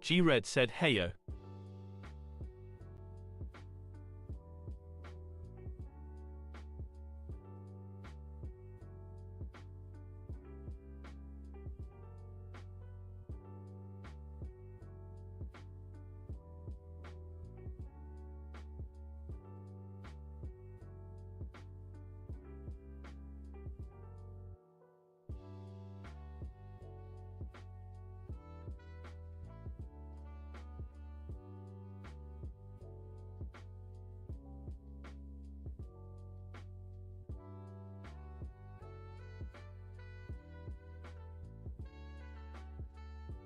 G-Red said heyo.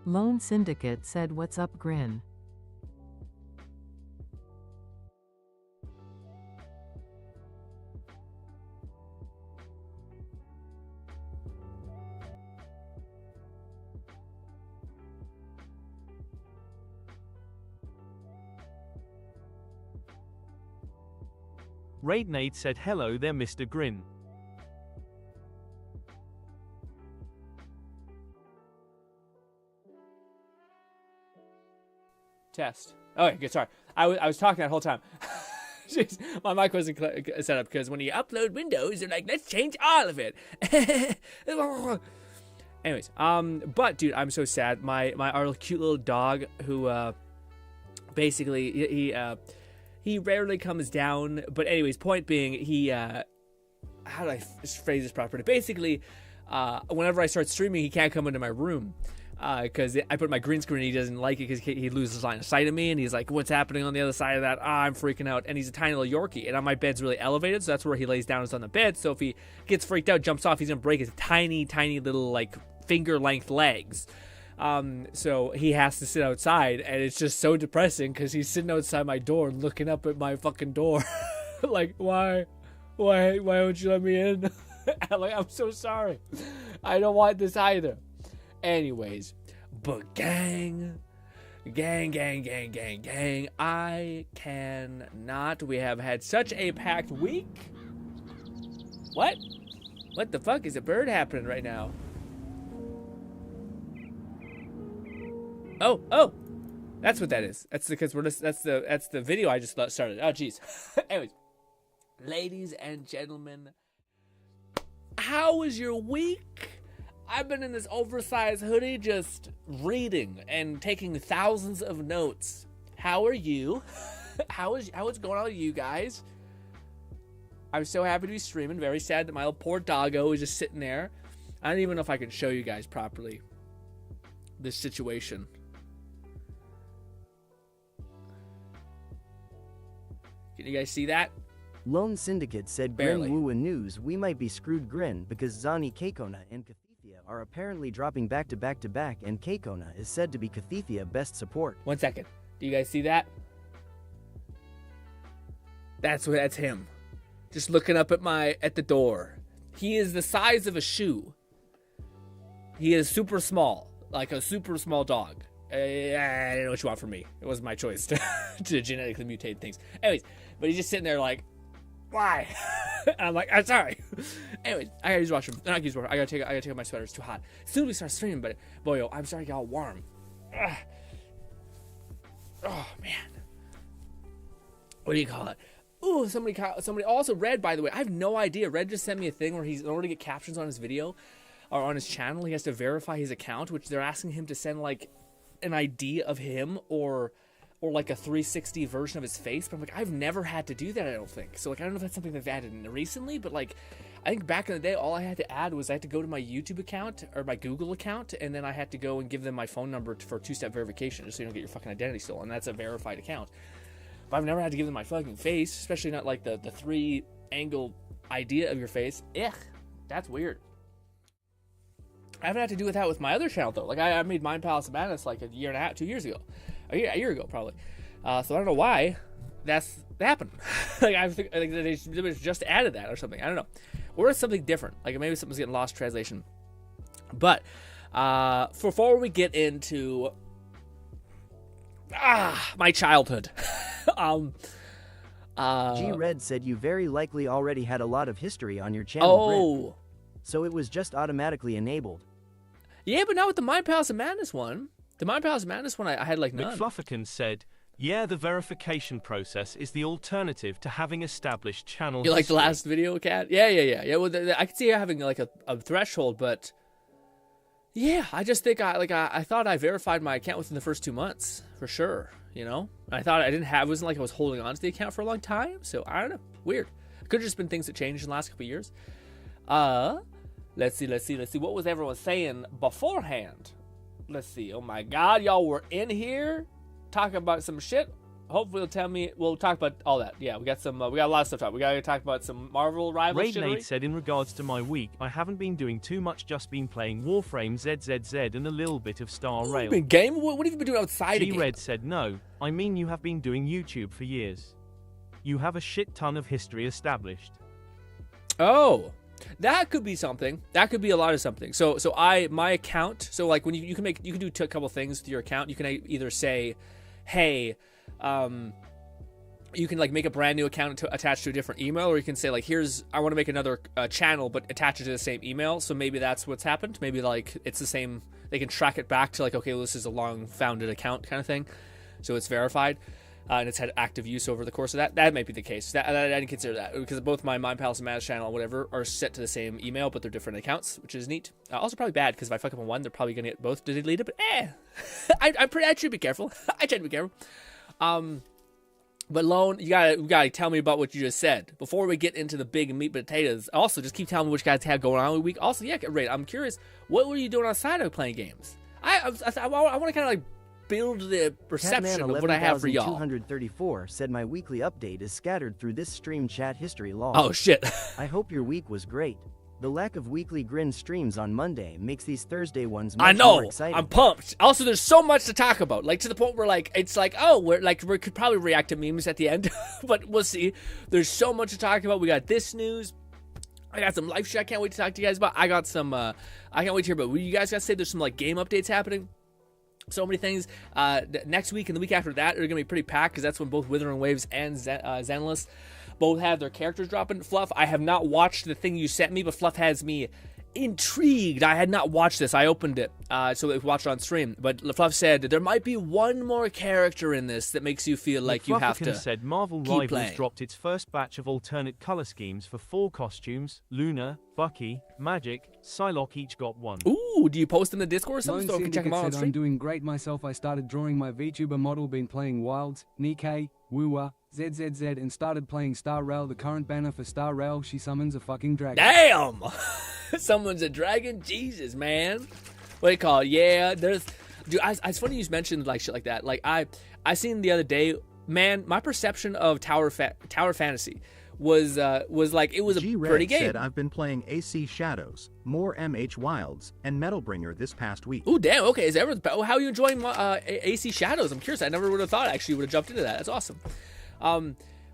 Lone Syndicate said what's up GRINN. Raid Nate said hello there Mr. Grin. Test. Okay, good. Sorry, I was talking that whole time. Jeez, my mic wasn't set up because when you upload Windows, they're like, let's change all of it. Anyways, but dude, I'm so sad. Our cute little dog, who basically he rarely comes down. But anyways, point being, he how do I phrase this properly? Basically, whenever I start streaming, he can't come into my room. Because I put my green screen and he doesn't like it because he loses line of sight of me, and he's like, what's happening on the other side of that? I'm freaking out. And he's a tiny little Yorkie, and my bed's really elevated, so that's where he lays down, is on the bed. So if he gets freaked out, jumps off, he's gonna break his tiny little like finger length legs. So he has to sit outside, and it's just so depressing because he's sitting outside my door looking up at my fucking door. Like, why won't you let me in? Like, I'm so sorry, I don't want this either. Anyways, but gang, I cannot. We have had such a packed week. What the fuck is a bird happening right now? Oh, that's what that is. That's because that's the video I just started. Oh, jeez. Anyways, ladies and gentlemen, how was your week? I've been in this oversized hoodie just reading and taking thousands of notes. How are you? How's going on with you guys? I'm so happy to be streaming. Very sad that my little poor doggo is just sitting there. I don't even know if I can show you guys properly this situation. Can you guys see that? Lone Syndicate said Barely. GRINN Woo News, we might be screwed GRINN because Zani Keikona and Cathethia are apparently dropping back to back, and Keikona is said to be Cathethia best support. 1 second. Do you guys see that? That's him. Just looking up at the door. He is the size of a shoe. He is super small, like a super small dog. I don't know what you want from me. It wasn't my choice to genetically mutate things. Anyways, but he's just sitting there like, why? And I'm like, I'm sorry. Anyways, I gotta use the washroom. Not use the washroom. I gotta take off my sweater. It's too hot. As soon as we start streaming, but boy, yo, I'm sorry, I got warm. Ugh. Oh man. What do you call it? Ooh, somebody also, Red, by the way, I have no idea. Red just sent me a thing where in order to get captions on his video or on his channel, he has to verify his account, which they're asking him to send like an ID of him or like a 360 version of his face. But I'm like, I've never had to do that, I don't think. So like, I don't know if that's something they've added in recently, but like, I think back in the day, all I had to add was I had to go to my YouTube account or my Google account, and then I had to go and give them my phone number for two-step verification, just so you don't get your fucking identity stolen. That's a verified account. But I've never had to give them my fucking face, especially not like the three-angle idea of your face. Ugh, that's weird. I haven't had to do that with my other channel though. Like I made Mind Palace of Madness like a year and a half, 2 years ago, a year ago probably. So I don't know why that's happened. Like I think they just added that or something. I don't know, or it's something different. Like maybe something's getting lost translation. But before we get into my childhood, G-Red said you very likely already had a lot of history on your channel. GRINN, so it was just automatically enabled. Yeah, but not with the Mind Palace of Madness one. The My Palace Madness one, I had like none. McFlufferkin said, yeah, the verification process is the alternative to having established channel You like the history. last video, Cat? Yeah. Well, I could see you having like a threshold, but yeah, I just think I thought I verified my account within the first 2 months for sure. You know, I thought I didn't have. It wasn't like I was holding on to the account for a long time. So I don't know. Weird. It could have just been things that changed in the last couple of years. Let's see. What was everyone saying beforehand? Let's see. Oh my God, y'all were in here talking about some shit. Hopefully, they'll tell me. We'll talk about all that. Yeah, we got some. We got a lot of stuff to talk. We got to talk about some Marvel rival shit. Raid said, in regards to my week, I haven't been doing too much. Just been playing Warframe ZZZ and a little bit of Star Rail. You've been game. What have you been doing outside of game? G-Red said, no. I mean, you have been doing YouTube for years. You have a shit ton of history established. Oh, that could be something. That could be a lot of something. So my account. So like when you can do a couple things with your account. You can either say, hey, you can like make a brand new account attached to a different email, or you can say like, I want to make another channel, but attach it to the same email. So maybe that's what's happened. Maybe like it's the same. They can track it back to like, okay, well, this is a long founded account kind of thing. So it's verified. And it's had active use over the course of that. That might be the case. I didn't consider that because both my Mind Palace and Madness channel or whatever are set to the same email, but they're different accounts, which is neat. Also probably bad because if I fuck up on one, they're probably gonna get both deleted. But I try to be careful. I try to be careful. But Lone, you gotta tell me about what you just said before we get into the big meat and potatoes. Also, just keep telling me what you guys have going on with week. Also, yeah, Ray, I'm curious, what were you doing outside of playing games? I want to kind of like build the perception of what I have for y'all. 234 said my weekly update is scattered through this stream chat history log. Oh shit. I hope your week was great. The lack of weekly Grin streams on Monday makes these Thursday ones much more exciting. I'm pumped. Also, there's so much to talk about, like to the point where like it's like, oh, we could probably react to memes at the end, but we'll see. There's so much to talk about. We got this news. I got some life shit I can't wait to talk to you guys about. I got some I can't wait to hear about. You guys got to say there's some like game updates happening. So many things. Next week and the week after that are going to be pretty packed because that's when both Withering Waves and Zenless both have their characters dropping. Fluff, I have not watched the thing you sent me, but Fluff has me intrigued. I had not watched this. I opened it so we watched it on stream. But Fluff said there might be one more character in this that makes you feel like you have to said Marvel keep Rivals playing. dropped its first batch of alternate color schemes for 4 costumes. Luna, Bucky, Magic, Psylocke each got one. Ooh, do you post in the Discord or something so I can check them out on said, stream? I'm doing great myself. I started drawing my VTuber model, been playing Wilds, Nikkei, Woowa, ZZZ, and started playing Star Rail. The current banner for Star Rail, she summons a fucking dragon. Damn! Someone's a dragon? Jesus, man. What do you call it? Yeah, there's... Dude, it's funny you mentioned like shit like that. Like, I seen the other day, man, my perception of Tower Fantasy was like, it was a pretty game. Said, I've been playing AC Shadows, more MH Wilds, and Metalbringer this past week. Ooh, damn, okay. How are you enjoying AC Shadows? I'm curious. I never would have thought I actually would have jumped into that. That's awesome.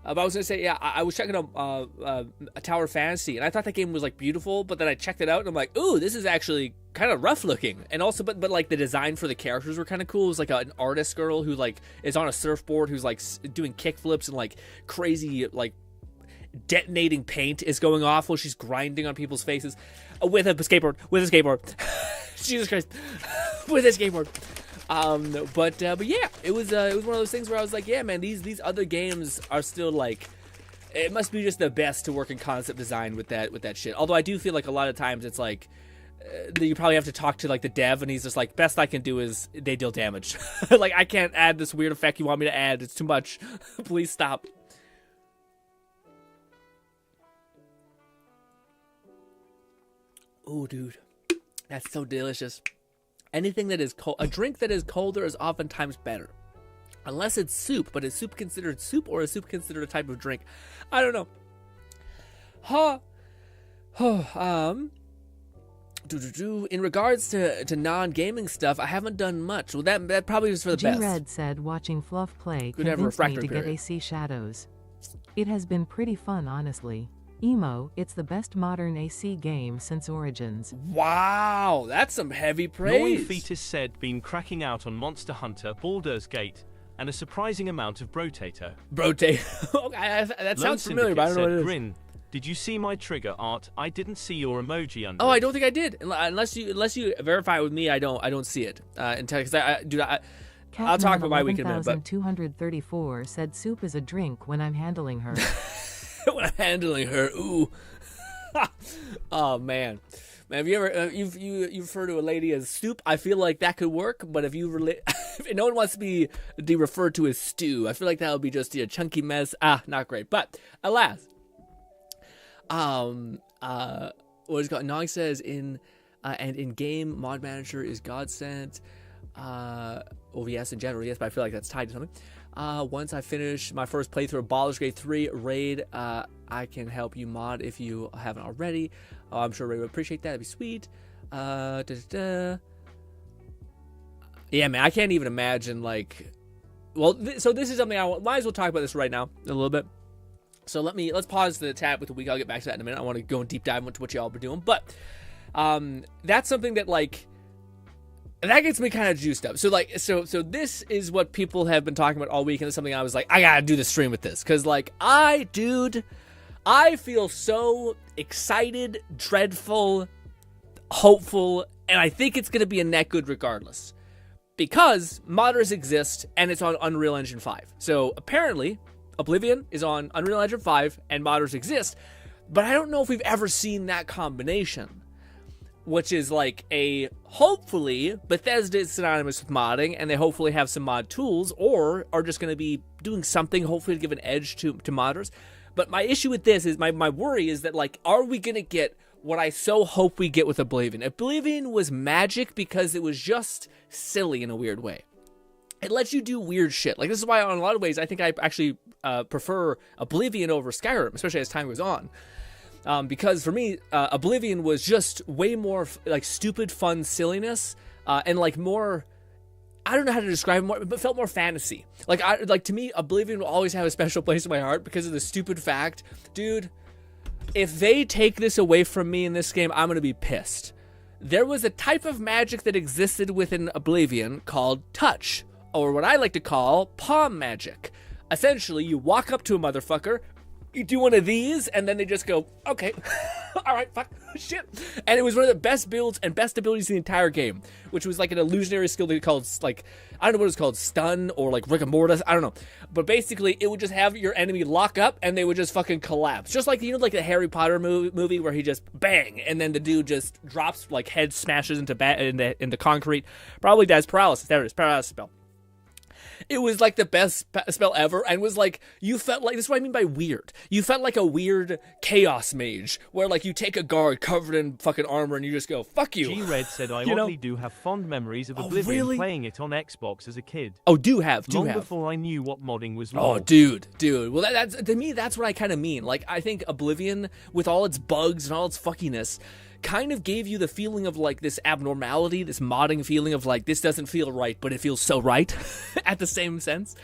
But I was going to say, yeah, I was checking out a Tower Fantasy, and I thought that game was, like, beautiful, but then I checked it out, and I'm like, ooh, this is actually kind of rough looking. And also, but like, the design for the characters were kind of cool. It was, like, an artist girl who, like, is on a surfboard, who's, like, doing kickflips, and, like, crazy, like, detonating paint is going off while she's grinding on people's faces with a skateboard. Jesus Christ. With a skateboard. But yeah, it was one of those things where I was like, yeah, man, these other games are still like, it must be just the best to work in concept design with that shit. Although I do feel like a lot of times it's like, you probably have to talk to like the dev, and he's just like, best I can do is they deal damage. Like, I can't add this weird effect you want me to add. It's too much. Please stop. Oh, dude, that's so delicious. Anything that is cold, a drink that is colder is oftentimes better. Unless it's soup, but is soup considered soup or is soup considered a type of drink? I don't know. In regards to non-gaming stuff, I haven't done much. Well, that probably was for the best. G-Red said watching Fluff play Could have a convinced me to refractory get period. AC Shadows. It has been pretty fun, honestly. Emo, it's the best modern AC game since Origins. Wow, that's some heavy Noy praise. Fetus said, been cracking out on Monster Hunter, Baldur's Gate, and a surprising amount of Brotato. Brotate. Okay, that sounds familiar, but I don't know what it is. Grin, Did you see my trigger art? I didn't see your emoji under. Oh, it. I don't think I did. Unless you verify it with me, I don't see it. Because I'll talk about my week in a minute. But 234 said soup is a drink when I'm handling her. when I'm handling her, ooh. Oh man, have you ever you refer to a lady as soup? I feel like that could work. But if if no one wants to be referred to as stew, I feel like that would be just a chunky mess. Not great. But alas. What is it called? Nog says in game mod manager is God sent. Yes, in general, yes, but I feel like that's tied to something. Once I finish my first playthrough of Baldur's Gate 3 raid, I can help you mod if you haven't already. I'm sure Ray would appreciate that. That'd be sweet. Yeah, man, I can't even imagine like. Well, so this is something I might as well talk about this right now a little bit. So let's pause the tab with the week. I'll get back to that in a minute. I want to go and deep dive into what y'all are doing, but that's something that like that gets me kind of juiced up. So like so this is what people have been talking about all week, and it's something I was like, I gotta do the stream with this because like I feel so excited, dreadful, hopeful, and I think it's gonna be a net good regardless because modders exist and it's on Unreal Engine 5. So apparently. Oblivion is on Unreal Engine 5 and modders exist, but I don't know if we've ever seen that combination, which is like hopefully Bethesda is synonymous with modding and they hopefully have some mod tools or are just going to be doing something hopefully to give an edge to modders. But my issue with this is my worry is that like, are we going to get what I so hope we get with Oblivion? Oblivion was magic because it was just silly in a weird way. It lets you do weird shit. Like, this is why, in a lot of ways, I think I actually prefer Oblivion over Skyrim, especially as time goes on. Because for me, Oblivion was just way more, like, stupid, fun silliness, and, like, more... I don't know how to describe it more, but felt more fantasy. Like, to me, Oblivion will always have a special place in my heart because of the stupid fact, dude, if they take this away from me in this game, I'm going to be pissed. There was a type of magic that existed within Oblivion called touch. Or what I like to call palm magic. Essentially, you walk up to a motherfucker, you do one of these, and then they just go, okay, all right, fuck, shit. And it was one of the best builds and best abilities in the entire game, which was like an illusionary skill they called, like, I don't know what it's called, stun or like rigor mortis, I don't know. But basically, it would just have your enemy lock up, and they would just fucking collapse. Just like, you know, like the Harry Potter movie where he just bang, and then the dude just drops, like, head smashes into concrete. Probably dies paralysis. There it is, paralysis spell. It was like the best spell ever, and was like, you felt like, this is what I mean by weird. You felt like a weird chaos mage, where like you take a guard covered in fucking armor and you just go, fuck you. G-Red said, I oddly do have fond memories of Oblivion playing it on Xbox as a kid. Oh, do have. Long before I knew what modding was like. Oh, dude. Well, that's to me, that's what I kind of mean. Like, I think Oblivion, with all its bugs and all its fuckiness, kind of gave you the feeling of like this abnormality, this modding feeling of like, this doesn't feel right, but it feels so right at the same sense.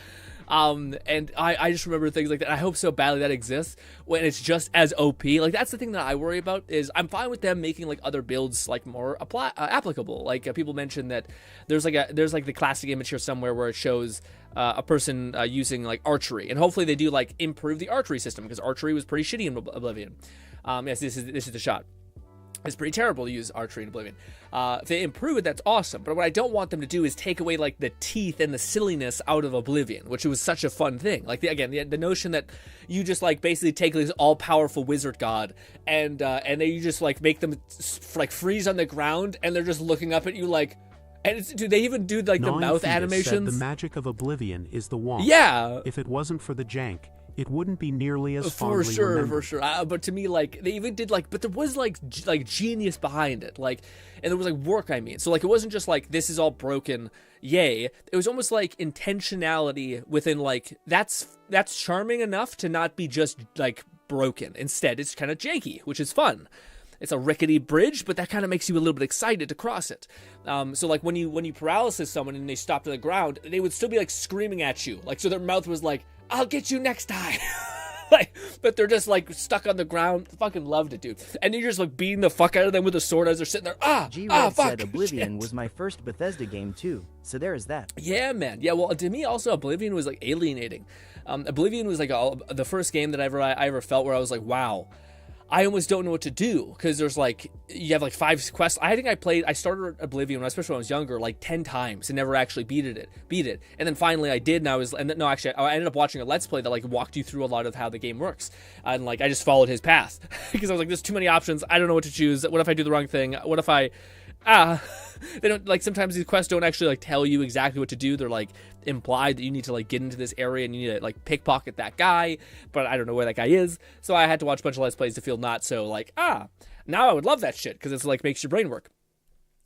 And I just remember things like that. I hope so badly that exists when it's just as OP. Like, that's the thing that I worry about is I'm fine with them making like other builds like more applicable. Like people mentioned that there's like the classic image here somewhere where it shows a person using like archery, and hopefully they do like improve the archery system because archery was pretty shitty in Oblivion. Yes, this is the shot. It's pretty terrible to use archery in Oblivion. If they improve it, that's awesome. But what I don't want them to do is take away like the teeth and the silliness out of Oblivion, which was such a fun thing. Like the notion that you just like basically take this all-powerful wizard god and then you just like make them like freeze on the ground and they're just looking up at you like. And do they even do like the mouth animations? Said the magic of Oblivion is the womp. Yeah. If it wasn't for the jank, it wouldn't be nearly as fondly remembered. For sure. But to me, like, they even did, like, but there was, like genius behind it. Like, and there was, like, work, I mean. So, like, it wasn't just, like, this is all broken, yay. It was almost, like, intentionality within, like, that's charming enough to not be just, like, broken. Instead, it's kind of janky, which is fun. It's a rickety bridge, but that kind of makes you a little bit excited to cross it. So, like, when you paralysis someone and they stop to the ground, they would still be, like, screaming at you. Like, so their mouth was like, I'll get you next time. Like, but they're just like stuck on the ground. Fucking loved it, dude. And you're just like beating the fuck out of them with a sword as they're sitting there. G-Red fuck. said Oblivion Shit. was my first Bethesda game too. So there is that. Yeah, man. Yeah, well, to me also Oblivion was like alienating. Oblivion was like the first game that I ever felt where I was like, wow, I almost don't know what to do because there's like you have like 5 quests. I think I started Oblivion, especially when I was younger, like 10 times and never actually beat it. And then finally I did, and I ended up watching a Let's Play that like walked you through a lot of how the game works, and like I just followed his path because I was like, there's too many options. I don't know what to choose. What if I do the wrong thing? What if I they don't like sometimes these quests don't actually like tell you exactly what to do. They're like implied that you need to like get into this area and you need to like pickpocket that guy, but I don't know where that guy is. So I had to watch a bunch of Let's Plays to feel not so like now I would love that shit because it's like makes your brain work.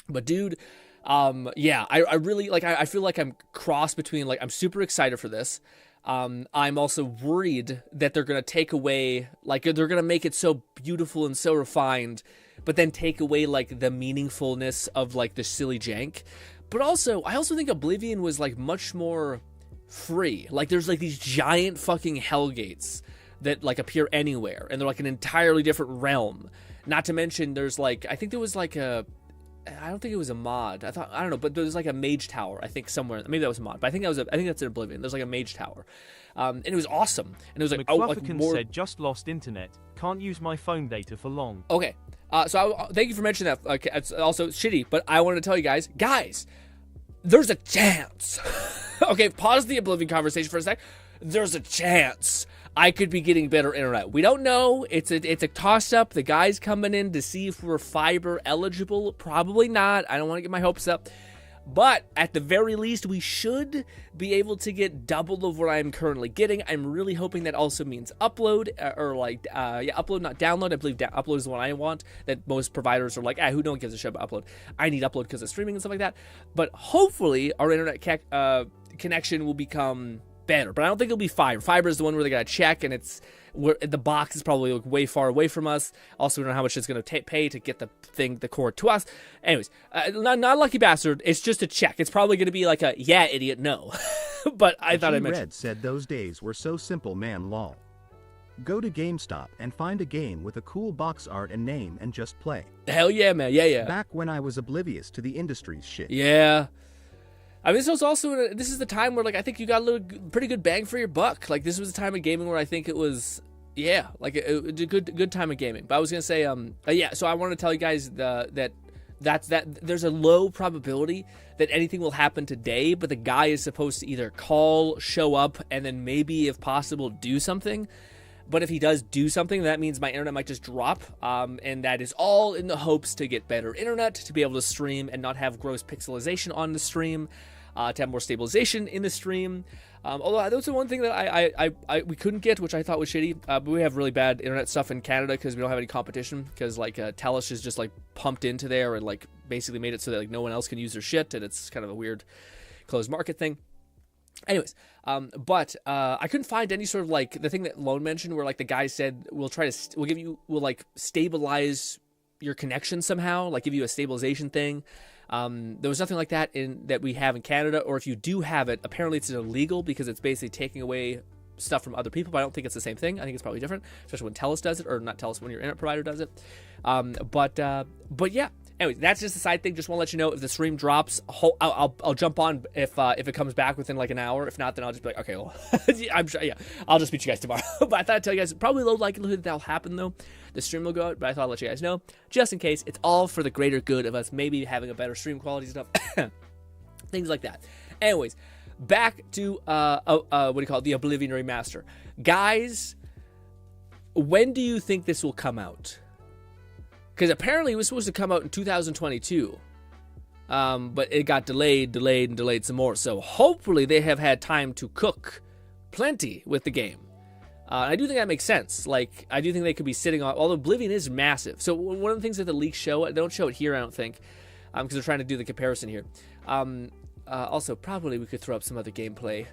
But dude, yeah, I really like I feel like I'm crossed between like I'm super excited for this. I'm also worried that they're gonna take away like they're gonna make it so beautiful and so refined, but then take away like the meaningfulness of like the silly jank. But also, I also think Oblivion was like much more free. Like there's like these giant fucking hell gates that like appear anywhere, and they're like an entirely different realm. Not to mention there's like I think there was like I don't think it was a mod. I don't know, but there's like a mage tower. I think somewhere. Maybe that was a mod, but I think that's in Oblivion. There's like a mage tower, and it was awesome. And it was like McFlufferkin said, "Just lost internet. Can't use my phone data for long." Okay, so thank you for mentioning that. Okay, it's also shitty, but I wanted to tell you guys, there's a chance. Okay, pause the Oblivion conversation for a sec. There's a chance I could be getting better internet. We don't know. It's a toss-up. The guy's coming in to see if we're fiber eligible. Probably not. I don't want to get my hopes up. But at the very least, we should be able to get double of what I'm currently getting. I'm really hoping that also means upload, upload, not download. I believe upload is the one I want. That most providers are like, who don't give a shit about upload? I need upload because of streaming and stuff like that. But hopefully, our internet connection will become better, but I don't think it'll be fiber. Fiber is the one where they gotta check, and it's where the box is probably like way far away from us. Also, we don't know how much it's gonna pay to get the cord to us. Anyways, not lucky bastard. It's just a check. It's probably gonna be like a yeah, idiot, no. But I thought I mentioned. Red said those days were so simple, man. Lol. Go to GameStop and find a game with a cool box art and name and just play. Hell yeah, man. Yeah. Back when I was oblivious to the industry's shit. Yeah. I mean, this was also this is the time where like I think you got a pretty good bang for your buck. Like this was the time of gaming where I think it was like a good time of gaming. But I was gonna say so I want to tell you guys that there's a low probability that anything will happen today, but the guy is supposed to either call, show up, and then maybe if possible do something. But if he does do something, that means my internet might just drop, and that is all in the hopes to get better internet, to be able to stream and not have gross pixelization on the stream, to have more stabilization in the stream. Although that was the one thing that we couldn't get, which I thought was shitty. But we have really bad internet stuff in Canada because we don't have any competition. Because like Telus is just like pumped into there and like basically made it so that like no one else can use their shit, and it's kind of a weird closed market thing. Anyways, but I couldn't find any sort of like the thing that Lone mentioned where like the guy said we'll like stabilize your connection somehow, like give you a stabilization thing. There was nothing like that that we have in Canada, or if you do have it, apparently it's illegal because it's basically taking away stuff from other people, but I don't think it's the same thing. I think it's probably different, especially when Telus does it, or not Telus, when your internet provider does it. But yeah. Anyways, that's just a side thing. Just want to let you know if the stream drops, I'll jump on if it comes back within like an hour. If not, then I'll just be like, okay, well, I'm sure, yeah, I'll just meet you guys tomorrow. But I thought I'd tell you guys, probably low likelihood that that'll happen though. The stream will go out, but I thought I'd let you guys know, just in case. It's all for the greater good of us maybe having a better stream quality stuff, things like that. Anyways, back to the Oblivion remaster, guys. When do you think this will come out? Because apparently it was supposed to come out in 2022, but it got delayed some more. So hopefully they have had time to cook plenty with the game. I do think that makes sense. Like, I do think they could be sitting on, although Oblivion is massive. So one of the things that the leaks show, they don't show it here, I don't think, because they're trying to do the comparison here. Also, probably we could throw up some other gameplay.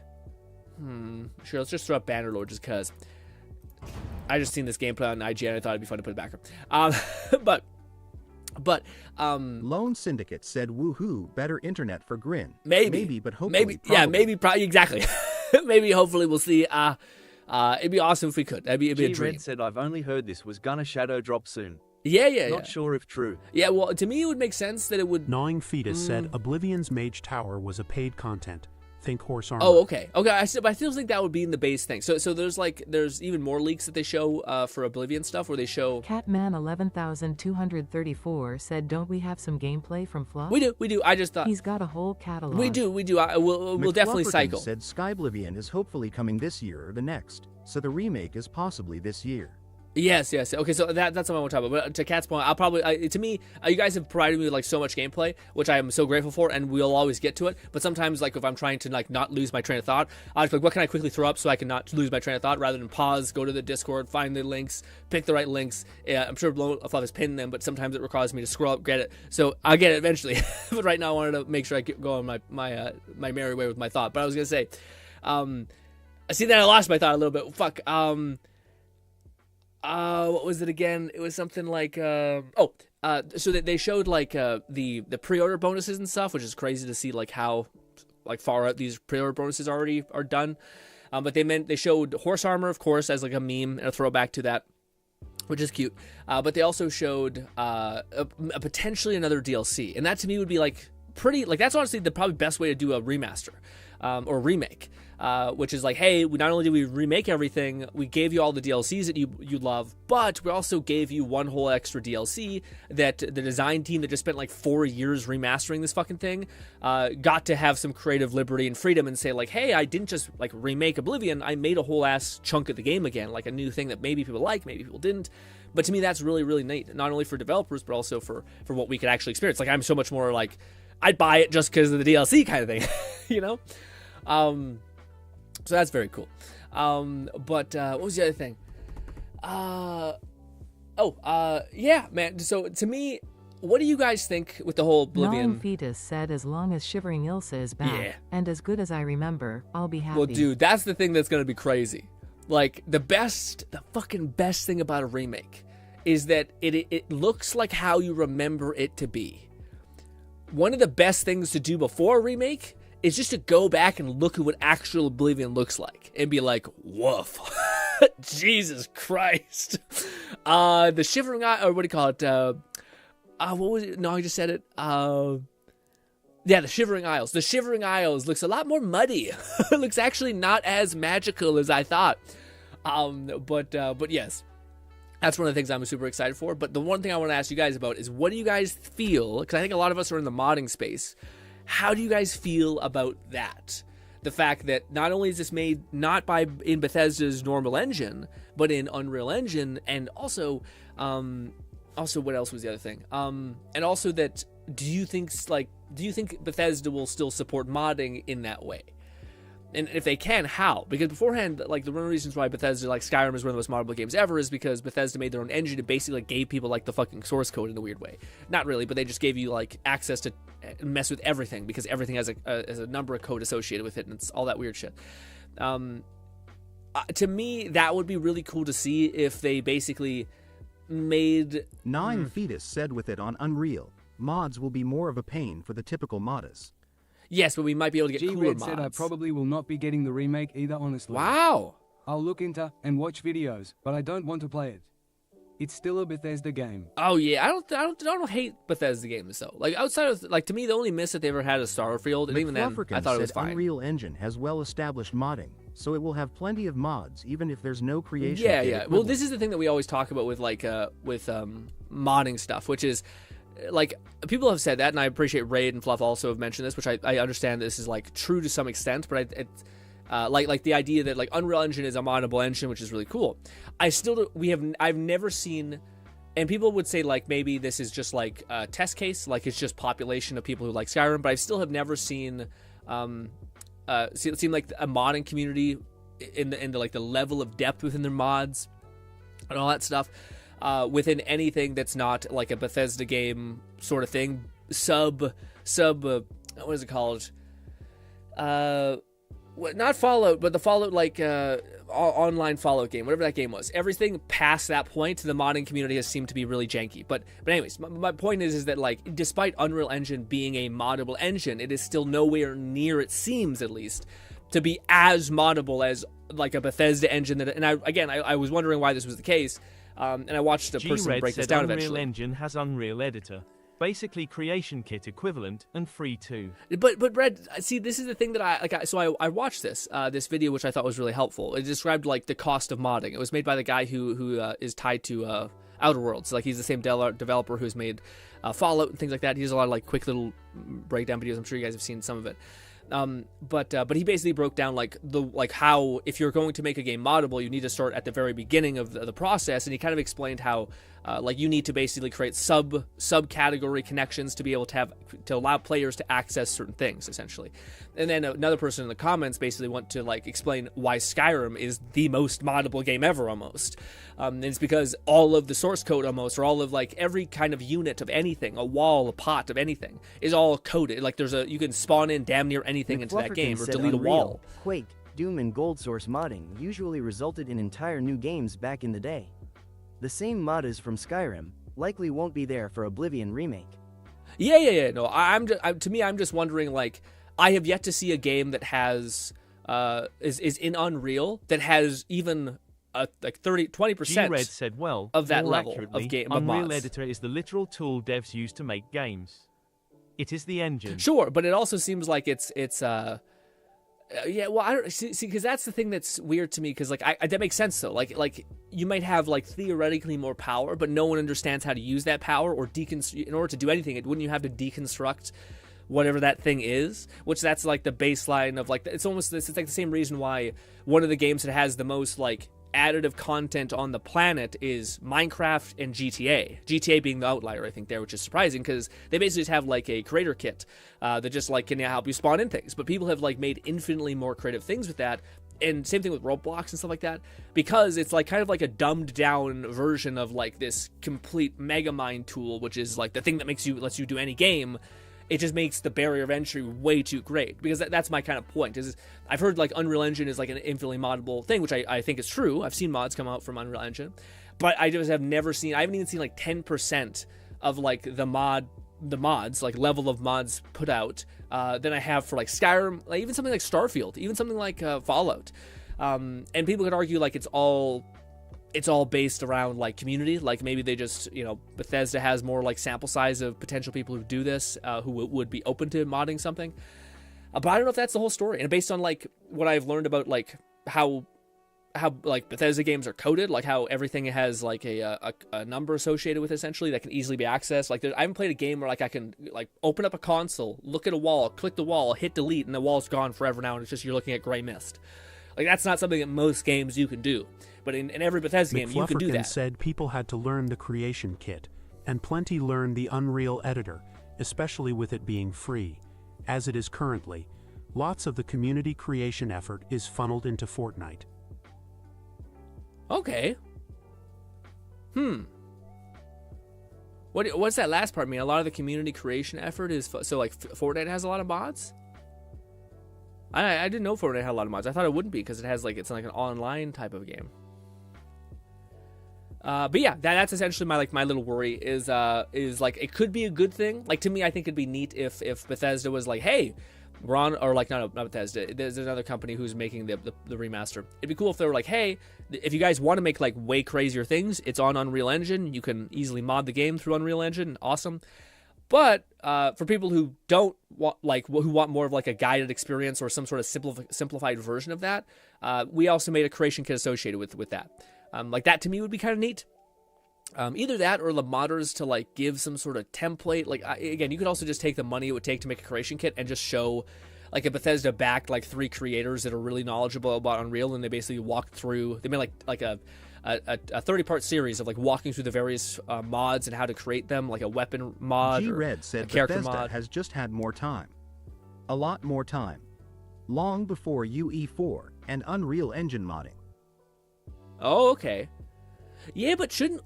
Sure, let's just throw up Bannerlord just because. I just seen this gameplay on IGN. I thought it'd be fun to put it back up. But Lone Syndicate said, "Woohoo! Better internet for GRINN." Maybe, but hopefully, probably exactly. Maybe, hopefully, we'll see. It'd be awesome if we could. It'd be a dream. Red said, "I've only heard this was gonna shadow drop soon." Yeah. Not sure if true. Yeah, well, to me, it would make sense that it would. Gnawing Fetus said Oblivion's Mage Tower was a paid content. Think horse armor. Oh, okay. Okay, but I still think that would be in the base thing. So there's even more leaks that they show for Oblivion stuff where they show. Catman 11,234 said, "Don't we have some gameplay from Fluff?" We do. I just thought He's got a whole catalog. we do. We'll definitely McFlufferton cycle. said Skyblivion is hopefully coming this year or the next, so the remake is possibly this year. Yes. Okay, so that's what I want to talk about. But to Kat's point, I'll probably, to me, you guys have provided me with like so much gameplay, which I am so grateful for, and we'll always get to it. But sometimes, like if I'm trying to like not lose my train of thought, I'll just be like, what can I quickly throw up so I can not lose my train of thought, rather than pause, go to the Discord, find the links, pick the right links. I'm sure Fluff has pinned them, but sometimes it requires me to scroll up, get it. So I'll get it eventually. But right now, I wanted to make sure I go on my merry way with my thought. But I was gonna say, I see that I lost my thought a little bit. Fuck. What was it again? It was something like so that they showed like the pre-order bonuses and stuff, which is crazy to see like how like far out these pre-order bonuses already are done. But they showed horse armor, of course, as like a meme and a throwback to that, which is cute. But they also showed a potentially another DLC, and that to me would be like pretty like that's honestly the probably best way to do a remaster or remake. Which is like, hey, not only did we remake everything, we gave you all the DLCs that you love, but we also gave you one whole extra DLC that the design team that just spent like 4 years remastering this fucking thing got to have some creative liberty and freedom and say like, hey, I didn't just like remake Oblivion, I made a whole ass chunk of the game again, like a new thing that maybe people like, maybe people didn't. But to me, that's really, really neat, not only for developers, but also for what we could actually experience. Like, I'm so much more like, I'd buy it just because of the DLC kind of thing, you know? So that's very cool. But what was the other thing? Yeah, man. So to me, what do you guys think with the whole Oblivion? Non-fetus said, "As long as Shivering Ilsa is back, Yeah. and as good as I remember, I'll be happy." Well, dude, that's the thing that's gonna be crazy. Like the fucking best thing about a remake is that it looks like how you remember it to be. One of the best things to do before a remake is just to go back and look at what actual Oblivion looks like and be like, woof. Jesus Christ. The Shivering Eye, or what do you call it? What was it? No, I just said it. Yeah, the Shivering Isles. The Shivering Isles looks a lot more muddy. It looks actually not as magical as I thought. But yes. That's one of the things I'm super excited for. But the one thing I want to ask you guys about is, what do you guys feel? Because I think a lot of us are in the modding space. How do you guys feel about that? The fact that not only is this made not in Bethesda's normal engine, but in Unreal Engine, and also what else was the other thing? And also that do you think Bethesda will still support modding in that way? And if they can, how? Because beforehand, like one of the reasons why Bethesda, like Skyrim, is one of the most moddable games ever is because Bethesda made their own engine and basically like gave people like the fucking source code in a weird way. Not really, but they just gave you like access to mess with everything because everything has a number of code associated with it, and it's all that weird shit. To me, that would be really cool to see if they basically made... Fetus said with it on Unreal, mods will be more of a pain for the typical modus. Yes, but we might be able to get cooler G-Red mods. said I probably will not be getting the remake either, honestly. Wow. I'll look into and watch videos, but I don't want to play it. It's still a Bethesda game. Oh yeah, I don't hate Bethesda games though. Like outside of like to me, the only miss that they ever had is Starfield, and even then, I thought it was fine. Unreal Engine has well-established modding, so it will have plenty of mods, even if there's no creation. Yeah, yeah. Well, this is the thing that we always talk about with like modding stuff, which is like people have said that, and I appreciate Raid and Fluff also have mentioned this, which I understand this is like true to some extent, but like the idea that like Unreal Engine is a moddable engine, which is really cool. I've never seen, and people would say like maybe this is just like a test case, like it's just population of people who like Skyrim, but I still have never seen it seemed like a modding community in the like the level of depth within their mods and all that stuff within anything that's not like a Bethesda game sort of thing. What is it called? Not Fallout, but the Fallout like online Fallout game, whatever that game was. Everything past that point, the modding community has seemed to be really janky. But anyways, my point is that like despite Unreal Engine being a moddable engine, it is still nowhere near, it seems at least, to be as moddable as like a Bethesda engine. I was wondering why this was the case, and I watched a person break this down Unreal eventually. Engine has Unreal Editor. Basically Creation Kit equivalent, and free too. But Brad, see, this is the thing that I watched this video, which I thought was really helpful. It described like the cost of modding. It was made by the guy who is tied to Outer Worlds. Like, he's the same developer who's made Fallout and things like that. He does a lot of like quick little breakdown videos. I'm sure you guys have seen some of it. But he basically broke down like how, if you're going to make a game moddable, you need to start at the very beginning of the process, and he kind of explained how like you need to basically create subcategory connections to be able to allow players to access certain things, essentially. And then another person in the comments basically went to like explain why Skyrim is the most moddable game ever, almost. And it's because all of the source code almost, or all of like every kind of unit of anything, a wall, a pot of anything, is all coded. Like you can spawn in damn near anything into that game, or delete a wall. Quake, Doom, and Gold Source modding usually resulted in entire new games back in the day. The same modders from Skyrim likely won't be there for Oblivion Remake. Yeah. No, to me, I'm just wondering, like, I have yet to see a game that has is in Unreal that has even like 20% G-Red said, well, of that more level accurately, of game Unreal mods. Editor is the literal tool devs use to make games. It is the engine. Sure, but it also seems like it's yeah, well, I don't see, because that's the thing that's weird to me, because like that makes sense though. Like you might have like theoretically more power, but no one understands how to use that power, or in order to do anything, wouldn't you have to deconstruct whatever that thing is? Which that's like the baseline of like, it's almost this. It's like the same reason why one of the games that has the most like additive content on the planet is Minecraft and GTA. GTA being the outlier, I think, there, which is surprising, because they basically just have like a creator kit that just like can help you spawn in things. But people have like made infinitely more creative things with that, and same thing with Roblox and stuff like that, because it's like kind of like a dumbed down version of like this complete Megamind tool, which is like the thing that lets you do any game. It just makes the barrier of entry way too great, because that's my kind of point. Is I've heard like Unreal Engine is like an infinitely moddable thing, which I think is true. I've seen mods come out from Unreal Engine, but I just have never seen. I haven't even seen like 10% of like the mods, like level of mods put out than I have for like Skyrim, like even something like Starfield, even something like Fallout. And people could argue like it's all based around like community, like maybe they just, Bethesda has more like sample size of potential people who do this, who would be open to modding something. But I don't know if that's the whole story. And based on like what I've learned about like how like Bethesda games are coded, like how everything has like a number associated with it, essentially, that can easily be accessed. Like I haven't played a game where like I can like open up a console, look at a wall, click the wall, hit delete, and the wall's gone forever now, and it's just you're looking at gray mist. Like that's not something that most games you can do. But in every Bethesda game, you can do that. Said people had to learn the creation kit, and plenty learned the Unreal Editor, especially with it being free. As it is currently, lots of the community creation effort is funneled into Fortnite. Okay. What's that last part mean? A lot of the community creation effort is so like Fortnite has a lot of mods? I didn't know Fortnite had a lot of mods. I thought it wouldn't be, because it's like an online type of game. But yeah, that's essentially my little worry is like it could be a good thing. Like to me, I think it'd be neat if Bethesda was like, hey, we're on, or like not Bethesda. There's another company who's making the remaster. It'd be cool if they were like, hey, if you guys want to make like way crazier things, it's on Unreal Engine. You can easily mod the game through Unreal Engine. Awesome. But for people who don't want who want more of like a guided experience or some sort of simplified version of that, we also made a creation kit associated with that. Like that to me would be kind of neat. Either that or the modders to like give some sort of template. Like again, you could also just take the money it would take to make a creation kit and just show like a Bethesda backed like 3 creators that are really knowledgeable about Unreal, and they basically walked through. They made like a 30-part series of like walking through the various mods and how to create them, like a weapon mod. G-Red said a character Bethesda mod. has just had more time. A lot more time. Long before UE4 and Unreal Engine modding. Oh, okay. Yeah, but shouldn't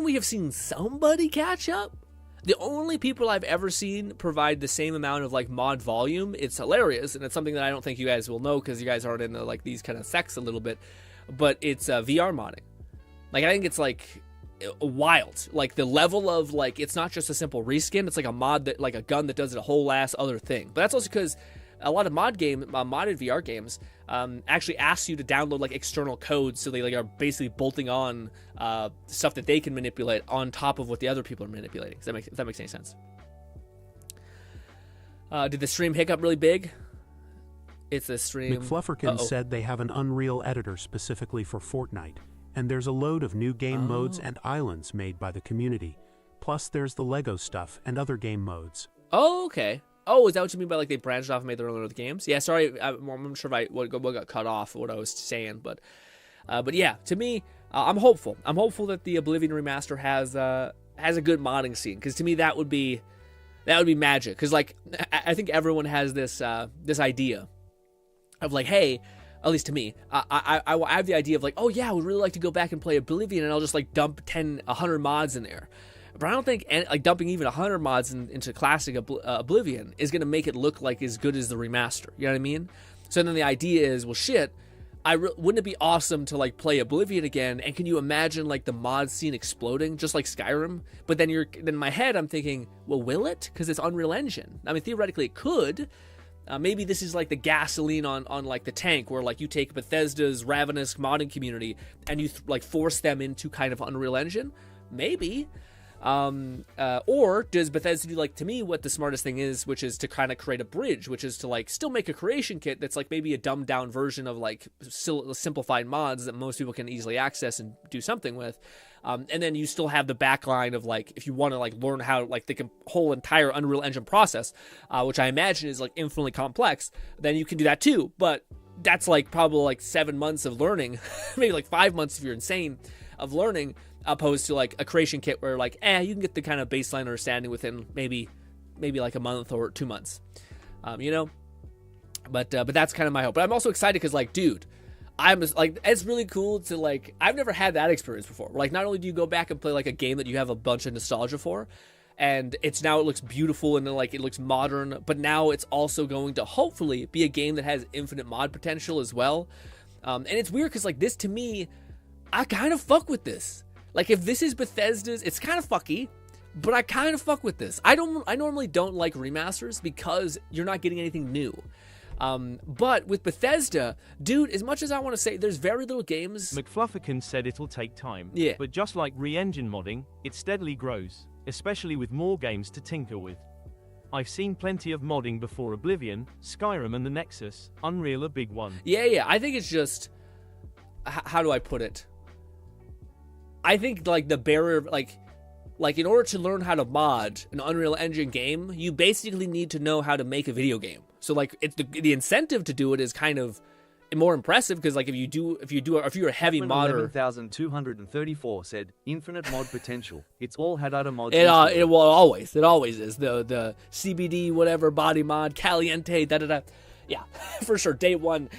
we have seen somebody catch up? The only people I've ever seen provide the same amount of like mod volume, it's hilarious, and it's something that I don't think you guys will know because you guys aren't into like these kind of sects a little bit, but it's VR modding. Like I think it's like wild. Like the level of like, it's not just a simple reskin, it's like a mod that like a gun that does a whole ass other thing. But that's also because a lot of modded VR games actually ask you to download like external codes, so they like are basically bolting on stuff that they can manipulate on top of what the other people are manipulating. If that makes any sense. Did the stream hiccup really big? It's a stream. McFlufferkin said they have an Unreal editor specifically for Fortnite, and there's a load of new game modes and islands made by the community. Plus, there's the Lego stuff and other game modes. Oh, okay. Oh, is that what you mean by like they branched off and made their own other games? Yeah, sorry, I'm not sure if what got cut off, what I was saying, but yeah, to me, I'm hopeful. I'm hopeful that the Oblivion remaster has a good modding scene, because to me that would be magic. Because like I think everyone has this idea of like, hey, at least to me, I have the idea of like, oh yeah, I would really like to go back and play Oblivion, and I'll just like dump 100 mods in there. But I don't think like dumping even 100 mods into classic Oblivion is going to make it look like as good as the remaster. You know what I mean? So then the idea is, well, shit, wouldn't it be awesome to like play Oblivion again? And can you imagine like the mod scene exploding just like Skyrim? But then in my head I'm thinking, well, will it? Because it's Unreal Engine. I mean, theoretically it could. Maybe this is like the gasoline on like the tank, where like you take Bethesda's ravenous modding community and you like force them into kind of Unreal Engine. Maybe. Or does Bethesda do, like, to me, what the smartest thing is, which is to kind of create a bridge, which is to like still make a creation kit that's like maybe a dumbed down version of like simplified mods that most people can easily access and do something with. And then you still have the backline of like, if you want to like learn how like the whole entire Unreal Engine process, which I imagine is like infinitely complex, then you can do that too. But that's like probably like 7 months of learning, maybe like 5 months if you're insane, of learning, opposed to like a creation kit where like, you can get the kind of baseline understanding within maybe like a month or 2 months, you know. But that's kind of my hope. But I'm also excited because like, dude, I'm just, like, it's really cool to like, I've never had that experience before. Like, not only do you go back and play like a game that you have a bunch of nostalgia for, and it looks beautiful and then like it looks modern, but now it's also going to hopefully be a game that has infinite mod potential as well. And it's weird because like this, to me, I kind of fuck with this. Like, if this is Bethesda's, it's kind of fucky, but I kind of fuck with this. I normally don't like remasters because you're not getting anything new. But with Bethesda, dude, as much as I want to say there's very little games. McFlufferkin said it'll take time. Yeah. But just like re-engine modding, it steadily grows, especially with more games to tinker with. I've seen plenty of modding before Oblivion, Skyrim and the Nexus, Unreal a big one. Yeah, I think it's just, how do I put it? I think like the barrier, like in order to learn how to mod an Unreal Engine game, you basically need to know how to make a video game. So like it's the incentive to do it is kind of more impressive, because like if you're a heavy modder. 11,234 said infinite mod potential. It's all had other mods. It always is the CBD whatever body mod caliente yeah, for sure, day one.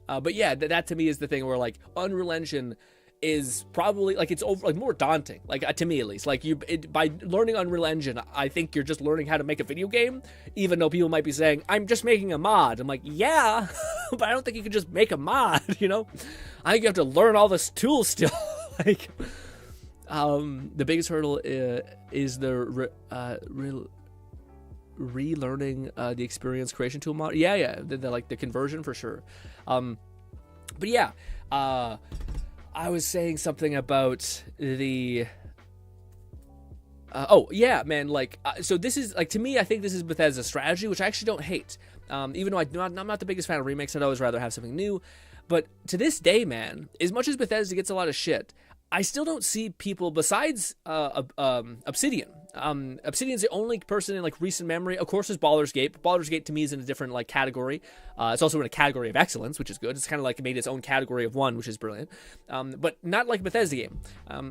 But yeah, that to me is the thing where like Unreal Engine is probably like, it's over, like more daunting, like to me at least. Like by learning Unreal Engine, I think you're just learning how to make a video game, even though people might be saying I'm just making a mod. I'm like, yeah, but I don't think you can just make a mod, you know. I think you have to learn all this tools still. Like the biggest hurdle is the relearning the experience creation tool mod. Yeah, the like the conversion for sure. But yeah, I was saying something about the oh yeah, man, like so this is like, to me, I think this is Bethesda's strategy, which I actually don't hate, even though I'm not the biggest fan of remakes. I'd always rather have something new. But to this day, man, as much as Bethesda gets a lot of shit, I still don't see people besides Obsidian. Obsidian's the only person in like recent memory. Of course, is Baldur's Gate. Baldur's Gate to me is in a different like category. It's also in a category of excellence, which is good. It's kind of like made its own category of one, which is brilliant. But not like Bethesda game.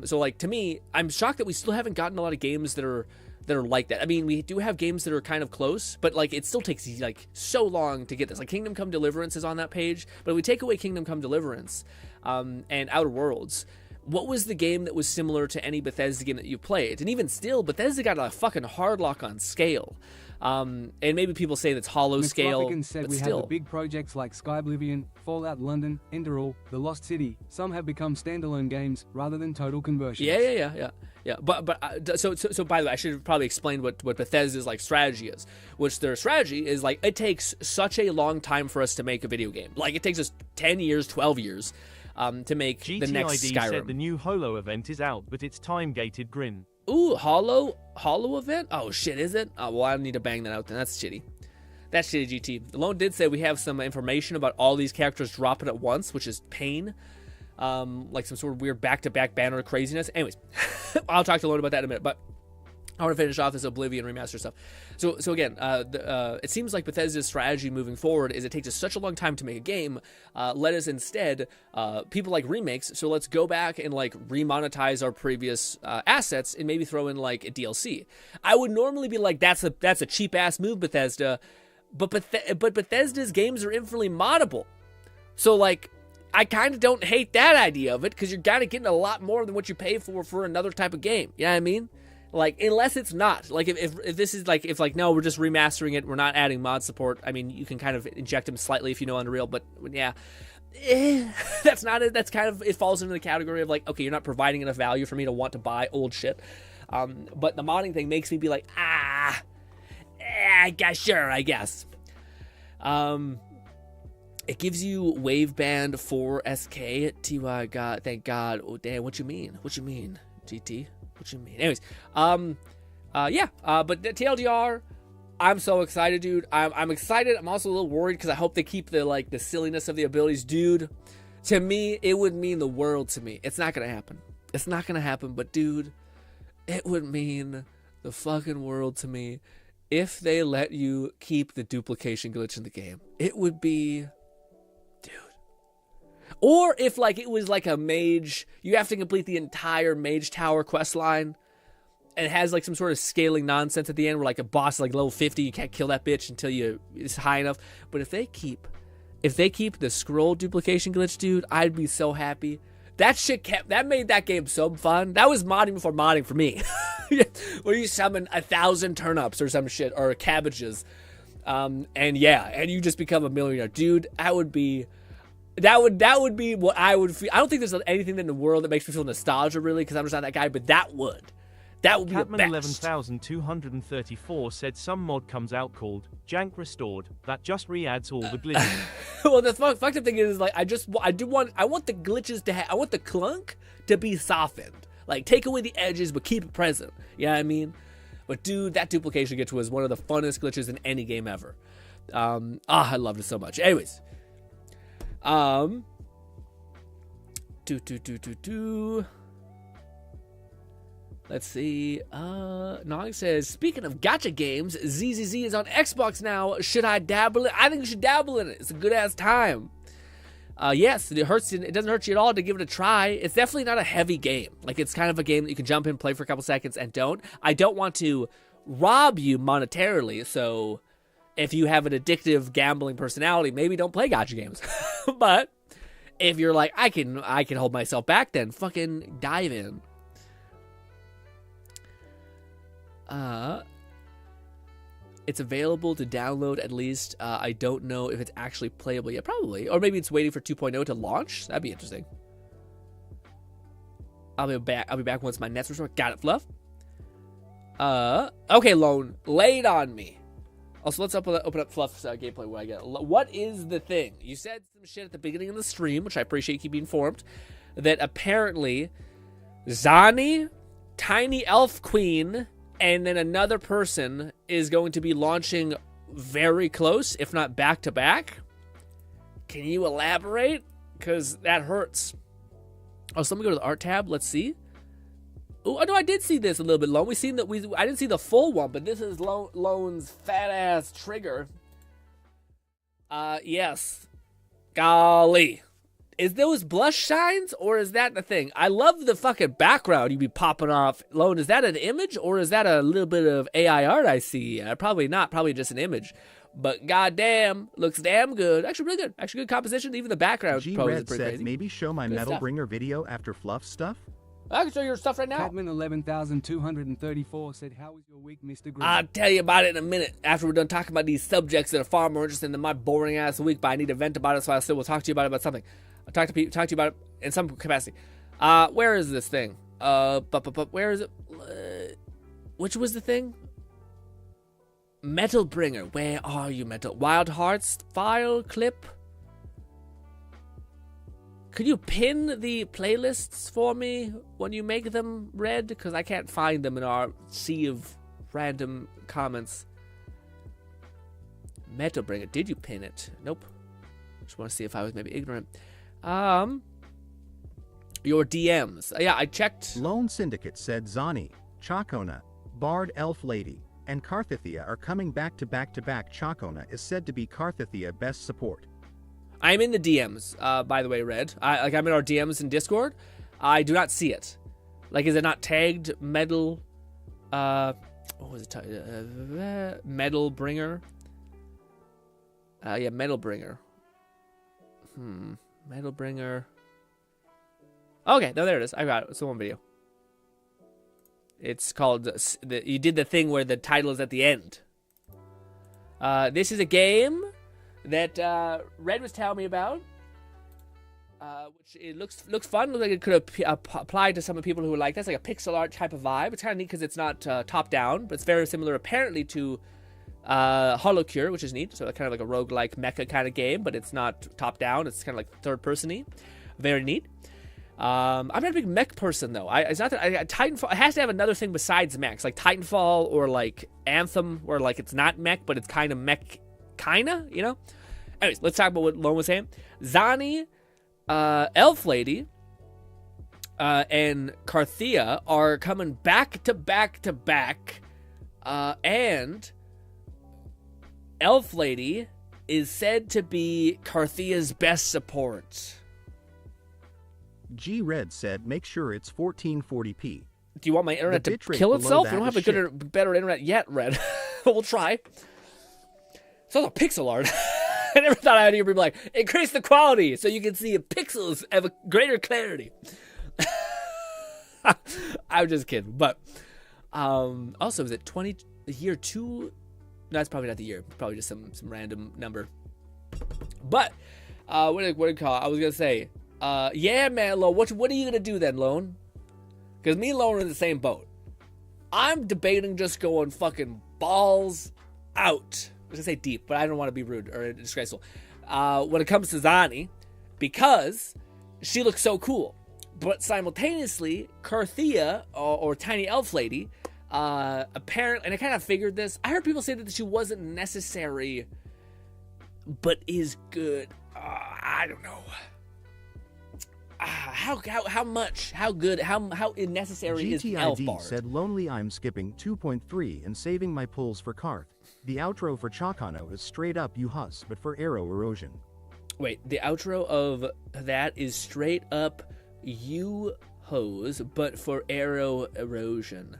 So like, to me, I'm shocked that we still haven't gotten a lot of games that are like that. I mean, we do have games that are kind of close, but like it still takes like so long to get this. Like Kingdom Come Deliverance is on that page, but if we take away Kingdom Come Deliverance and Outer Worlds, what was the game that was similar to any Bethesda game that you played? And even still, Bethesda got a fucking hard lock on scale. And maybe people say that's hollow scale, said but we still. have the big projects like Skyblivion, Fallout London, Enderal, The Lost City. Some have become standalone games rather than total conversions. Yeah. But so by the way, I should have probably explained what Bethesda's like strategy is. Which their strategy is like, it takes such a long time for us to make a video game. Like, it takes us 10 years, 12 years to make the next Skyrim. said the new Holo event is out, but it's time-gated GRINN. Ooh, Hollow event? Oh shit, is it? Oh, well, I need to bang that out then. That's shitty. That's shitty, GT. Lone did say we have some information about all these characters dropping at once, which is pain. Like some sort of weird back-to-back banner craziness. Anyways, I'll talk to Lone about that in a minute, but I want to finish off this Oblivion remaster stuff. So again, it seems like Bethesda's strategy moving forward is it takes us such a long time to make a game. Let us instead, people like remakes, so let's go back and like remonetize our previous assets and maybe throw in like a DLC. I would normally be like, that's a cheap ass move, Bethesda, but Bethesda's games are infinitely moddable. So like, I kind of don't hate that idea of it, because you're kind of getting a lot more than what you pay for another type of game. You know what I mean? Like, unless it's not. Like, if this is like, if like, no, we're just remastering it, we're not adding mod support. I mean, you can kind of inject them slightly if you know Unreal, but yeah. That's not it. That's kind of, it falls into the category of like, okay, you're not providing enough value for me to want to buy old shit. But the modding thing makes me be like, I guess, sure, I guess. It gives you waveband 4SK. TY God, thank God. Oh, damn, what you mean? What you mean, GT? What you mean? Anyways, but the TLDR, I'm so excited, dude. I'm excited. I'm also a little worried because I hope they keep the silliness of the abilities, dude. To me, it would mean the world to me. It's not gonna happen. It's not gonna happen, but dude, it would mean the fucking world to me if they let you keep the duplication glitch in the game. It would be, dude. Or if like it was like a mage, you have to complete the entire mage tower quest line, and it has like some sort of scaling nonsense at the end where like a boss is like level 50, you can't kill that bitch until it's high enough. But if they keep the scroll duplication glitch, dude, I'd be so happy. That made that game so fun. That was modding before modding for me. Where you summon 1,000 turnips or some shit, or cabbages, and you just become a millionaire, dude. That would be what I would feel. I don't think there's anything in the world that makes me feel nostalgia really, because I'm just not that guy. But that would be Catman the best. 11,234 said some mod comes out called Jank Restored that just re-adds all the glitches. Well, the fucked up thing is like I want the glitches I want the clunk to be softened. Like, take away the edges, but keep it present. You know what I mean? But dude, that duplication glitch was one of the funnest glitches in any game ever. I loved it so much. Anyways, let's see. Nog says, speaking of gacha games, ZZZ is on Xbox now. Should I dabble in it? I think you should dabble in it. It's a good ass time. Yes, it doesn't hurt you at all to give it a try. It's definitely not a heavy game. Like, it's kind of a game that you can jump in, play for a couple seconds, and don't. I don't want to rob you monetarily, so if you have an addictive gambling personality, maybe don't play gacha games. But if you're like, I can hold myself back, then fucking dive in. It's available to download at least. I don't know if it's actually playable yet. Probably. Or maybe it's waiting for 2.0 to launch. That'd be interesting. I'll be back once my net's restored. Got it, Fluff. Okay, Lone. Lay it on me. Also, let's open up Fluff's gameplay where I get. What is the thing? You said some shit at the beginning of the stream, which I appreciate keeping informed, that apparently Zani, Tiny Elf Queen, and then another person is going to be launching very close, if not back to back. Can you elaborate? Because that hurts. Oh, so let me go to the art tab. Let's see. Oh, no, I did see this a little bit, Lone. I didn't see the full one, but this is Lone's fat ass trigger. Yes. Golly. Is those blush shines, or is that the thing? I love the fucking background you be popping off. Lone, is that an image, or is that a little bit of AI art I see? Probably not. Probably just an image. But goddamn, looks damn good. Actually, really good. Actually, good composition. Even the background G pose is Red pretty said crazy. maybe show my Good Metal stuff. Bringer video after Fluff stuff. I can show you your stuff right now. Catman 11,234 said, "How was your week, Mr. Green?" I'll tell you about it in a minute after we're done talking about these subjects that are far more interesting than my boring ass week, but I need to vent about it, so I still will talk to you about something. I'll talk to you about it in some capacity. Where is this thing? Where is it? Which was the thing? Metal Bringer. Where are you, Metal? Wild Hearts file clip? Could you pin the playlists for me when you make them, Red? Because I can't find them in our sea of random comments. Metal Bringer. Did you pin it? Nope. Just want to see if I was maybe ignorant. Your DMs. Yeah, I checked. Lone Syndicate said Zani, Chacona, Bard Elf Lady, and Karthithia are coming back to back to back. Chacona is said to be Karthithia best support. I'm in the DMs, by the way, Red. I'm in our DMs in Discord. I do not see it. Like, is it not tagged Metal? What was it? Metal Bringer. Yeah, Metal Bringer. Metal Bringer. Okay, no, there it is. I got it. It's the one video. It's called. You did the thing where the title is at the end. This is a game that Red was telling me about, which it looks fun. Looks like it could apply to some of the people who are like, that's like a pixel art type of vibe. It's kind of neat because it's not top down, but it's very similar apparently to Holocure, which is neat. So kind of like a roguelike mecha kind of game, but it's not top down. It's kind of like third person-y. Very neat. I'm not a big mech person though. It's not that Titanfall. It has to have another thing besides mechs, like Titanfall or like Anthem, where like it's not mech, but it's kind of mech. Kinda, you know? Anyways, let's talk about what Lone was saying. Zani, Elf Lady, and Karthia are coming back to back to back. And Elf Lady is said to be Karthia's best support. G Red said make sure it's 1440p. Do you want my internet to kill itself? We don't have a better internet yet, Red. We'll try. So it's a pixel art. I never thought I'd hear people like, increase the quality so you can see pixels have a greater clarity. I'm just kidding. But also, is it the year 2? No, that's probably not the year. Probably just some random number. But what did it call? I was gonna say, yeah, man, Lone. What are you gonna do then, Lone? Because me and Lone are in the same boat. I'm debating just going fucking balls out. I was gonna say deep, but I don't want to be rude or disgraceful. When it comes to Zani, because she looks so cool, but simultaneously, Karthia or Tiny Elf Lady, apparently, and I kind of figured this. I heard people say that she wasn't necessary, but is good. I don't know. How much? How good? How necessary is Elf Bard? Said lonely. I'm skipping 2.3 and saving my pulls for Karth. The outro for Chacano is straight up you huss, but for arrow erosion. Wait, the outro of that is straight up you hose, but for arrow erosion.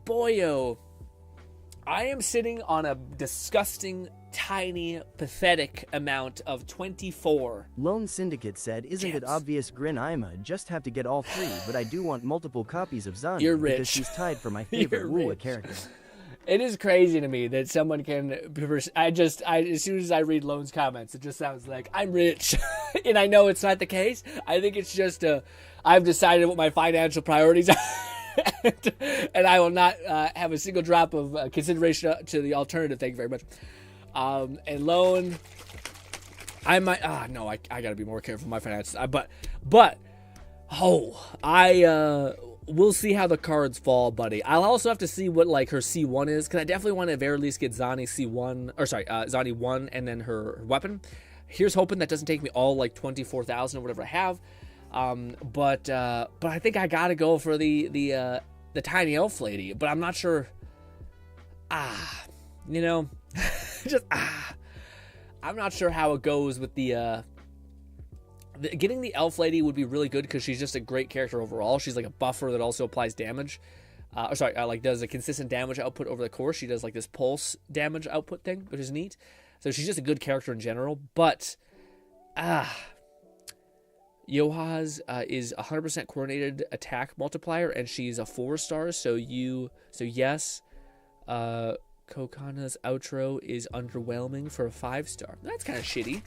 Boyo. I am sitting on a disgusting, tiny, pathetic amount of 24. Lone Syndicate said, isn't it obvious Grin Ima just have to get all 3, but I do want multiple copies of Zani. You're rich. Because she's tied for my favorite Woowa character. It is crazy to me that someone can, as soon as I read Lone's comments, it just sounds like, I'm rich. And I know it's not the case. I think it's just, I've decided what my financial priorities are. And I will not have a single drop of consideration to the alternative. Thank you very much. And Lone, I might. No, I gotta be more careful with my finances. We'll see how the cards fall, buddy. I'll also have to see what like her C1 is, because I definitely want to at very least get Zani C1, or sorry, Zani 1, and then her weapon. Here's hoping that doesn't take me all like 24,000 or whatever I have. But I think I gotta go for the Tiny Elf Lady, but I'm not sure. I'm not sure how it goes with getting the Elf Lady would be really good because she's just a great character overall. She's like a buffer that also applies damage. Like does a consistent damage output over the course. She does like this pulse damage output thing, which is neat. So she's just a good character in general. But Yohaz is 100% coordinated attack multiplier, and she's a 4-star. So yes, Kokana's outro is underwhelming for a 5-star. That's kind of shitty.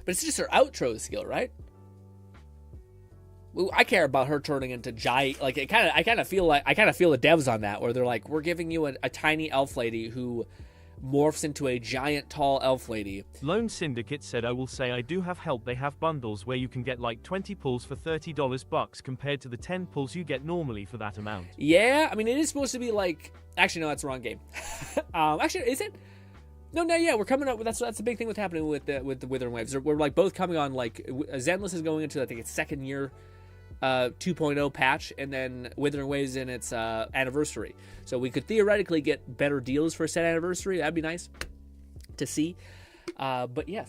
But it's just her outro skill, right? Well, I care about her turning into giant. Like I kind of feel the devs on that, where they're like, we're giving you a tiny elf lady who morphs into a giant tall elf lady. Lone Syndicate said, I will say I do have help. They have bundles where you can get like 20 pulls for $30 bucks compared to the 10 pulls you get normally for that amount. Yeah, I mean, it is supposed to be like, actually no, that's the wrong game. Actually, is it? No, yeah, we're coming up with, that's the big thing that's happening with the Withering Waves. We're like both coming on, like Zenless is going into, I think it's second year 2.0 patch, and then Withering Waves in its anniversary. So we could theoretically get better deals for a set anniversary. That'd be nice to see. But yes.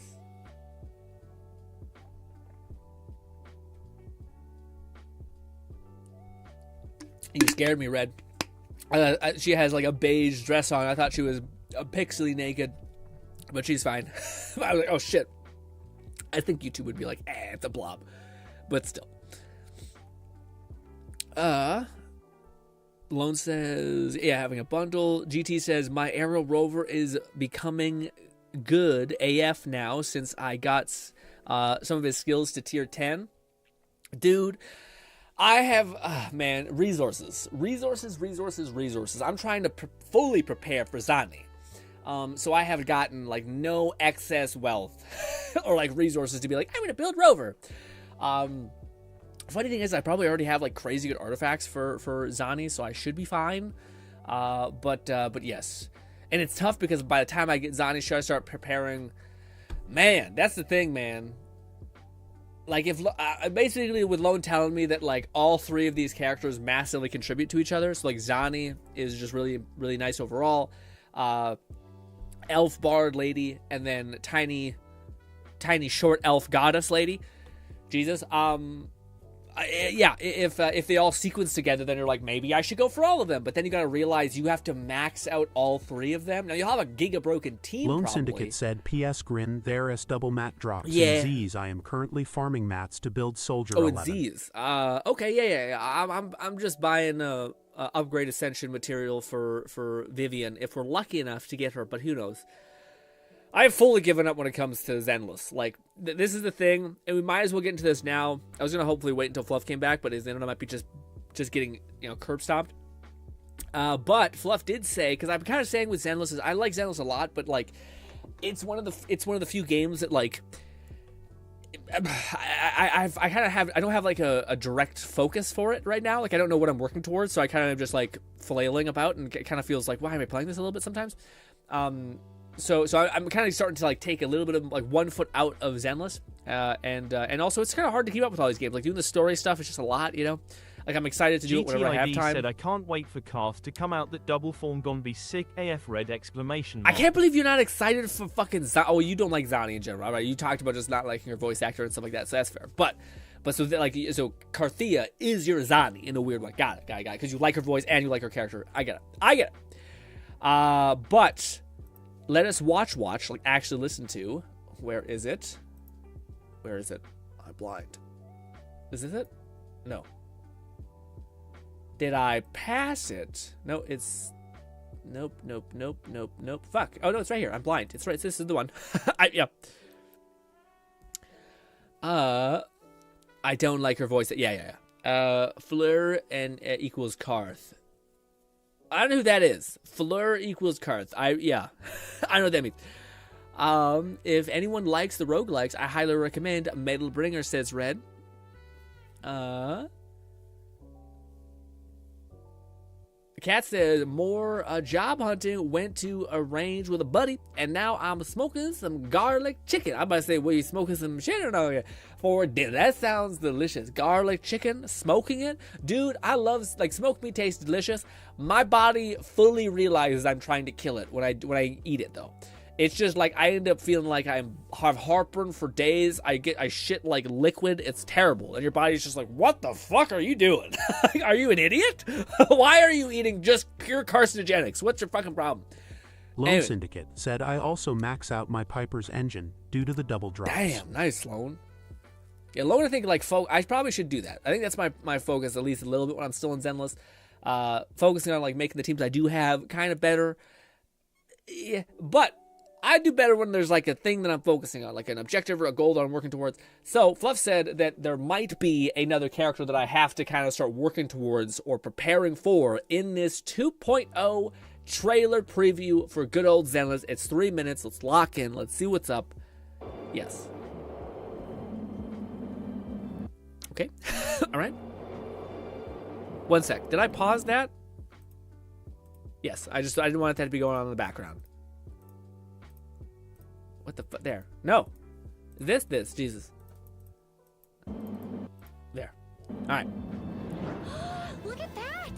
You scared me, Red. She has like a beige dress on. I thought she was pixely naked, but she's fine. I was like, oh shit. I think YouTube would be like, it's a blob. But still. Lone says, yeah, having a bundle. GT says, my Arrow Rover is becoming good AF now since I got some of his skills to tier 10. Dude, I have, resources. I'm trying to fully prepare for Zani. So I have gotten, like, no excess wealth or, like, resources to be like, I'm going to build Rover. Funny thing is, I probably already have like crazy good artifacts for Zani, so I should be fine. But yes, and it's tough because by the time I get Zani, should I start preparing? Man, that's the thing, man. Like if basically with Lone telling me that like all 3 of these characters massively contribute to each other, so like Zani is just really nice overall. Elf Bard lady, and then tiny short elf goddess lady. Jesus. Yeah, if they all sequence together, then you're like, maybe I should go for all of them. But then you gotta realize you have to max out all 3 of them. Now you'll have a giga broken team. Lone probably. Syndicate said, "P.S. Grin, there as double mat drops." Yeah. In Z's, I am currently farming mats to build Soldier. Oh, 11. in Z's. Okay, yeah. I'm just buying upgrade ascension material for Vivian if we're lucky enough to get her. But who knows? I've fully given up when it comes to Zenless. Like, this is the thing, and we might as well get into this now. I was going to hopefully wait until Fluff came back, but his internet might be just getting, curb stomped. But Fluff did say, because I'm kind of saying with Zenless, I like Zenless a lot, but, like, it's one of the few games that, like, I don't have, like, a direct focus for it right now. Like, I don't know what I'm working towards, so I kind of just, like, flailing about, and it kind of feels like, why am I playing this a little bit sometimes? So I'm kind of starting to like take a little bit of like 1 foot out of Zenless, and also it's kind of hard to keep up with all these games. Like doing the story stuff is just a lot, Like I'm excited to do it whenever I have time. Said I can't wait for Karth to come out. That double form gon' be sick AF Red exclamation I mark. can't believe you're not excited for fucking Zani. Oh, you don't like Zani in general, right? You talked about just not liking her voice actor and stuff like that, so that's fair. But so Karthia is your Zani in a weird way. Got it. Because you like her voice and you like her character. I get it. But let us watch, like actually listen to. Where is it? I'm blind. Is this it? No. Did I pass it? No, it's... Nope. Fuck. Oh, no, it's right here. I'm blind. It's right. This is the one. Yeah. I don't like her voice. Yeah. Fleur and equals Karth. I don't know who that is. Fleur equals Karth. I know what that means. If anyone likes the roguelikes, I highly recommend Metal Bringer, says Red. Cat says, more job hunting, went to a range with a buddy, and now I'm smoking some garlic chicken. I'm about to say, were you smoking some shit or no? For dinner. That sounds delicious. Garlic chicken, smoking it. Dude, I love, like, smoked meat tastes delicious. My body fully realizes I'm trying to kill it when I eat it, though. It's just like I end up feeling like I have heartburn for days. I shit like liquid. It's terrible. And your body's just like, what the fuck are you doing? Are you an idiot? Why are you eating just pure carcinogenics? What's your fucking problem? Lone Syndicate said, I also max out my Piper's engine due to the double drops. Damn, nice, Lone. Yeah, Logan, I think, like, I probably should do that. I think that's my focus, at least a little bit, when I'm still in Zenless. Focusing on, like, making the teams I do have kind of better. Yeah, but I do better when there's, like, a thing that I'm focusing on, like an objective or a goal that I'm working towards. So, Fluff said that there might be another character that I have to kind of start working towards or preparing for in this 2.0 trailer preview for good old Zenless. It's 3 minutes. Let's lock in. Let's see what's up. Yes. Okay. All right. 1 sec. Did I pause that? Yes. I didn't want that to be going on in the background. What the fuck? There. No. This. Jesus. There. All right. Look at that!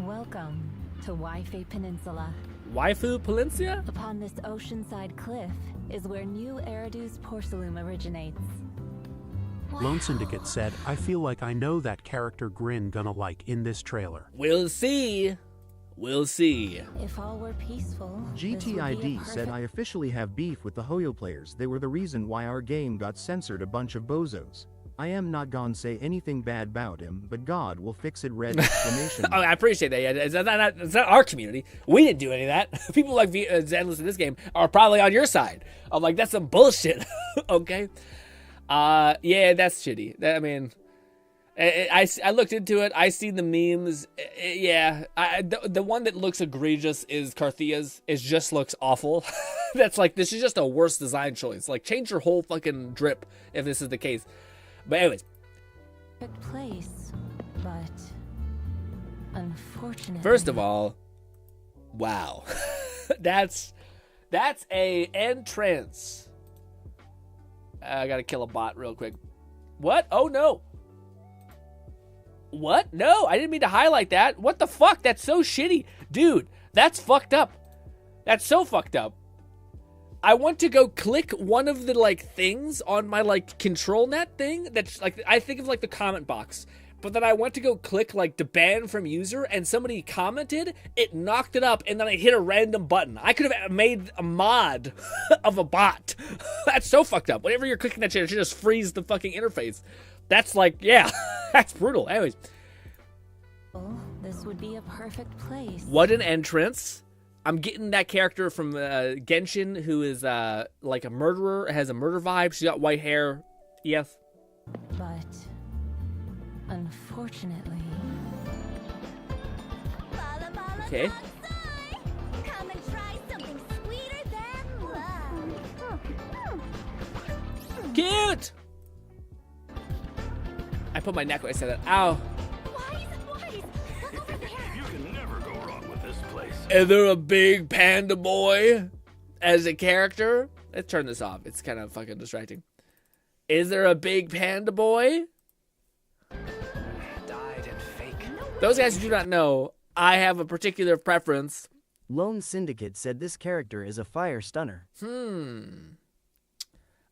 Welcome to Waifu Peninsula. Waifu Peninsula? Upon this oceanside cliff is where New Eridu's porcelain originates. Lone Syndicate said, I feel like I know that character GRINN gonna like in this trailer. We'll see. We'll see. If all were peaceful, GTID said, I officially have beef with the Hoyo players. They were the reason why our game got censored, a bunch of bozos. I am not gonna say anything bad about him, but God will fix it, red exclamation. Oh, I appreciate that. Yeah, it's not our community. We didn't do any of that. People like Zenless in this game are probably on your side. I'm like, that's some bullshit. Okay? Yeah, that's shitty. I mean, I looked into it. I seen the memes. Yeah, the one that looks egregious is Carthia's. It just looks awful. That's like, this is just a worse design choice. Like, change your whole fucking drip if this is the case. But anyways. Perfect place, but unfortunately. First of all, wow. that's a entrance. I gotta kill a bot real quick. What? Oh no. What? No, I didn't mean to highlight that. What the fuck? That's so shitty. Dude, that's fucked up. That's so fucked up. I want to go click one of the, like, things on my, like, control net thing. That's, like, I think of, like, the comment box. But then I went to go click, like, to ban from user, and somebody commented, it knocked it up, and then I hit a random button. I could have made a mod of a bot. That's so fucked up. Whenever you're clicking that shit, it should just freeze the fucking interface. That's, like, yeah, that's brutal. Anyways. This would be a perfect place. What an entrance. I'm getting that character from Genshin, who is like a murderer, has a murder vibe. She's got white hair. Yes. But unfortunately. Okay. Come and try something sweeter than love. Cute. I put my neck when I said that. Ow. Is there a big panda boy as a character? Let's turn this off. It's kind of fucking distracting. Is there a big panda boy? Those guys who do not know, I have a particular preference. Lone Syndicate said this character is a fire stunner.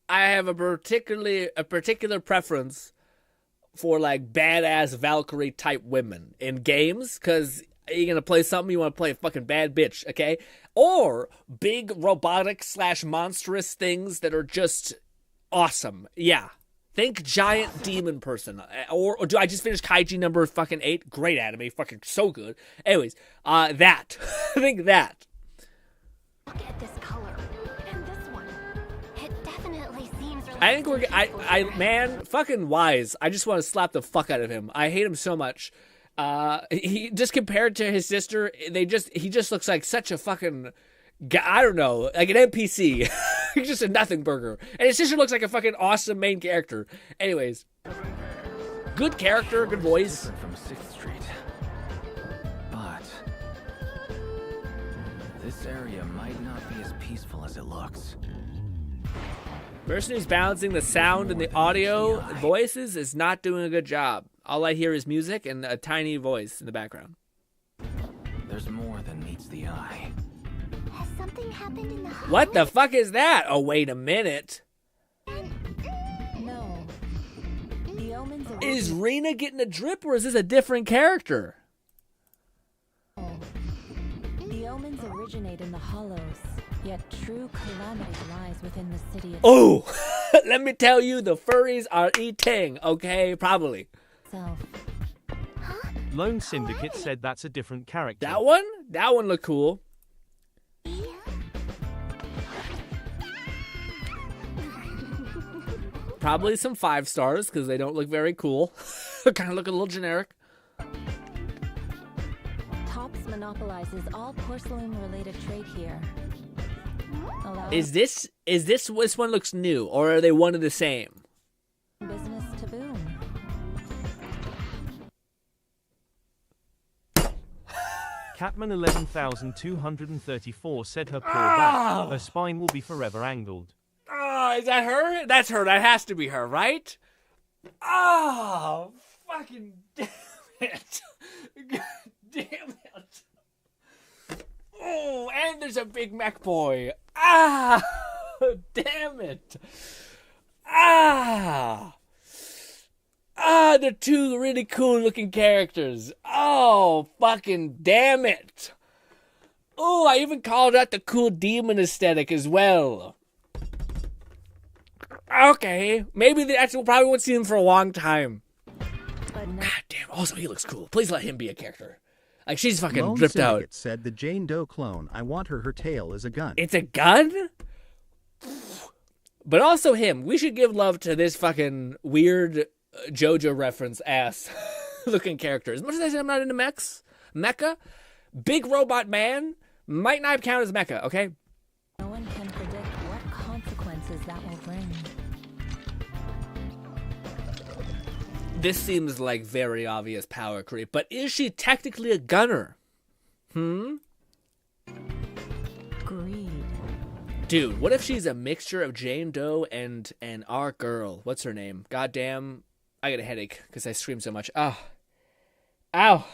I have a particular preference for, like, badass Valkyrie type women in games, because you're gonna play something, you want to play a fucking bad bitch, okay? Or big robotic / monstrous things that are just awesome. Yeah. Think giant demon person. Or do I just finish Kaiji number fucking 8? Great anime, fucking so good. Anyways, that. I think that. Look at this color and this one. It definitely seems really I think man, fucking Wise. I just want to slap the fuck out of him. I hate him so much. He just compared to his sister, he just looks like such a fucking guy, I don't know, like an NPC. He's just a nothing burger. And his sister looks like a fucking awesome main character. Anyways, good character, good voice. From 6th Street. But this area might not be as peaceful as it looks. Person who's balancing the sound and the audio voices is not doing a good job. All I hear is music and a tiny voice in the background. There's more than meets the eye. Has something happened in the house? What the fuck is that? Oh, wait a minute. No. The omens are Is Rena getting a drip, or is this a different character? The omens originate in the hollows, yet true calamity lies within the city. Oh! Let me tell you, the furries are eating. Okay, probably. So, Lone Syndicate said that's a different character. That one? That one looked cool. Probably some 5 stars because they don't look very cool. Kind of look a little generic. Tops monopolizes all porcelain-related trade here. Is this one looks new, or are they one of the same? Business to boom. Catman 11,234 said her poor back, her spine will be forever angled. Oh, is that her? That's her. That has to be her, right? Oh, fucking damn it. God damn it. Oh, and there's a big mech boy. Ah, damn it. They're 2 really cool looking characters. Oh, fucking damn it. Oh, I even called out the cool demon aesthetic as well. Okay, maybe we'll probably won't see him for a long time. God damn, also he looks cool. Please let him be a character. Like, she's fucking Lone dripped out. Syndicate said the Jane Doe clone, I want her tail is a gun. It's a gun? But also him. We should give love to this fucking weird JoJo reference ass looking character. As much as I said I'm not into mechs, mecha, big robot man might not count as mecha, okay? No one can predict what consequences that will bring. This seems like very obvious power creep, but is she technically a gunner? Greed. Dude, what if she's a mixture of Jane Doe and our girl? What's her name? Goddamn, I got a headache because I scream so much. Oh. Ow.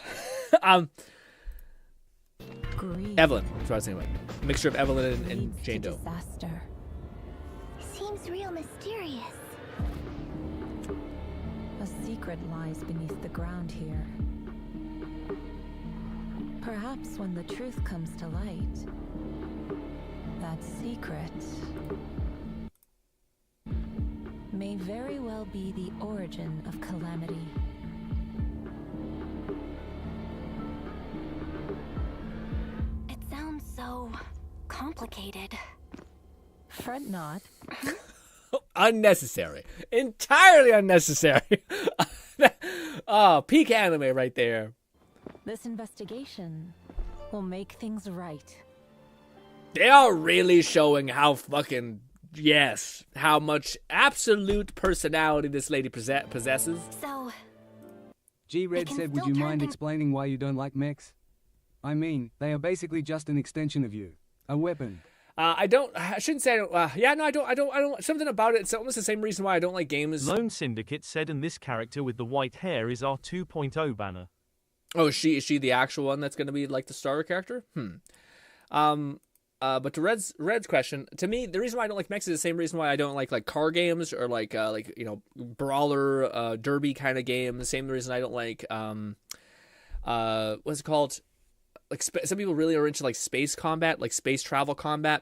Greed. Evelyn. That's what I was saying about. Mixture of Evelyn and Jane Doe. Disaster. Seems real mysterious. A secret lies beneath the ground here. Perhaps when the truth comes to light, that secret may very well be the origin of calamity. It sounds so complicated. Fret not. Unnecessary. Entirely unnecessary. Oh, peak anime right there. This investigation will make things right. They are really showing how fucking, yes, how much absolute personality this lady possesses. So, G-Red can said, would still you turn mind to- explaining why you don't like mechs? I mean, they are basically just an extension of you. A weapon. I shouldn't say I don't, I don't, something about it, it's almost the same reason why I don't like games. Lone Syndicate said, and this character with the white hair is our 2.0 banner. Oh, is she the actual one that's going to be like the starter character? But to Red's question, to me, the reason why I don't like mechs is the same reason why I don't like car games or like you know, brawler, derby kind of games. Same reason I don't like what's it called? Like some people really are into like space combat, like space travel combat.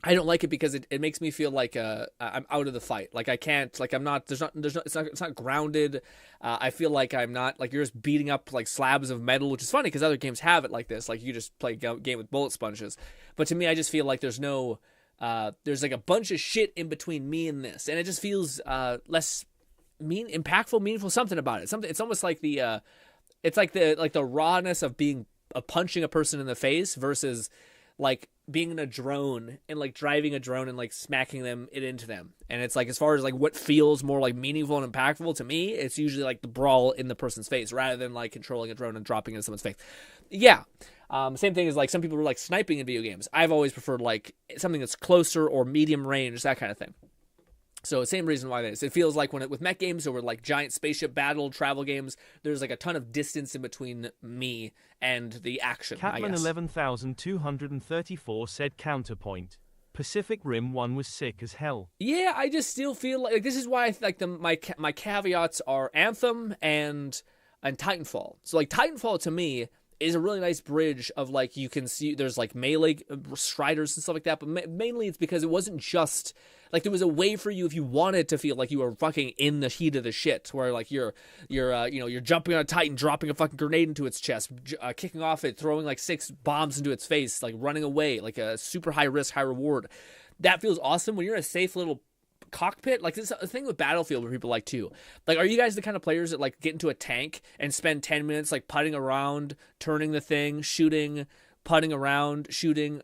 I don't like it because it makes me feel like I'm out of the fight. Like I can't, like I'm not. It's not grounded. I feel like I'm not, like you're just beating up like slabs of metal, which is funny because other games have it like this. Like you just play a game with bullet sponges. But to me, I just feel like there's no, there's like a bunch of shit in between me and this, and it just feels less impactful, meaningful. Something about it. It's almost like the, it's like the rawness of punching a person in the face versus like being in a drone and like driving a drone and like smacking it into them. And it's like, as far as like what feels more like meaningful and impactful to me, it's usually like the brawl in the person's face rather than like controlling a drone and dropping it in someone's face. Yeah. Same thing as like some people were like sniping in video games. I've always preferred like something that's closer or medium range, that kind of thing. So same reason why that is. It feels like with mech games or with like giant spaceship battle travel games, there's like a ton of distance in between me and the action. Catman 11,234 said counterpoint. Pacific Rim 1 was sick as hell. Yeah, I just still feel like this is why I like my caveats are Anthem and Titanfall. So like Titanfall to me is a really nice bridge of like, you can see there's like melee striders and stuff like that, but mainly it's because it wasn't just like, there was a way for you if you wanted to feel like you were fucking in the heat of the shit, where like you're jumping on a Titan, dropping a fucking grenade into its chest, kicking off it, throwing like 6 bombs into its face, like running away, like a super high risk, high reward. That feels awesome when you're in a safe little cockpit. Like, this is a thing with Battlefield where people like too. Like, are you guys the kind of players that like get into a tank and spend 10 minutes like putting around, turning the thing, shooting, putting around, shooting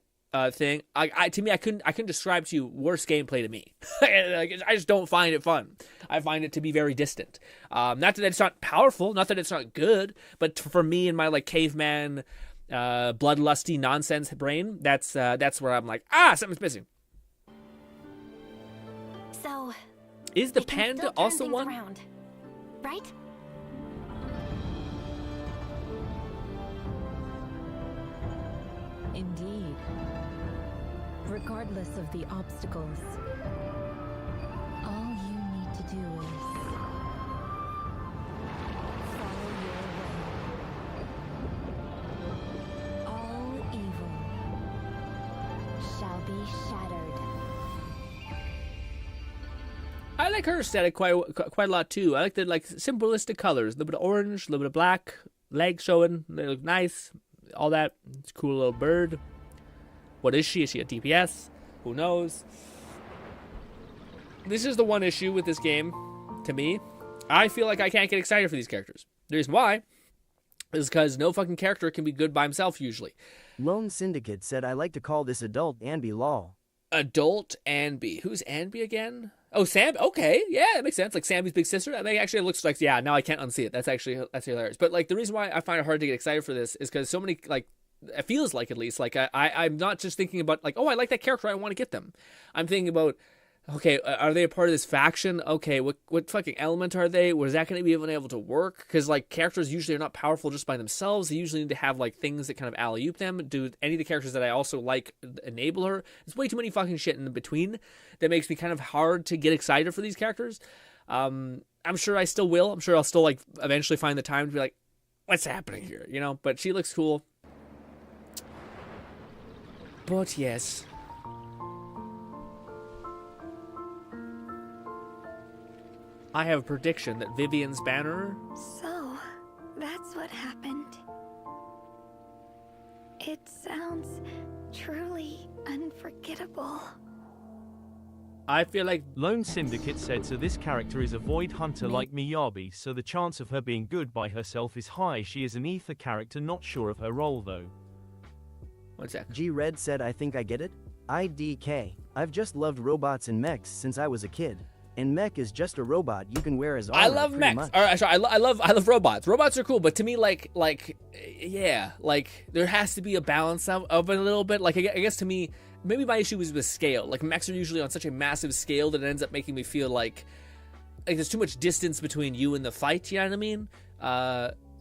thing? To me, I couldn't describe to you worse gameplay to me. Like, I just don't find it fun. I find it to be very distant. Not that it's not powerful, not that it's not good, but for me and my like caveman, bloodlusty nonsense brain, that's where I'm like, something's missing. So, is the panda also one? Around, right? Indeed. Regardless of the obstacles, all you need to do is follow your way. All evil shall be shattered. I like her aesthetic quite a lot too. I like the like simplistic colors, a little bit of orange, a little bit of black, legs showing, they look nice, all that. It's a cool little bird. What is she? Is she a DPS? Who knows? This is the one issue with this game, to me. I feel like I can't get excited for these characters. The reason why is because no fucking character can be good by himself usually. Lone Syndicate said, I like to call this adult Anby lol. Adult Anby. Who's Anby again? Oh, Sam. Okay, yeah, that makes sense. Like Sammy's big sister. I think actually it looks like, yeah. Now I can't unsee it. That's hilarious. But like the reason why I find it hard to get excited for this is because so many like, it feels like at least like I'm not just thinking about like, oh, I like that character, I want to get them. I'm thinking about, okay, are they a part of this faction? Okay, what fucking element are they? Was that going to be even able to work? Because like characters usually are not powerful just by themselves. They usually need to have like things that kind of alley-oop them. Do any of the characters that I also like enable her? There's way too many fucking shit in the between that makes me kind of hard to get excited for these characters. I'm sure I still will. I'm sure I'll still like eventually find the time to be like, what's happening here? You know, but she looks cool. But yes. I have a prediction that Vivian's banner... So, that's what happened. It sounds truly unforgettable. I feel like... Lone Syndicate said, so this character is a void hunter like Miyabi, so the chance of her being good by herself is high. She is an ether character, not sure of her role though. One sec. G-Red said, I think I get it. IDK. I've just loved robots and mechs since I was a kid. And mech is just a robot you can wear as armor. I love mechs. All right, sorry, I love robots. Robots are cool, but to me, yeah, like there has to be a balance of it a little bit. Like I guess to me, maybe my issue was with scale. Like mechs are usually on such a massive scale that it ends up making me feel like there's too much distance between you and the fight. You know what I mean?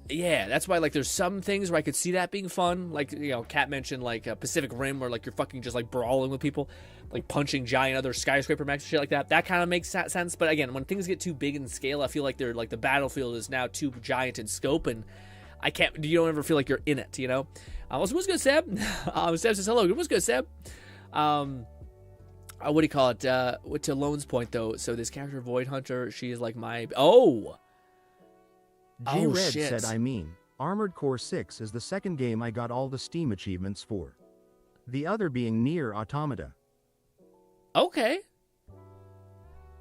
Yeah, that's why like there's some things where I could see that being fun. Like, you know, Kat mentioned like Pacific Rim where like you're fucking just like brawling with people, like punching giant other skyscraper mechs and shit like that. That kind of makes sense. But again, when things get too big in scale, I feel like they're like the battlefield is now too giant in scope, and you don't ever feel like you're in it, you know? What's good, Seb? Seb says hello. What's good, Seb? What do you call it? To Lone's point though, so this character Void Hunter, she is like my G-Red shit. said, Armored Core 6 is the second game I got all the Steam achievements for. The other being Nier Automata. Okay.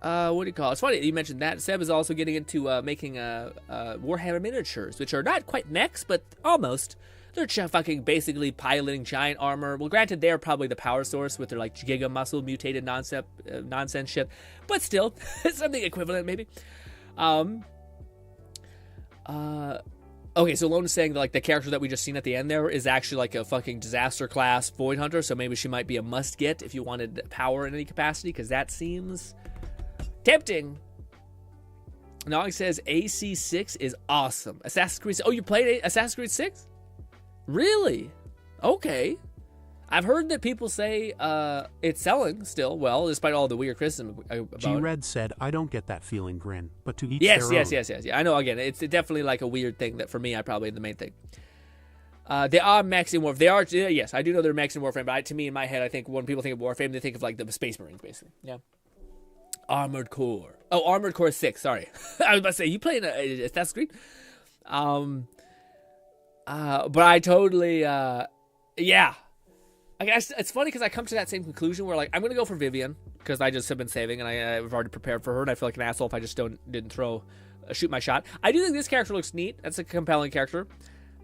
What do you call it? It's funny that you mentioned that. Seb is also getting into making Warhammer miniatures, which are not quite mechs, but almost. They're fucking basically piloting giant armor. Well, granted, they're probably the power source with their like giga muscle mutated nonsense shit, but still, something equivalent maybe. Okay, so Lone is saying that like the character that we just seen at the end there is actually like a fucking disaster class Void Hunter, so maybe she might be a must get if you wanted power in any capacity, because that seems tempting. Nog says AC6 is awesome. Assassin's Creed. Oh, you played Assassin's Creed 6? Really? Okay. I've heard that people say it's selling still well, despite all the weird criticism about it. G-Red said, I don't get that feeling, Grin, but to each yes, their yes, own. yes. I know, again, it's definitely like a weird thing that for me, I probably the main thing. They are mechs in Warframe. They are, yes, I do know they're mechs in Warframe, but to me, in my head, I think when people think of Warframe, they think of like the Space Marines, basically. Yeah. Armored Core. Oh, Armored Core 6, sorry. I was about to say, you playing Assassin's Creed? But I totally, yeah. I guess it's funny because I come to that same conclusion where, like, I'm going to go for Vivian because I just have been saving and I've already prepared for her, and I feel like an asshole if I just didn't shoot my shot. I do think this character looks neat. That's a compelling character.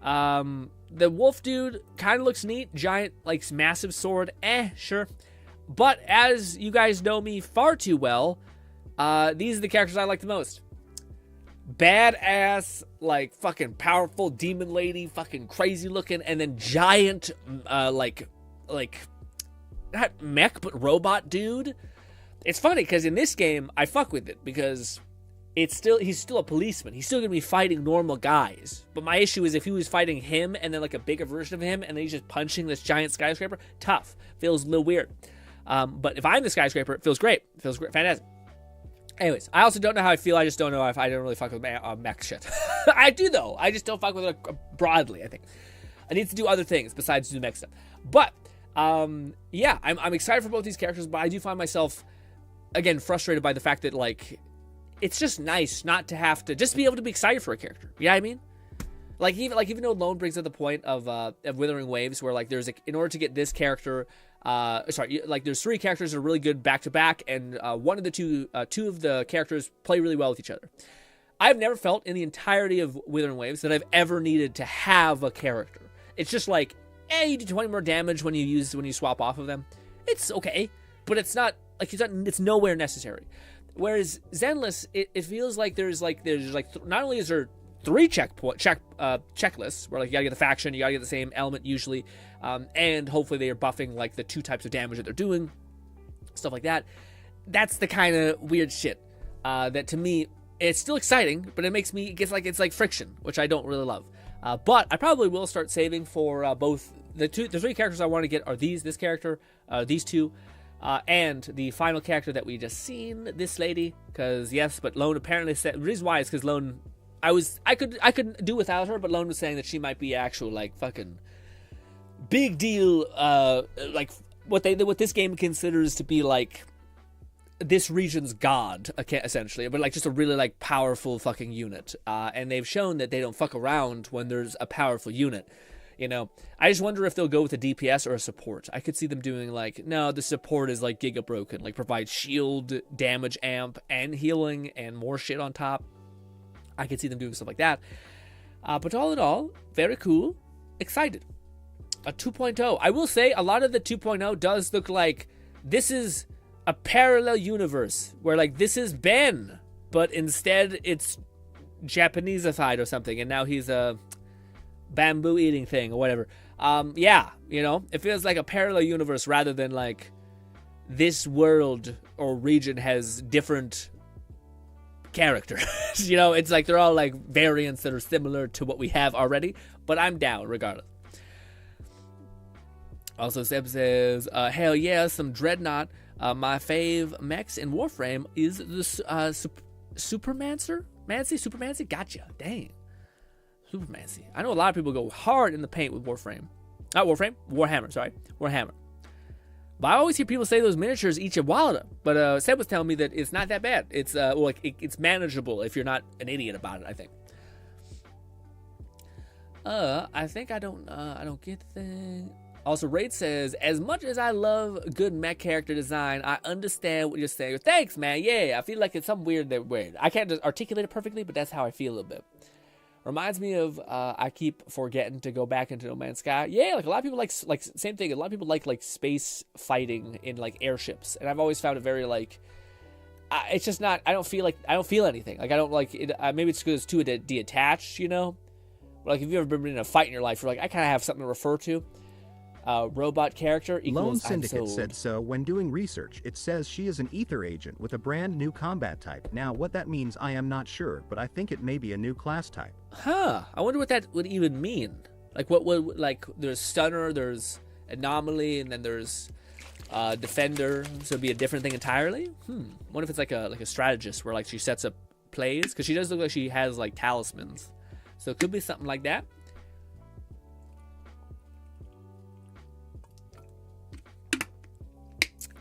The wolf dude kind of looks neat. Giant, like, massive sword. Sure. But as you guys know me far too well, these are the characters I like the most. Badass, like, fucking powerful demon lady, fucking crazy looking, and then giant, like, not mech, but robot dude. It's funny, because in this game, I fuck with it, because he's still a policeman. He's still going to be fighting normal guys. But my issue is if he was fighting him, and then, like, a bigger version of him, and then he's just punching this giant skyscraper, tough. Feels a little weird. But if I'm the skyscraper, it feels great. It feels great. Fantastic. Anyways, I also don't know how I feel. I just don't know if I don't really fuck with mech shit. I do, though. I just don't fuck with it broadly, I think. I need to do other things besides do mech stuff. But, yeah, I'm excited for both these characters, but I do find myself, again, frustrated by the fact that, like, it's just nice not to have to just be able to be excited for a character. You know what I mean? Even though Lone brings up the point of Withering Waves, where, like, in order to get this character, there's 3 characters that are really good back to back, and one of the two of the characters play really well with each other. I've never felt in the entirety of Withering Waves that I've ever needed to have a character. It's just like, you do 20 more damage when you swap off of them. It's okay, but it's not like it's nowhere necessary. Whereas Zenless, it feels like there's not only is there 3 checklists where, like, you gotta get the faction, you gotta get the same element usually, and hopefully they are buffing, like, the 2 types of damage that they're doing, stuff like that. That's the kind of weird shit that, to me, it's still exciting, but it's like friction, which I don't really love. But I probably will start saving for both the 3 characters I want to get are this character, these 2. And the final character that we just seen, this lady, because yes, but Lone apparently said the reason why is because Lone, I could do without her, but Lone was saying that she might be actual, like, fucking big deal, like what this game considers to be, like, this region's god, essentially, but, like, just a really, like, powerful fucking unit. And they've shown that they don't fuck around when there's a powerful unit. You know, I just wonder if they'll go with a DPS or a support. I could see them doing, like, no, the support is, like, Giga Broken, like, provide shield, damage amp, and healing, and more shit on top. I could see them doing stuff like that. But all in all, very cool. Excited. A 2.0. I will say, a lot of the 2.0 does look like this is a parallel universe, where, like, this is Ben, but instead it's Japaneseified or something, and now he's a bamboo eating thing or whatever. Yeah, you know, it feels like a parallel universe rather than, like, this world or region has different characters. You know, it's like they're all, like, variants that are similar to what we have already, but I'm down regardless. Also, Seb says, hell yeah, some Dreadnought. My fave mechs in Warframe is the Supermancer? Supermancy? Gotcha. Dang. Supermancy. I know a lot of people go hard in the paint with Warframe. Not Warframe. Warhammer, sorry. Warhammer. But I always hear people say those miniatures eat you wilder. But Seb was telling me that it's not that bad. It's it's manageable if you're not an idiot about it, I think. I think I don't get the thing. Also, Raid says, as much as I love good mech character design, I understand what you're saying. Thanks, man. Yeah, I feel like it's something weird. I can't just articulate it perfectly, but that's how I feel a bit. Reminds me of, I keep forgetting to go back into No Man's Sky. Yeah, like, a lot of people like, same thing. A lot of people like space fighting in, like, airships. And I've always found it very, like, it's just not, I don't feel anything. Like, I don't like it. Maybe it's because it's too detached, you know? But, like, if you've ever been in a fight in your life, you're like, I kind of have something to refer to. Robot character equals Lone Syndicate said so when doing research. It says she is an ether agent with a brand new combat type. Now, what that means, I am not sure, but I think it may be a new class type. Huh. I wonder what that would even mean. Like, like, there's Stunner, there's Anomaly, and then there's Defender. So it'd be a different thing entirely? What if it's like a strategist where, like, she sets up plays? Because she does look like she has, like, talismans. So it could be something like that.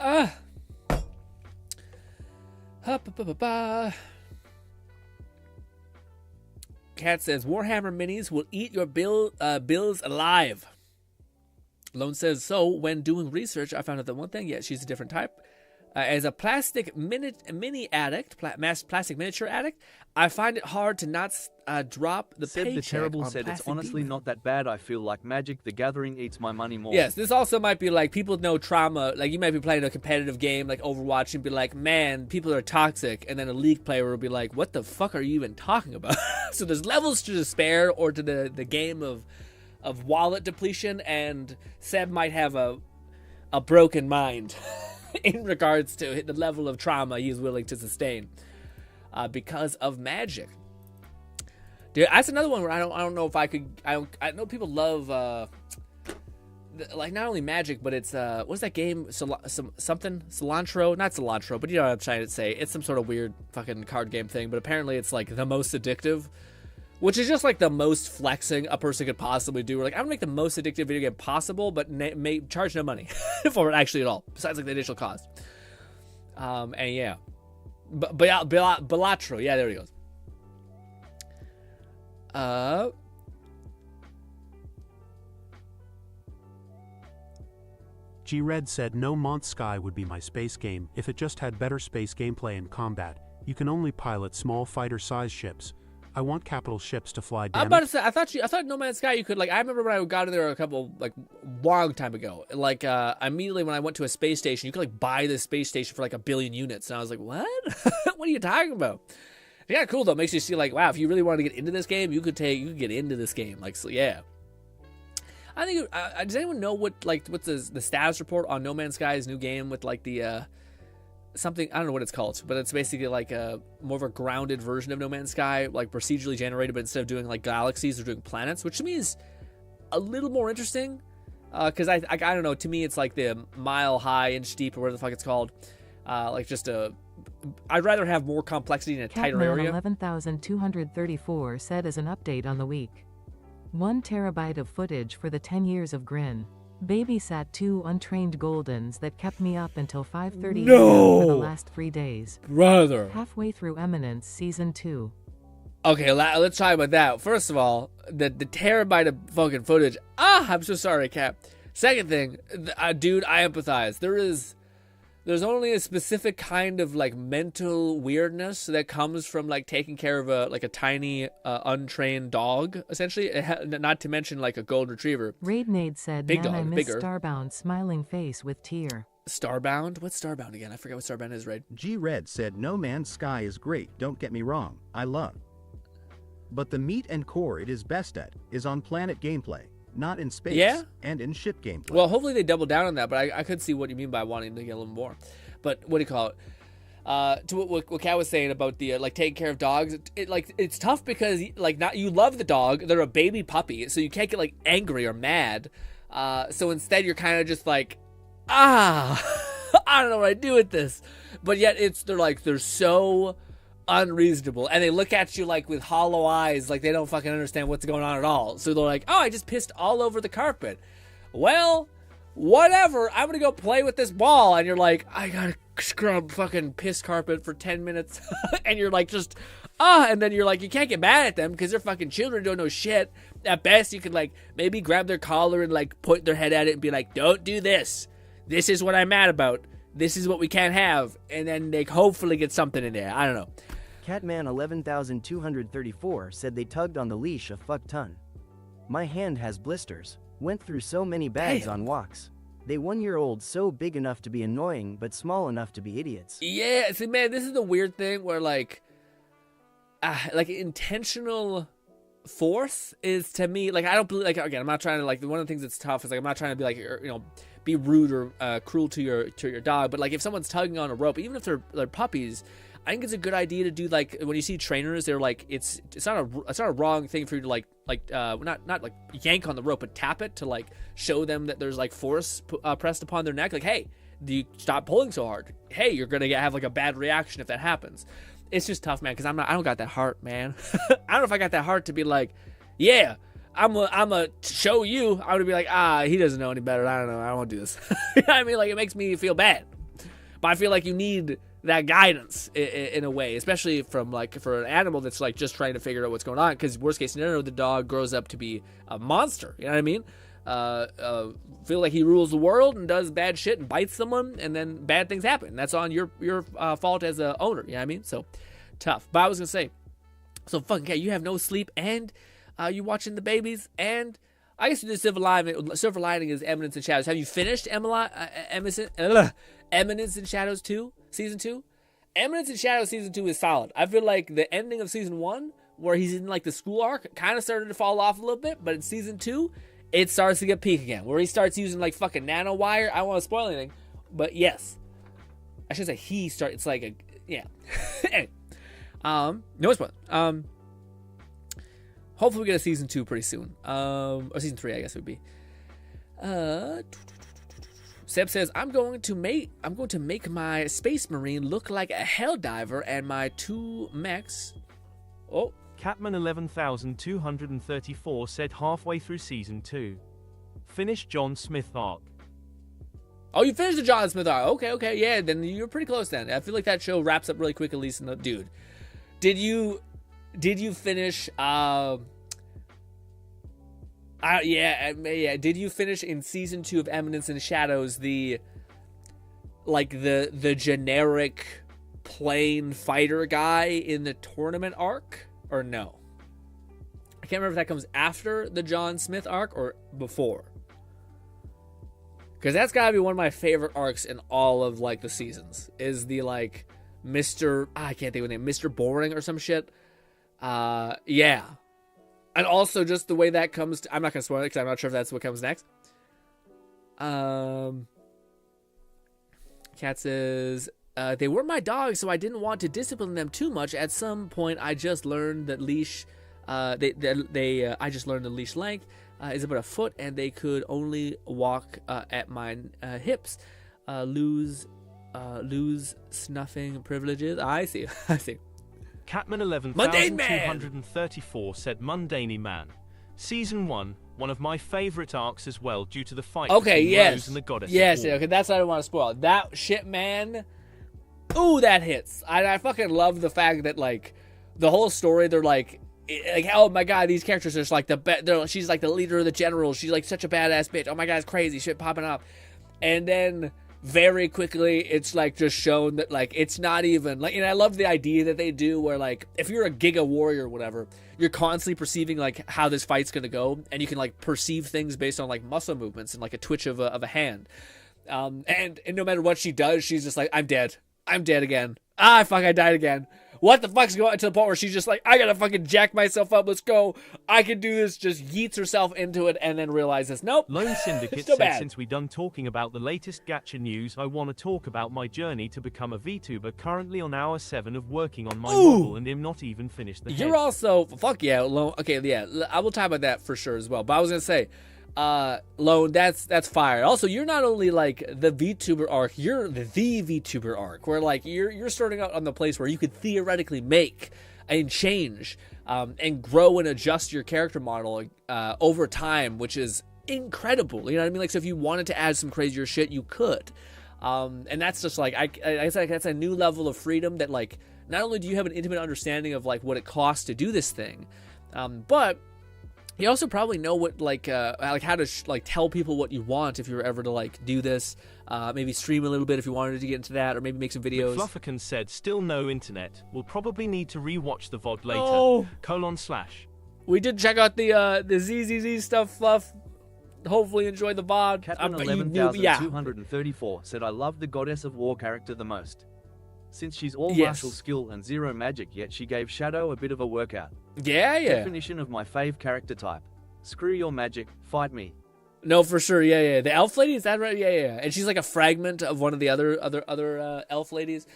Cat says Warhammer minis will eat your bills alive. Lone says, so when doing research, I found out that one thing. Yeah, she's a different type. As a plastic mini addict, plastic miniature addict, I find it hard to not drop the Said paycheck the Terrible on said it's plastic honestly demon. not that bad. I feel like Magic the Gathering eats my money more. Yes, this also might be like people know trauma. Like you might be playing a competitive game like Overwatch and be like, man, people are toxic. And then a League player will be like, what the fuck are you even talking about? So there's levels to despair or to the game of wallet depletion. And Seb might have a broken mind in regards to the level of trauma he's willing to sustain because of Magic. Dude, that's another one where I don't know if I could. I know people love like not only Magic, but it's what's that game? Something cilantro, not cilantro, but you know what I'm trying to say. It's some sort of weird fucking card game thing. But apparently, it's like the most addictive, which is just like the most flexing a person could possibly do. We're like, I'm gonna make the most addictive video game possible, but may charge no money for it actually at all, besides like the initial cost. And yeah, Balatro, yeah, there he goes. G-Red said No Man's Sky would be my space game if it just had better space gameplay and combat. You can only pilot small fighter-sized ships. I want capital ships to fly down. I'm about to say, I thought No Man's Sky you could like. I remember when I got in there a couple like long time ago. Like immediately when I went to a space station, you could like buy this space station for like 1 billion units, and I was like, what? What are you talking about? Yeah, cool though. Makes you see like, wow, if you really wanted to get into this game, you could get into this game. Like, so yeah. I think. Does anyone know what's the status report on No Man's Sky's new game with like the something? I don't know what it's called, but it's basically like a more of a grounded version of No Man's Sky, like procedurally generated, but instead of doing like galaxies, they're doing planets, which to me is a little more interesting. Because I don't know. To me, it's like the mile high, inch deep, or whatever the fuck it's called. Like just a. I'd rather have more complexity in a tighter area. 11,234 said as an update on the week. 1 terabyte of footage for the 10 years of GRINN. Babysat 2 untrained Goldens that kept me up until 5:30 No! for the last 3 days. Brother. Halfway through Eminence Season 2. Okay, let's talk about that. First of all, the terabyte of fucking footage. I'm so sorry, Cap. Second thing, dude, I empathize. There's only a specific kind of like mental weirdness that comes from like taking care of a tiny untrained dog, essentially. Not to mention like a golden retriever. Raidnade said, Big man, dog, I miss bigger. Starbound smiling face with tear. Starbound? What's Starbound again? I forget what Starbound is, Raid. G-Red said No Man's Sky is great, don't get me wrong, I love. But the meat and core it is best at is on planet gameplay, not in space, Yeah? and in ship gameplay. Well, hopefully they double down on that, but I could see what you mean by wanting to get a little more. But what do you call it? To what Kat was saying about the like taking care of dogs, it's tough because like not you love the dog, they're a baby puppy, so you can't get like angry or mad. So instead you're kind of just like, I don't know what I do with this. But yet they're so unreasonable, and they look at you like with hollow eyes, like they don't fucking understand what's going on at all. So they're like, oh, I just pissed all over the carpet. Well, whatever, I'm gonna go play with this ball. And you're like, I gotta scrub fucking piss carpet for 10 minutes. And you're like, just and then you're like, you can't get mad at them because they're fucking children, don't know shit. At best you can like maybe grab their collar and like point their head at it and be like, don't do this is what I'm mad about, this is what we can't have. And then they hopefully get something in there. I don't know. Catman 11,234 said they tugged on the leash a fuck ton. My hand has blisters. Went through so many bags on walks. They 1-year-old so big enough to be annoying but small enough to be idiots. Yeah, see man, this is the weird thing where like intentional force is to me, like I don't believe, like again, I'm not trying to like, one of the things that's tough is like I'm not trying to be like, you know, be rude or cruel to your dog, but like if someone's tugging on a rope, even if they're puppies, I think it's a good idea to do like when you see trainers, they're like it's not a wrong thing for you to like not like yank on the rope, but tap it to like show them that there's like force pressed upon their neck. Like, hey, do you stop pulling so hard? Hey, you're gonna have like a bad reaction if that happens. It's just tough, man, because I don't got that heart, man. I don't know if I got that heart to be like, yeah, I'm a show you. I would be like, he doesn't know any better. I don't know. I don't want to do this. You know what I mean? Like, it makes me feel bad. But I feel like you need that guidance in a way, especially from like for an animal that's like just trying to figure out what's going on. Because worst case scenario, the dog grows up to be a monster. You know what I mean? Feel like he rules the world and does bad shit and bites someone, and then bad things happen. That's on your fault as a owner. You know what I mean? So tough. But I was gonna say, so fucking cat, you have no sleep and you watching the babies, and I guess the silver lining is Eminence in Shadows. Have you finished Eminence in Shadows 2, Season 2? Eminence in Shadows Season 2 is solid. I feel like the ending of Season 1, where he's in like the school arc, kind of started to fall off a little bit, but in Season 2, it starts to get peak again, where he starts using like fucking nano wire. I don't want to spoil anything, but yes. I should say it's like a, yeah. Anyway, no spoiler. Hopefully we get a Season 2 pretty soon. Or Season 3, I guess it would be. Seb says, I'm going to make my Space Marine look like a Helldiver and my 2 mechs. Oh. Catman 11234 said halfway through Season 2. Finished John Smith arc. Oh, you finished the John Smith arc. Okay, yeah, then you're pretty close then. I feel like that show wraps up really quick, at least in the dude. Did you finish did you finish in Season 2 of Eminence in Shadows the generic plain fighter guy in the tournament arc, or no? I can't remember if that comes after the John Smith arc or before, because that's gotta be one of my favorite arcs in all of like the seasons, is the like I can't think of the name, Mr. Boring or some shit. Yeah. And also just the way that comes to, I'm not going to spoil it because I'm not sure if that's what comes next. Cat says, they were my dogs, so I didn't want to discipline them too much. At some point, I just learned that leash, I just learned the leash length is about a foot, and they could only walk at my hips. Lose snuffing privileges. I see. Catman 11234 said Mundaney Man. Season 1, one of my favorite arcs as well, due to the fight between Rose and the Goddess of War. Okay, that's what I don't want to spoil. That shit, man. Ooh, that hits. I fucking love the fact that like the whole story, they're like oh my god, these characters are just like she's like the leader of the generals. She's like such a badass bitch. Oh my god, it's crazy shit popping up, and then very quickly it's like just shown that like it's not even like, and I love the idea that they do where like if you're a Giga Warrior or whatever, you're constantly perceiving like how this fight's gonna go, and you can like perceive things based on like muscle movements and like a twitch of a hand, and no matter what she does, she's just like, I'm dead again, I died again. What the fuck's going on, to the point where she's just like, I gotta fucking jack myself up, let's go, I can do this, just yeets herself into it, and then realizes, nope. Lone Syndicate said, since we done talking about the latest gacha news, I want to talk about my journey to become a VTuber, currently on hour 7 of working on my model, and am not even finished the You're head. also, fuck yeah, Lone, okay, yeah, I will talk about that for sure as well, but I was gonna say, Lone, that's fire. Also, you're not only like the VTuber arc, you're the VTuber arc, where like you're starting out on the place where you could theoretically make and change and grow and adjust your character model over time, which is incredible. You know what I mean? Like, so if you wanted to add some crazier shit, you could. And that's just like that's a new level of freedom that like not only do you have an intimate understanding of like what it costs to do this thing, but you also probably know what like how to like tell people what you want if you were ever to like do this. Maybe stream a little bit if you wanted to get into that, or maybe make some videos. Flufferkin said, still no internet. We'll probably need to rewatch the VOD later. // We did check out the ZZZ stuff, Fluff. Hopefully enjoy the VOD. Catman 11234 said, I love the Goddess of War character the most. Since she's all martial skill and zero magic, yet she gave Shadow a bit of a workout. Yeah. Definition of my fave character type. Screw your magic, fight me. No, for sure, yeah. The elf lady, is that right? Yeah. And she's like a fragment of one of the other elf ladies.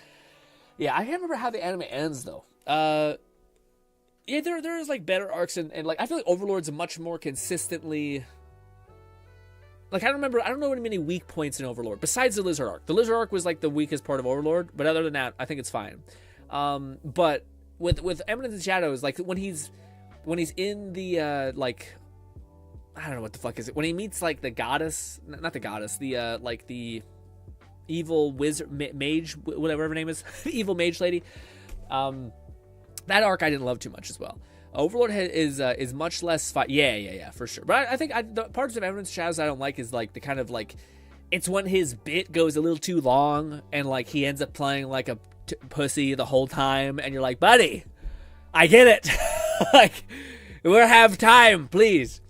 Yeah, I can't remember how the anime ends though. Yeah, there's like better arcs and like I feel like Overlord's a much more consistently. Like, I don't know many weak points in Overlord, besides the Lizard arc. The Lizard arc was, like, the weakest part of Overlord, but other than that, I think it's fine. But with Eminence and Shadows, like, when he's in the, like, I don't know what the fuck is it. When he meets, like, the goddess, not the goddess, the, like, the evil wizard mage, whatever her name is, evil mage lady. That arc I didn't love too much as well. Overlord is much less fight. Yeah, for sure. But I think the parts of Eminence Shadows I don't like is like the kind of like, it's when his bit goes a little too long and like he ends up playing like a pussy the whole time, and you're like, buddy, I get it. Like, we'll have time, please.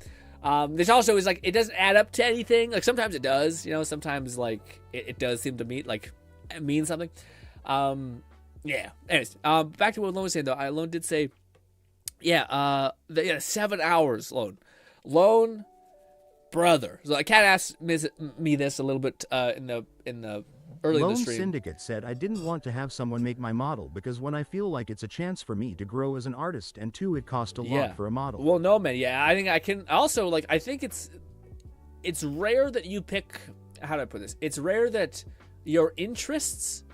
This also is like, it doesn't add up to anything. Like sometimes it does, you know. Sometimes like it does seem to mean something. Yeah. Anyways, back to what Lone was saying though. Lone did say, 7 hours. Lone, brother. So Kat asked me this a little bit in the early in the stream. Syndicate said, I didn't want to have someone make my model because when I feel like it's a chance for me to grow as an artist, and 2, it cost a lot for a model. Well, no, man. Yeah, I think I can also like. I think it's rare that you pick. How do I put this? It's rare that your interests,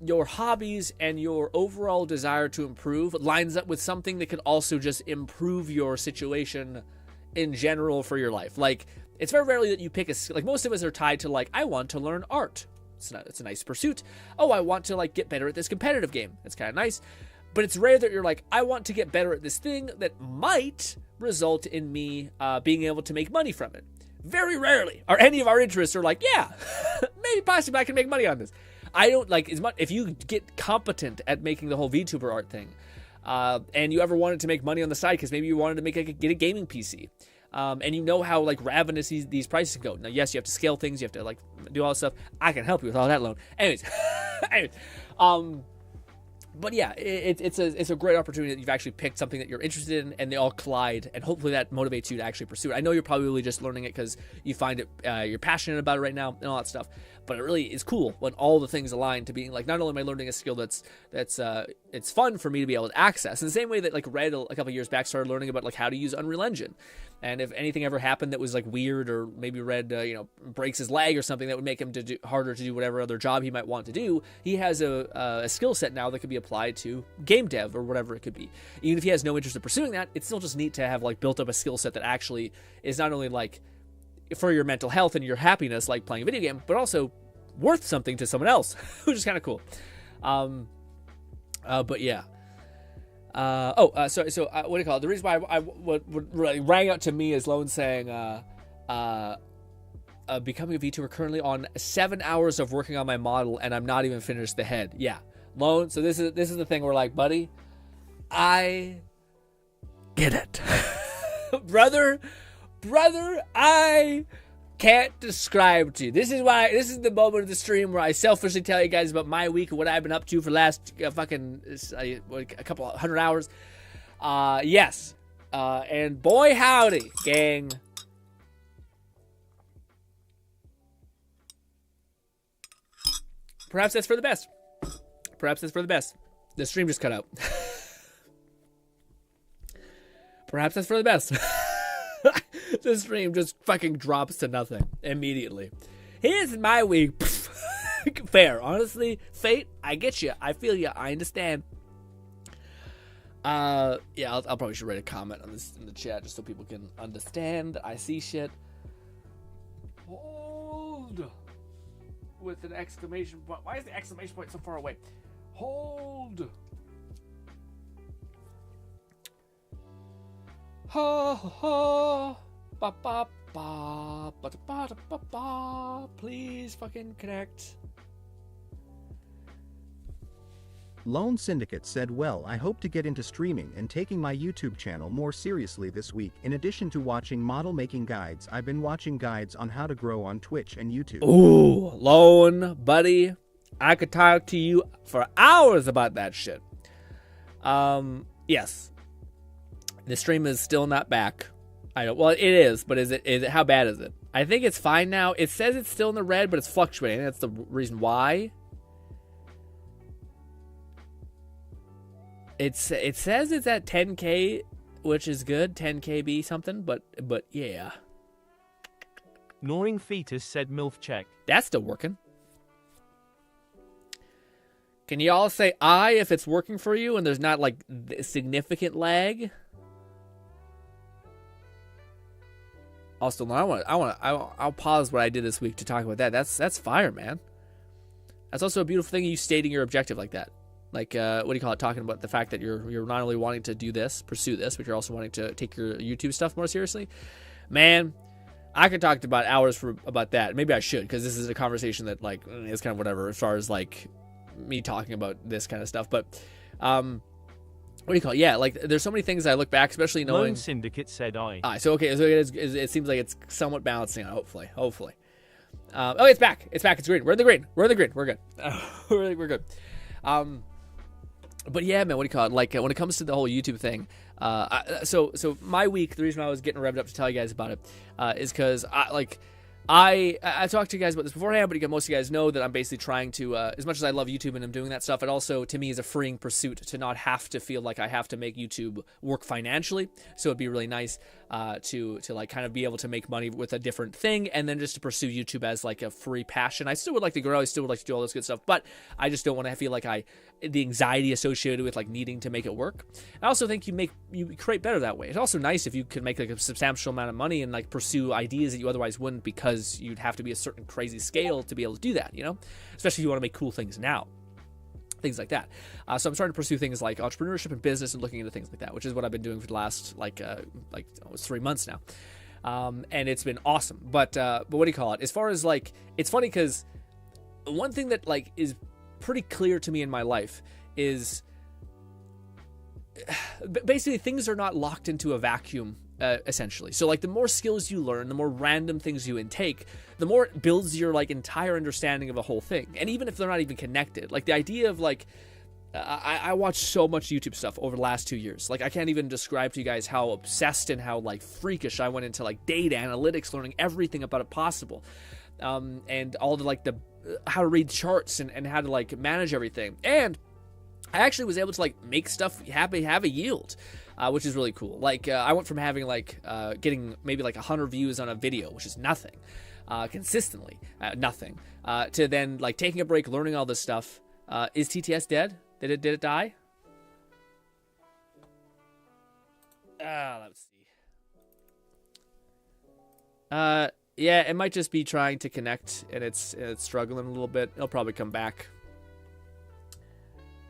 your hobbies, and your overall desire to improve lines up with something that could also just improve your situation in general for your life. Like, it's very rarely that you pick like most of us are tied to like, I want to learn art. It's a nice pursuit. Oh, I want to like get better at this competitive game. That's kind of nice. But it's rare that you're like, I want to get better at this thing that might result in me being able to make money from it. Very rarely are any of our interests are like, yeah, maybe possibly I can make money on this. I don't like as much. If you get competent at making the whole VTuber art thing, and you ever wanted to make money on the side because maybe you wanted to get a gaming PC, and you know how like ravenous these prices go. Now, yes, you have to scale things, you have to like do all this stuff. I can help you with all that loan. Anyways, but yeah, it's a great opportunity that you've actually picked something that you're interested in, and they all collide, and hopefully that motivates you to actually pursue it. I know you're probably just learning it because you find it, you're passionate about it right now, and all that stuff. But it really is cool when all the things align to being like, not only am I learning a skill that's it's fun for me to be able to access, in the same way that like Red a couple years back started learning about like how to use Unreal Engine. And if anything ever happened that was like weird, or maybe Red, breaks his leg or something that would make him harder to do whatever other job he might want to do, he has a skill set now that could be applied to game dev or whatever it could be. Even if he has no interest in pursuing that, it's still just neat to have like built up a skill set that actually is not only like for your mental health and your happiness, like playing a video game, but also worth something to someone else, which is kind of cool. But yeah. So what do you call it? The reason why what really rang out to me is Lone saying, becoming a VTuber, currently on 7 hours of working on my model, and I'm not even finished the head. Yeah, Lone. So this is the thing where like, buddy, I get it, brother, I can't describe to you. This is the moment of the stream where I selfishly tell you guys about my week and what I've been up to for the last a couple 100 hours. Yes. And boy howdy, gang. Perhaps that's for the best. The stream just cut out. Perhaps that's for the best. The stream just fucking drops to nothing immediately. Here's my week. Fair. Honestly, Fate, I get you. I feel you. I understand. Yeah, I'll probably should write a comment on this in the chat just so people can understand. I see shit. Hold. With an exclamation point. Why is the exclamation point so far away? Hold. Ha ha. Ba ba ba ba ba ba ba. Please fucking connect. Lone Syndicate said, well, I hope to get into streaming and taking my YouTube channel more seriously this week. In addition to watching model making guides, I've been watching guides on how to grow on Twitch and YouTube. Ooh, Lone, buddy, I could talk to you for hours about that shit. Yes. The stream is still not back. Well, it is, but is it how bad is it? I think it's fine now. It says it's still in the red, but it's fluctuating. That's the reason why. It says it's at 10K, which is good. 10KB something, but yeah. Gnawing Fetus said MILF check. That's still working. Can you all say I if it's working for you and there's not like significant lag? Also, I'll pause what I did this week to talk about that. That's fire, man. That's also a beautiful thing, you stating your objective like that. Like, what do you call it? Talking about the fact that you're not only wanting to do this, pursue this, but you're also wanting to take your YouTube stuff more seriously. Man, I could talk about hours about that. Maybe I should, because this is a conversation that, like, is kind of whatever as far as, like, me talking about this kind of stuff. But, what do you call it? Yeah, like, there's so many things I look back, especially knowing... Lone Syndicate said I. So, okay, so it seems like it's somewhat balancing out, hopefully. Oh, it's back. It's back. It's green. We're in the green. We're good. We're good. But yeah, man, what do you call it? Like, when it comes to the whole YouTube thing, so my week, the reason I was getting revved up to tell you guys about it, is because I talked to you guys about this beforehand, but most of you guys know that I'm basically trying to, as much as I love YouTube and I'm doing that stuff, it also, to me, is a freeing pursuit to not have to feel like I have to make YouTube work financially. So it'd be really nice to like kind of be able to make money with a different thing, and then just to pursue YouTube as like a free passion. I still would like to grow, I still would like to do all this good stuff, but I just don't want to feel like the anxiety associated with like needing to make it work. I also think you create better that way. It's also nice if you could make like a substantial amount of money and like pursue ideas that you otherwise wouldn't, because you'd have to be a certain crazy scale to be able to do that, you know, especially if you want to make cool things now. Things like that. So I'm starting to pursue things like entrepreneurship and business and looking into things like that, which is what I've been doing for the last almost 3 months now. And it's been awesome. But what do you call it? As far as like, it's funny because one thing that like is pretty clear to me in my life is basically things are not locked into a vacuum. Essentially. So like the more skills you learn, the more random things you intake, the more it builds your like entire understanding of the whole thing. And even if they're not even connected, like the idea of like, I watched so much YouTube stuff over the last 2 years. Like I can't even describe to you guys how obsessed and how like freakish I went into like data analytics, learning everything about it possible. And all the like how to read charts and how to like manage everything. And I actually was able to like make stuff have a yield. Which is really cool. Like, I went from having, like, getting maybe, like, 100 views on a video, which is nothing, consistently, nothing, to then, like, taking a break, learning all this stuff. Is TTS dead? Did it die? Let's see. Yeah, it might just be trying to connect, and it's struggling a little bit. It'll probably come back.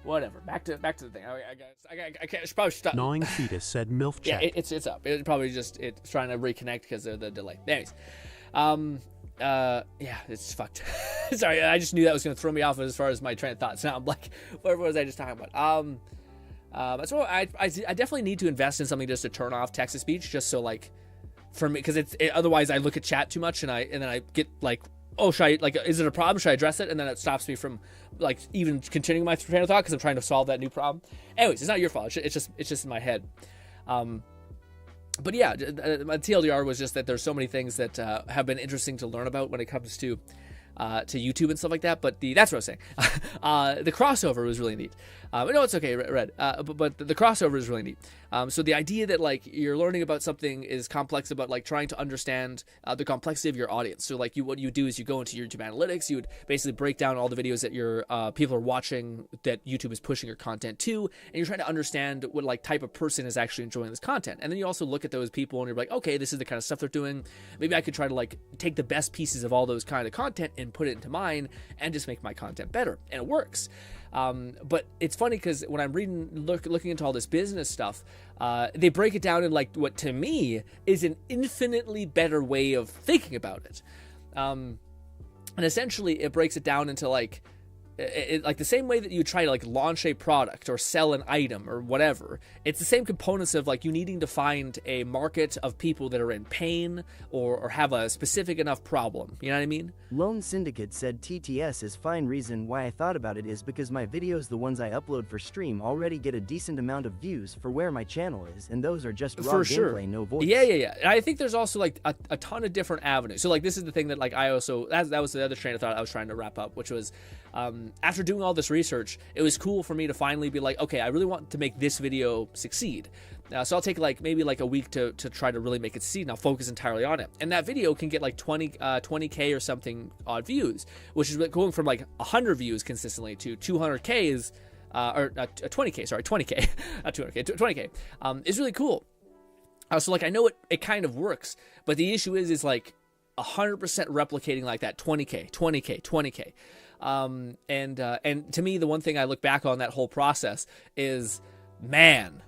Whatever. Back to the thing. I should probably stop. Gnawing Fetus said MILF chat. Yeah, it's up. It probably just it's trying to reconnect because of the delay. Anyways, yeah, it's fucked. Sorry, I just knew that was gonna throw me off as far as my train of thoughts. Now I'm like, what was I just talking about? So I definitely need to invest in something just to turn off text to speech, just so like, for me, because otherwise I look at chat too much and then I get like, oh, should I, like, is it a problem? Should I address it? And then it stops me from, like, even continuing my train of thought because I'm trying to solve that new problem. Anyways, it's not your fault. It's just in my head. But yeah, my TLDR was just that there's so many things that have been interesting to learn about when it comes to YouTube and stuff like that. But that's what I was saying. The crossover was really neat. No, it's okay, Red. But the crossover is really neat. So the idea that like you're learning about something is complex, about like trying to understand the complexity of your audience. So like what you do is you go into YouTube analytics, you would basically break down all the videos that your people are watching, that YouTube is pushing your content to, and you're trying to understand what like type of person is actually enjoying this content. And then you also look at those people and you're like, okay, this is the kind of stuff they're doing. Maybe I could try to like take the best pieces of all those kind of content and put it into mine and just make my content better. And it works. But it's funny because when I'm looking into all this business stuff, they break it down in like what to me is an infinitely better way of thinking about it. And essentially it breaks it down into like, like the same way that you try to like launch a product or sell an item or whatever. It's the same components of like you needing to find a market of people that are in pain or have a specific enough problem. You know what I mean? Lone Syndicate said TTS is fine. Reason why I thought about it is because my videos, the ones I upload for stream, already get a decent amount of views for where my channel is, and those are just raw gameplay, no voice. Yeah. And I think there's also like a ton of different avenues. So like this is the thing that like I also, that was the other train of thought I was trying to wrap up, which was after doing all this research, it was cool for me to finally be like, okay, I really want to make this video succeed. So I'll take like maybe like a week to try to really make it succeed, and I'll focus entirely on it. And that video can get like 20K or something odd views, which is going from like 100 views consistently to 200K is, or 20K, sorry, 20K, not 200K, 20K, is really cool. So like I know it kind of works, but the issue is like 100% replicating like that 20K. And to me, the one thing I look back on that whole process is, man,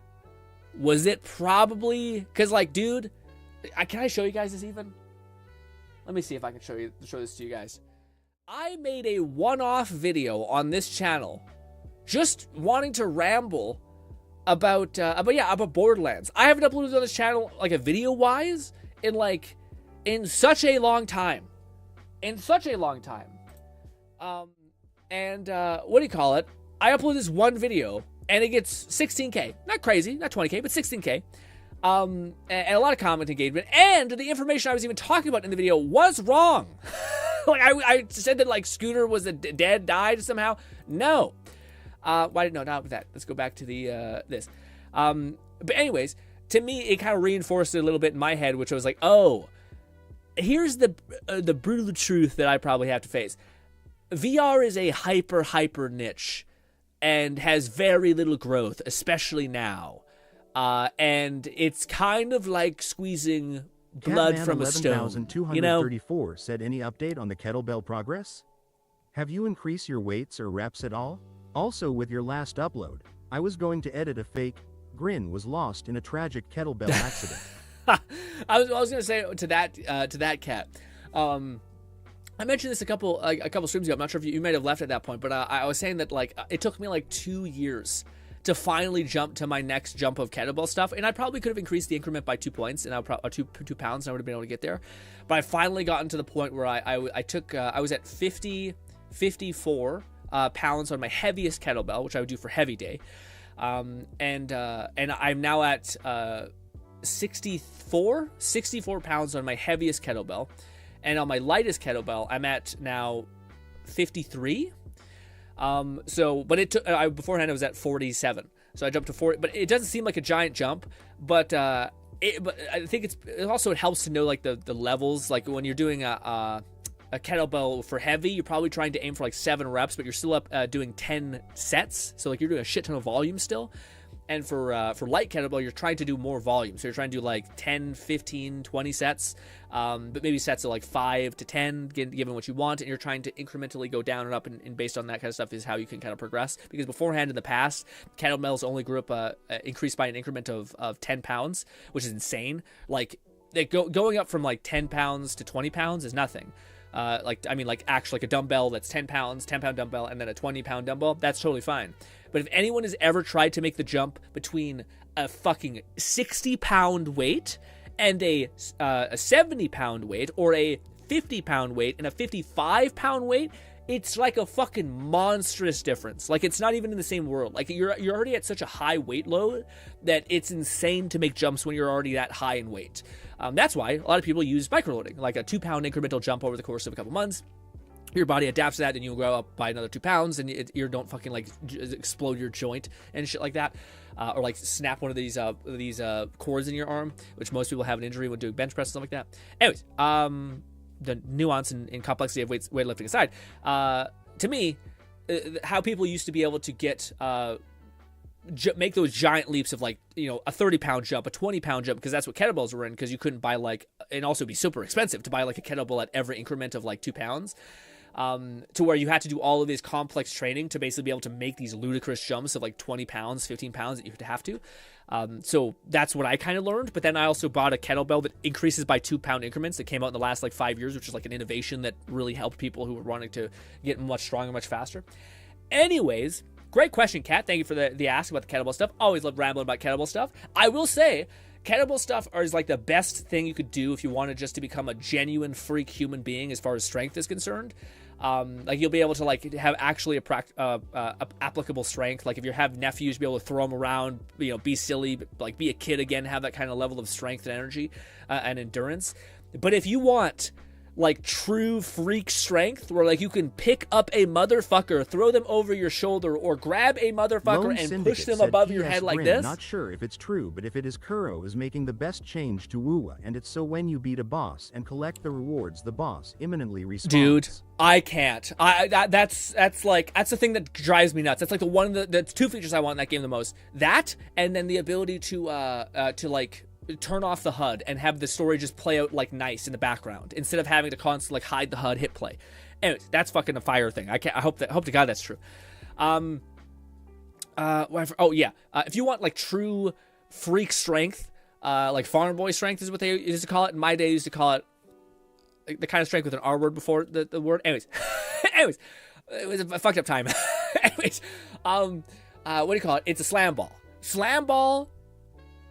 was it probably, because like, dude, can I show you guys this even? Let me see if I can show this to you guys. I made a one-off video on this channel just wanting to ramble about Borderlands. I haven't uploaded on this channel like a video wise in such a long time. What do you call it? I upload this one video and it gets 16K. Not crazy, not 20K, but 16K. And a lot of comment engagement, and the information I was even talking about in the video was wrong. Like I said that like Scooter was died somehow. No. Why no, not with that. Let's go back to the this. But anyways, to me it kind of reinforced it a little bit in my head, which was like, oh, here's the brutal truth that I probably have to face. VR is a hyper niche and has very little growth, especially now. And it's kind of like squeezing blood from a stone. You know? Said, any update on the kettlebell progress? Have you increased your weights or reps at all? Also, with your last upload, I was going to edit a fake GRINN was lost in a tragic kettlebell accident. I was going to say to that cat. I mentioned this a couple streams ago. I'm not sure if you might have left at that point, but I was saying that like it took me like 2 years to finally jump to my next jump of kettlebell stuff, and I probably could have increased the increment by 2 points, and I would 2 pounds, and I would have been able to get there. But I finally gotten to the point where I was at 54 pounds on my heaviest kettlebell, which I would do for heavy day, and I'm now at 64 pounds on my heaviest kettlebell, and on my lightest kettlebell I'm at now 53. But it took beforehand I was at 47, so I jumped to 40. But it doesn't seem like a giant jump, but I think it helps to know like the levels. Like when you're doing a kettlebell for heavy, you're probably trying to aim for like 7 reps, but you're still up doing 10 sets, so like you're doing a shit ton of volume still. And for light kettlebell, you're trying to do more volume. So you're trying to do like 10, 15, 20 sets, but maybe sets of like 5 to 10, given what you want. And you're trying to incrementally go down and up, and based on that kind of stuff is how you can kind of progress. Because beforehand in the past, kettlebells only grew up, increased by an increment of 10 pounds, which is insane. Like going up from like 10 pounds to 20 pounds is nothing. Actually like a dumbbell that's 10 pounds, 10-pound dumbbell, and then a 20-pound dumbbell, that's totally fine. But if anyone has ever tried to make the jump between a fucking 60-pound weight and a 70-pound weight, or a 50-pound weight and a 55-pound weight, it's like a fucking monstrous difference. Like it's not even in the same world. Like you're already at such a high weight load that it's insane to make jumps when you're already that high in weight. That's why a lot of people use microloading, like a 2-pound incremental jump over the course of a couple months. Your body adapts to that, and you'll grow up by another 2 pounds, and you don't fucking like explode your joint and shit like that, or like snap one of these cords in your arm, which most people have an injury when doing bench press and stuff like that. Anyways, the nuance and complexity of weightlifting aside, to me, how people used to be able to get make those giant leaps of like, you know, a 30-pound jump, a 20-pound jump, because that's what kettlebells were in, because you couldn't buy like, and also be super expensive to buy like a kettlebell at every increment of like 2 pounds. To where you had to do all of this complex training to basically be able to make these ludicrous jumps of like 20 pounds, 15 pounds that you have to. So that's what I kind of learned. But then I also bought a kettlebell that increases by 2-pound increments that came out in the last like 5 years, which is like an innovation that really helped people who were wanting to get much stronger, much faster. Anyways, great question, Kat. Thank you for the ask about the kettlebell stuff. Always love rambling about kettlebell stuff. I will say, kettlebell stuff is like the best thing you could do if you wanted just to become a genuine freak human being as far as strength is concerned. Like you'll be able to like have actually applicable strength. Like if you have nephews, be able to throw them around, you know, be silly, like be a kid again, have that kind of level of strength and energy and endurance. But if you want like true freak strength, where like you can pick up a motherfucker, throw them over your shoulder, or grab a motherfucker Lone and Syndicate push them above your head like GRINN, this. Not sure if it's true, but if it is, Kuro is making the best change to Wuwa, and it's so when you beat a boss and collect the rewards, the boss imminently respawns. Dude, I can't. That's the thing that drives me nuts. That's like the 2 features I want in that game the most. That, and then the ability to like turn off the HUD and have the story just play out like nice in the background instead of having to constantly like hide the HUD, hit play. Anyways, that's fucking a fire thing. I hope to God that's true. If you want like true freak strength, like farm boy strength is what they used to call it. In my day, they used to call it like, the kind of strength with an R word before the word. Anyways, it was a fucked up time. Anyways, what do you call it? It's a slam ball. Slam ball.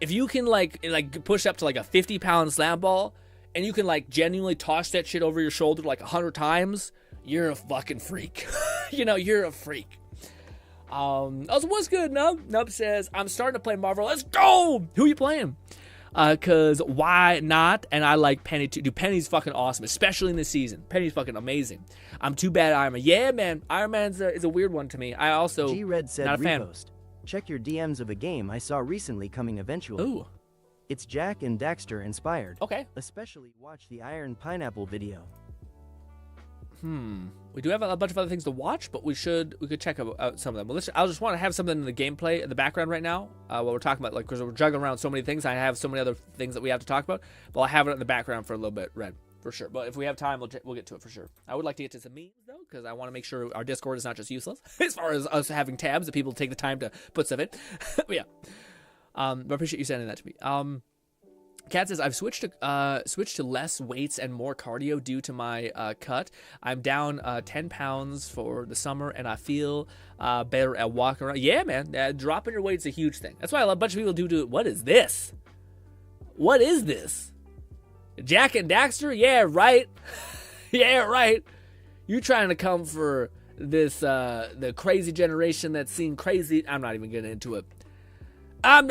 If you can like push up to like a 50-pound slam ball, and you can like genuinely toss that shit over your shoulder like 100 times, you're a fucking freak. You're a freak. Also, what's good, Nub? Nub says, I'm starting to play Marvel. Let's go! Who you playing? Cause why not? And I like Penny too. Dude, Penny's fucking awesome, especially in this season. Penny's fucking amazing. I'm too bad Iron Man. Yeah, man. Iron Man is a weird one to me. I also G-Red said not a fan. Repost. Check your DMs of a game I saw recently coming eventually. Ooh. It's Jack and Daxter inspired. Okay. Especially watch the Iron Pineapple video. We do have a bunch of other things to watch, but we could check out some of them. Well, I just want to have something in the gameplay in the background right now while we're talking about, like, because we're juggling around so many things. I have so many other things that we have to talk about, but I'll have it in the background for a little bit, Red, for sure. But if we have time, we'll get to it for sure. I would like to get to some memes though, because I want to make sure our Discord is not just useless as far as us having tabs that people take the time to put stuff in. But yeah, but I appreciate you sending that to me. Kat says, I've switched to less weights and more cardio due to my cut. I'm down 10 pounds for the summer, and I feel better at walking around. Yeah, man, dropping your weight's a huge thing. That's why a bunch of people do it. What is this? What is this? Jack and Daxter? Yeah, right. Yeah, right. You trying to come for this, the crazy generation that's seen crazy. I'm not even getting into it. I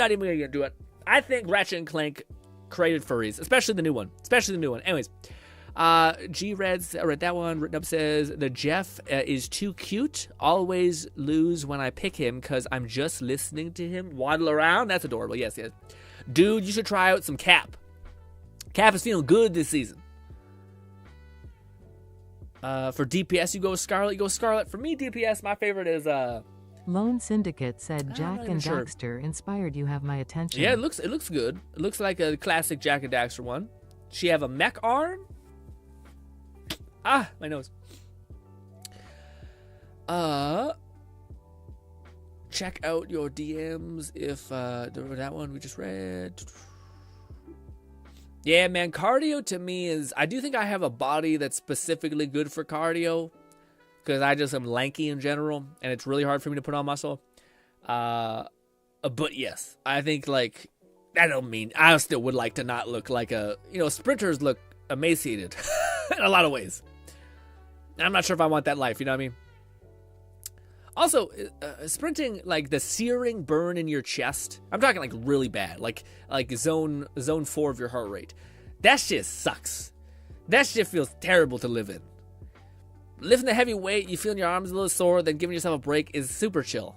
think Ratchet and Clank created furries, especially the new one. Anyways, G-Red read that one. Written up says, the Jeff is too cute. Always lose when I pick him because I'm just listening to him waddle around. That's adorable. Yes. Dude, you should try out some Cap. Cap is feeling good this season. For DPS, you go with Scarlet. For me, DPS, my favorite is Lone Syndicate said Jack and Daxter inspired you have my attention. Yeah, it looks good. It looks like a classic Jack and Daxter one. She have a mech arm. Ah, my nose. Check out your DMs if that one we just read. Yeah, man, cardio to me is, I do think I have a body that's specifically good for cardio, because I just am lanky in general, and it's really hard for me to put on muscle. But yes, I think, like, I don't mean, I still would like to not look like sprinters look emaciated in a lot of ways. And I'm not sure if I want that life, you know what I mean? Also, sprinting, like, the searing burn in your chest, I'm talking, like, really bad, like zone 4 of your heart rate. That shit sucks. That shit feels terrible to live in. Lifting the heavy weight, you feeling your arms a little sore, then giving yourself a break is super chill.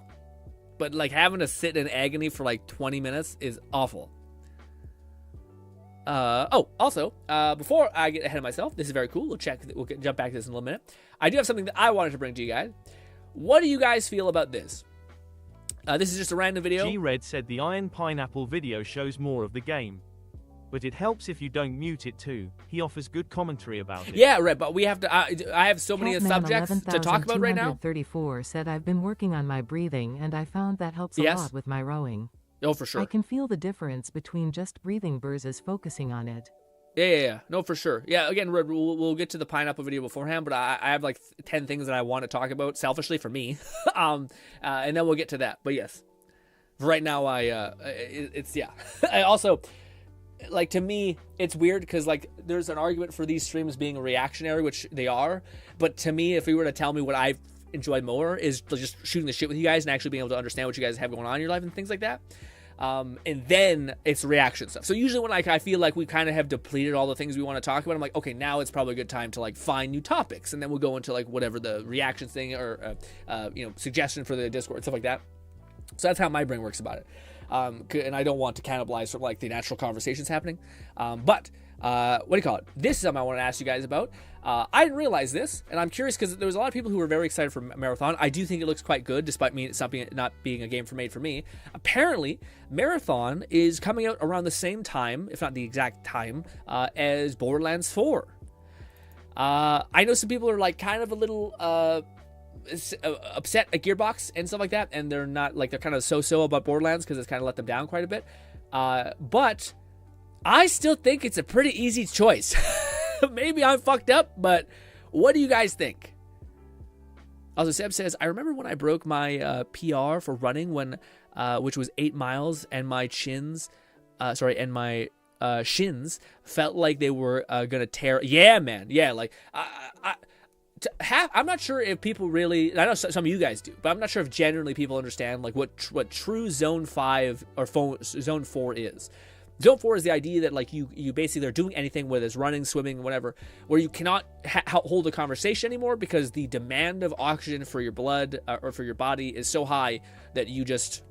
But, like, having to sit in agony for, like, 20 minutes is awful. Also, before I get ahead of myself, this is very cool. We'll jump back to this in a little minute. I do have something that I wanted to bring to you guys. What do you guys feel about this? This is just a random video. G-Red said the Iron Pineapple video shows more of the game. But it helps if you don't mute it too. He offers good commentary about it. Yeah, right, but we have to, I have so many subjects to talk about right now. 34 said, I've been working on my breathing and I found that helps a lot with my rowing. Oh, for sure. I can feel the difference between just breathing versus focusing on it. Yeah. No, for sure. Yeah, again, we'll get to the pineapple video beforehand, but I have like 10 things that I want to talk about, selfishly for me. And then we'll get to that. But yes, right now, yeah. I also, like, to me, it's weird because, like, there's an argument for these streams being reactionary, which they are. But to me, if you were to tell me what I've enjoyed more is just shooting the shit with you guys and actually being able to understand what you guys have going on in your life and things like that. And then it's reaction stuff. So usually when, like, I feel like we kind of have depleted all the things we want to talk about, I'm like, okay, now it's probably a good time to, like, find new topics. And then we'll go into, like, whatever the reaction thing or, suggestion for the Discord, stuff like that. So that's how my brain works about it. And I don't want to cannibalize from, like, the natural conversations happening. But what do you call it? This is something I want to ask you guys about. I didn't realize this, and I'm curious because there was a lot of people who were very excited for Marathon. I do think it looks quite good, despite me not being a game made for me. Apparently, Marathon is coming out around the same time, if not the exact time, as Borderlands 4. I know some people are like kind of a little upset at Gearbox and stuff like that, and they're not like, they're kind of so about Borderlands because it's kind of let them down quite a bit. But I still think it's a pretty easy choice. Maybe I'm fucked up, but what do you guys think? Also, Seb says, I remember when I broke my PR for running when, which was 8 miles, and my shins felt like they were gonna tear. Yeah, man. Yeah, like I'm not sure if people really. I know some of you guys do, but I'm not sure if generally people understand like what true Zone 5 or Zone 4 is. Zone 4 is the idea that like you basically are doing anything, whether it's running, swimming, whatever, where you cannot hold a conversation anymore because the demand of oxygen for your blood or for your body is so high that you just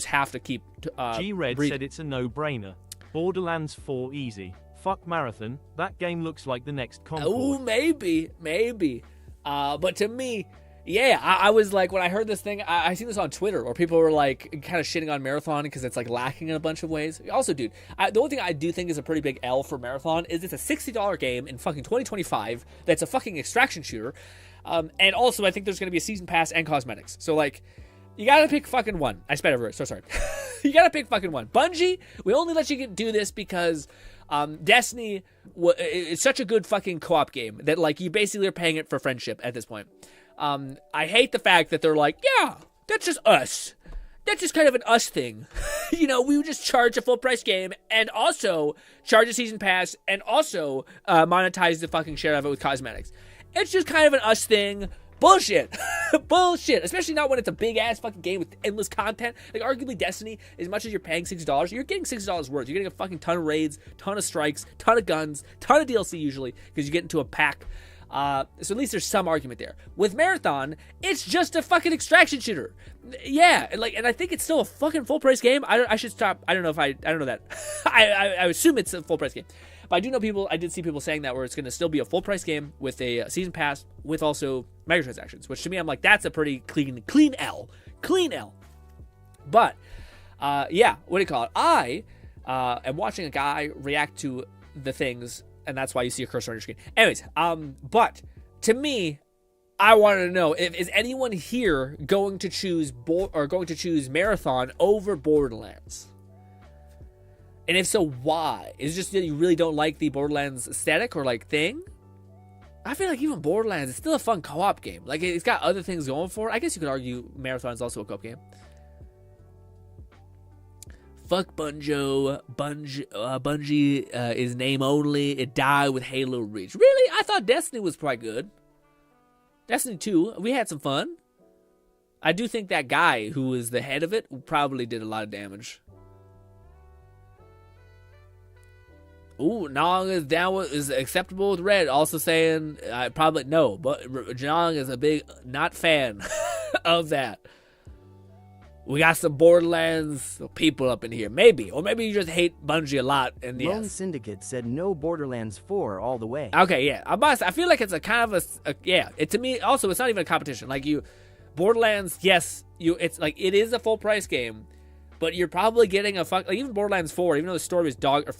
have to keep G-Red breathing. said it's a no-brainer. Borderlands 4 easy. Fuck Marathon. That game looks like the next Concord. Oh, maybe. But to me, yeah, I was like, when I heard this thing, I seen this on Twitter where people were like kind of shitting on Marathon because it's like lacking in a bunch of ways. Also, dude, the only thing I do think is a pretty big L for Marathon is it's a $60 game in fucking 2025 that's a fucking extraction shooter. And also, I think there's going to be a season pass and cosmetics. So, like, you got to pick fucking one. I sped over it, so sorry. You got to pick fucking one. Bungie, we only let you do this because Destiny is such a good fucking co-op game that, like, you basically are paying it for friendship at this point. I hate the fact that they're like, yeah, that's just us. That's just kind of an us thing. You know, we would just charge a full price game and also charge a season pass and also monetize the fucking share of it with cosmetics. It's just kind of an us thing. Bullshit. Bullshit. Especially not when it's a big ass fucking game with endless content. Like, arguably Destiny, as much as you're paying $60, you're getting $60 worth. You're getting a fucking ton of raids, ton of strikes, ton of guns, ton of DLC usually, because you get into a pack. So at least there's some argument there. With Marathon, it's just a fucking extraction shooter. Yeah, and I think it's still a fucking full price game. I should stop. I don't know that. I assume it's a full price game. But I did see people saying that where it's going to still be a full price game with a season pass with also microtransactions, which to me I'm like, that's a pretty clean L. But yeah, what do you call it? I am watching a guy react to the things, and that's why you see a cursor on your screen. Anyways, but to me, I wanted to know is anyone here going to choose Marathon over Borderlands? And if so, why? Is it just that you really don't like the Borderlands aesthetic or like thing? I feel like even Borderlands is still a fun co-op game. Like, it's got other things going for it. I guess you could argue Marathon is also a co-op game. Fuck Bungie is name only. It died with Halo Reach. Really? I thought Destiny was quite good. Destiny 2, we had some fun. I do think that guy who was the head of it probably did a lot of damage. Ooh, Nong is down with, is acceptable with Red. Also saying, probably no, but Jong is a big not fan of that. We got some Borderlands people up in here, maybe, or maybe you just hate Bungie a lot. And Lone Syndicate said no Borderlands 4 all the way. Okay, yeah, I feel like it's a kind of it to me. Also, it's not even a competition. like Borderlands, yes, it's like it is a full price game. But you're probably getting even Borderlands 4, even though the story was Borderlands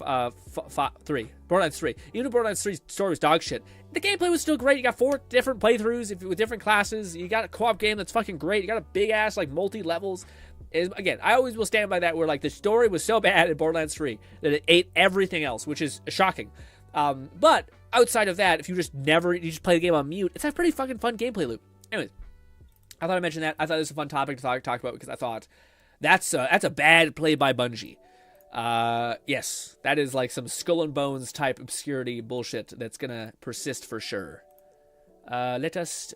3, even though Borderlands 3's story was dog shit, the gameplay was still great. You got 4 different playthroughs with different classes. You got a co-op game that's fucking great. You got a big ass like multi-levels. Again, I always will stand by that where like the story was so bad in Borderlands 3 that it ate everything else, which is shocking. But outside of that, if you just play the game on mute, it's a pretty fucking fun gameplay loop. Anyways, I thought I mentioned that. I thought it was a fun topic to talk about because I thought that's a bad play by Bungie. Yes, that is like some Skull and Bones type obscurity bullshit that's gonna persist for sure. What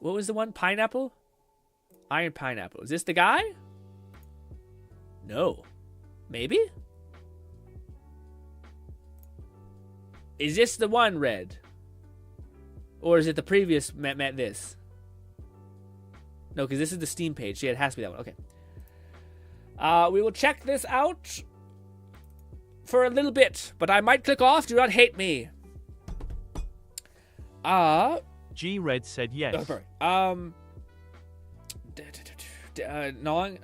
was the one? Pineapple? Iron Pineapple. Is this the guy? No. Maybe? Is this the one, Red? Or is it the previous met this? No, because this is the Steam page. Yeah, it has to be that one. Okay. We will check this out for a little bit, but I might click off. Do not hate me. G-Red said yes. Oh, sorry.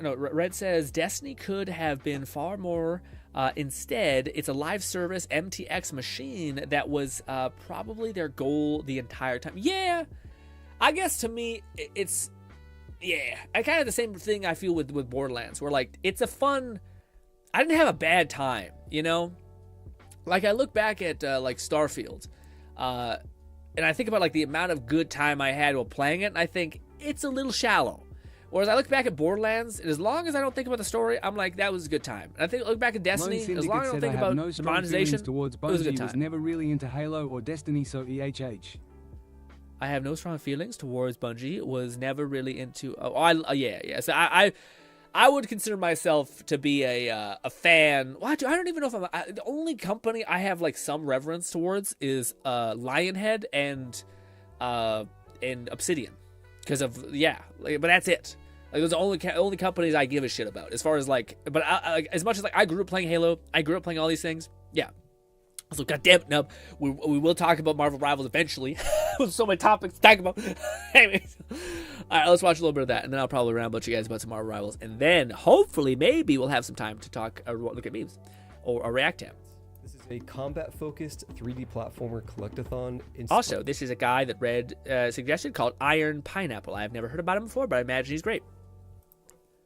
Red says Destiny could have been far more Instead, it's a live service MTX machine that was probably their goal the entire time. Yeah, I guess to me, it's, yeah, I kind of the same thing I feel with Borderlands, where like, it's a fun, I didn't have a bad time, you know? Like, I look back at like Starfield, and I think about like the amount of good time I had while playing it, and I think it's a little shallow. Whereas I look back at Borderlands, and as long as I don't think about the story, I'm like, that was a good time. And I think look back at Destiny, as long as I don't think about the monetization, towards it was a good Bungie, time. was never really into Halo or Destiny, so EHH. I have no strong feelings towards Bungie. Was never really into. Yeah. So I would consider myself to be a fan. Well, I don't even know if I'm. The only company I have like some reverence towards is Lionhead and Obsidian, because of but that's it. Like, those are the only companies I give a shit about as far as like. But as much as like I grew up playing Halo, I grew up playing all these things. Yeah. So goddamn it, Nub. We will talk about Marvel Rivals eventually. With so many topics to talk about. Anyways, all right, let's watch a little bit of that, and then I'll probably ramble to you guys about some Marvel Rivals, and then hopefully maybe we'll have some time to talk or look at memes or react to them. This is a combat-focused 3D platformer collectathon. Also, this is a guy that Red suggested called Iron Pineapple. I've never heard about him before, but I imagine he's great.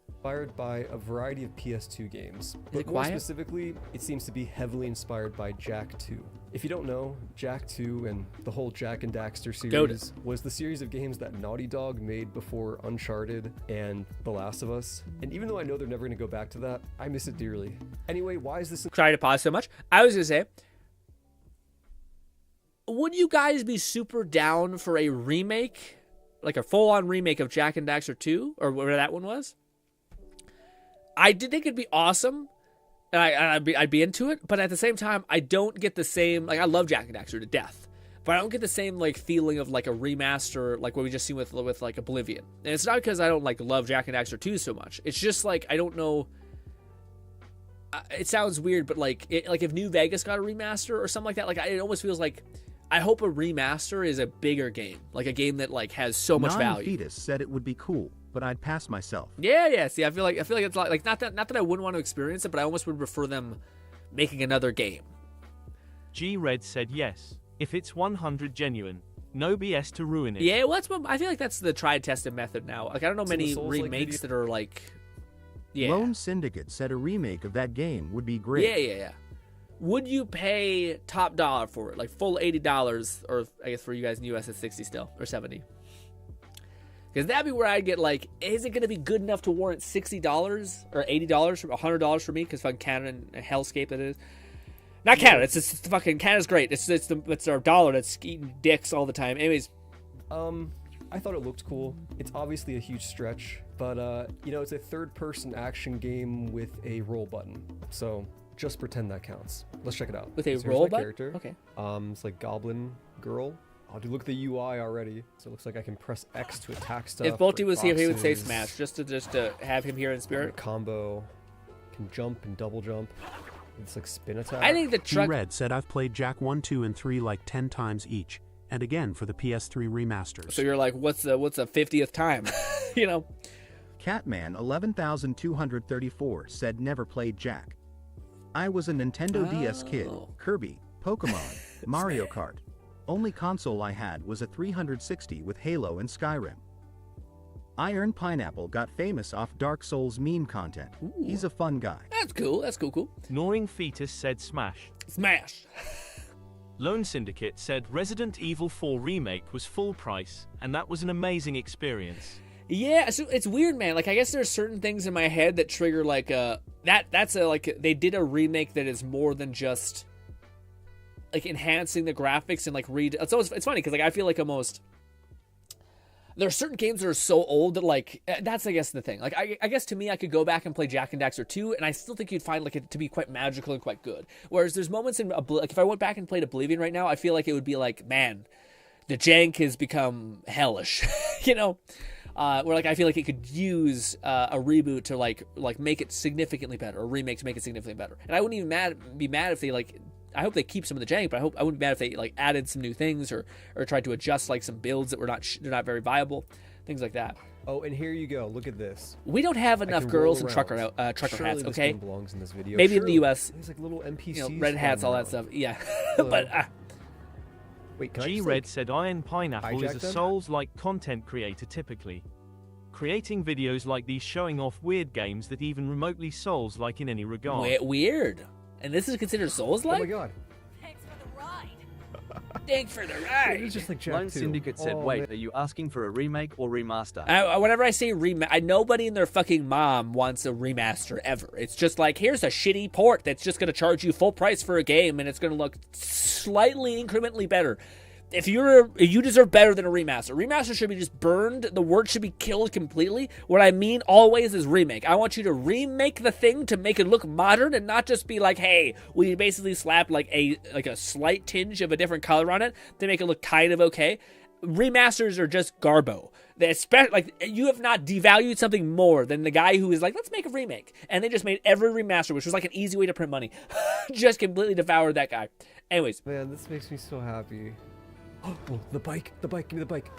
Inspired by a variety of PS2 games, but more specifically, it seems to be heavily inspired by Jak 2. If you don't know, Jak 2 and the whole Jak and Daxter series was the series of games that Naughty Dog made before Uncharted and The Last of Us. And even though I know they're never going to go back to that, I miss it dearly. Anyway, why is this? Sorry to pause so much. I was going to say, would you guys be super down for a remake, like a full-on remake of Jak and Daxter 2, or whatever that one was? I did think it'd be awesome, and I'd be into it, but at the same time, I don't get the same, like, I love Jak and Daxter to death, but I don't get the same, like, feeling of, like, a remaster, like what we just seen with like, Oblivion. And it's not because I don't, like, love Jak and Daxter 2 so much. It's just, like, I don't know, it sounds weird, but, like, if New Vegas got a remaster or something like that, like, it almost feels like, I hope a remaster is a bigger game, like a game that, like, has so much value. Non-Fetus said it would be cool, but I'd pass myself. Yeah. See, I feel like it's like not that I wouldn't want to experience it, but I almost would prefer them making another game. G Red said yes, if it's 100 genuine, no BS to ruin it. Yeah, well, I feel like that's the tried tested method now. Like, I don't know many remakes that are like, Lone Syndicate said a remake of that game would be great. Yeah. Would you pay top dollar for it, like full $80, or I guess for you guys in the US it's 60 still, or 70? Because that'd be where I'd get, like, is it going to be good enough to warrant $60 or $80 or $100 for me? Because fucking Canada and Hellscape that it is. Not Canada. It's fucking Canada's great. It's our dollar that's eating dicks all the time. Anyways, I thought it looked cool. It's obviously a huge stretch, but it's a third-person action game with a roll button. So just pretend that counts. Let's check it out. With a roll button? Character. Okay. It's like Goblin Girl. Oh, dude, look at the UI already. So it looks like I can press X to attack stuff. If Bolty was here, he would say smash, just to have him here in spirit. Combo. Can jump and double jump. It's like spin attack. I think the truck. Red said I've played Jak 1, 2, and 3 like 10 times each, and again for the PS3 remasters. So you're like, what's the 50th time? You know. Catman 11234 said never played Jak. I was a Nintendo DS kid. Kirby, Pokemon, Mario Kart. Only console I had was a 360 with Halo and Skyrim. Iron Pineapple got famous off Dark Souls meme content. Ooh. He's a fun guy. That's cool. Gnawing Fetus said smash. Lone Syndicate said Resident Evil 4 Remake was full price, and that was an amazing experience. Yeah, so it's weird, man. Like, I guess there's certain things in my head that trigger, like, they did a remake that is more than just, like, enhancing the graphics and, like, it's funny, because, like, I feel like almost, there are certain games that are so old that, like, that's, I guess, the thing. Like, I guess to me, I could go back and play Jak and Daxter 2, and I still think you'd find, like, it to be quite magical and quite good. Whereas there's moments in, like, if I went back and played Oblivion right now, I feel like it would be like, man, the jank has become hellish, you know? Where, like, I feel like it could use a reboot to, like make it significantly better, or a remake to make it significantly better. And I wouldn't even be mad if they, like, I hope they keep some of the jank, but I wouldn't be mad if they, like, added some new things or tried to adjust, like, some builds that they're not very viable, things like that. Oh, and here you go. Look at this. We don't have enough girls in trucker hats, Surely this okay? game belongs in this video. Maybe in the U.S. There's like little NPCs. You know, red hats, all that stuff. Yeah, but wait, can I G just, Red said Iron Pineapple is hijack a them? Souls-like content creator typically. Creating videos like these showing off weird games that even remotely Souls-like in any regard. weird. And this is considered Souls-like? Oh my god. Thanks for the ride. It's just like Jak Lone 2. Syndicate said, Oh, wait, man. are you asking for a remake or remaster? Whenever I say remake, nobody and their fucking mom wants a remaster ever. It's just like, here's a shitty port that's just going to charge you full price for a game, and it's going to look slightly incrementally better. If you deserve better than a remaster. Remaster should be just burned. The word should be killed completely. What I mean always is remake. I want you to remake the thing to make it look modern and not just be like, hey, we basically slapped like a slight tinge of a different color on it to make it look kind of okay. Remasters are just garbo. Like, you have not devalued something more than the guy who is like, let's make a remake. And they just made every remaster, which was like an easy way to print money. Just completely devoured that guy. Anyways. Man, this makes me so happy. Oh, the bike, give me the bike.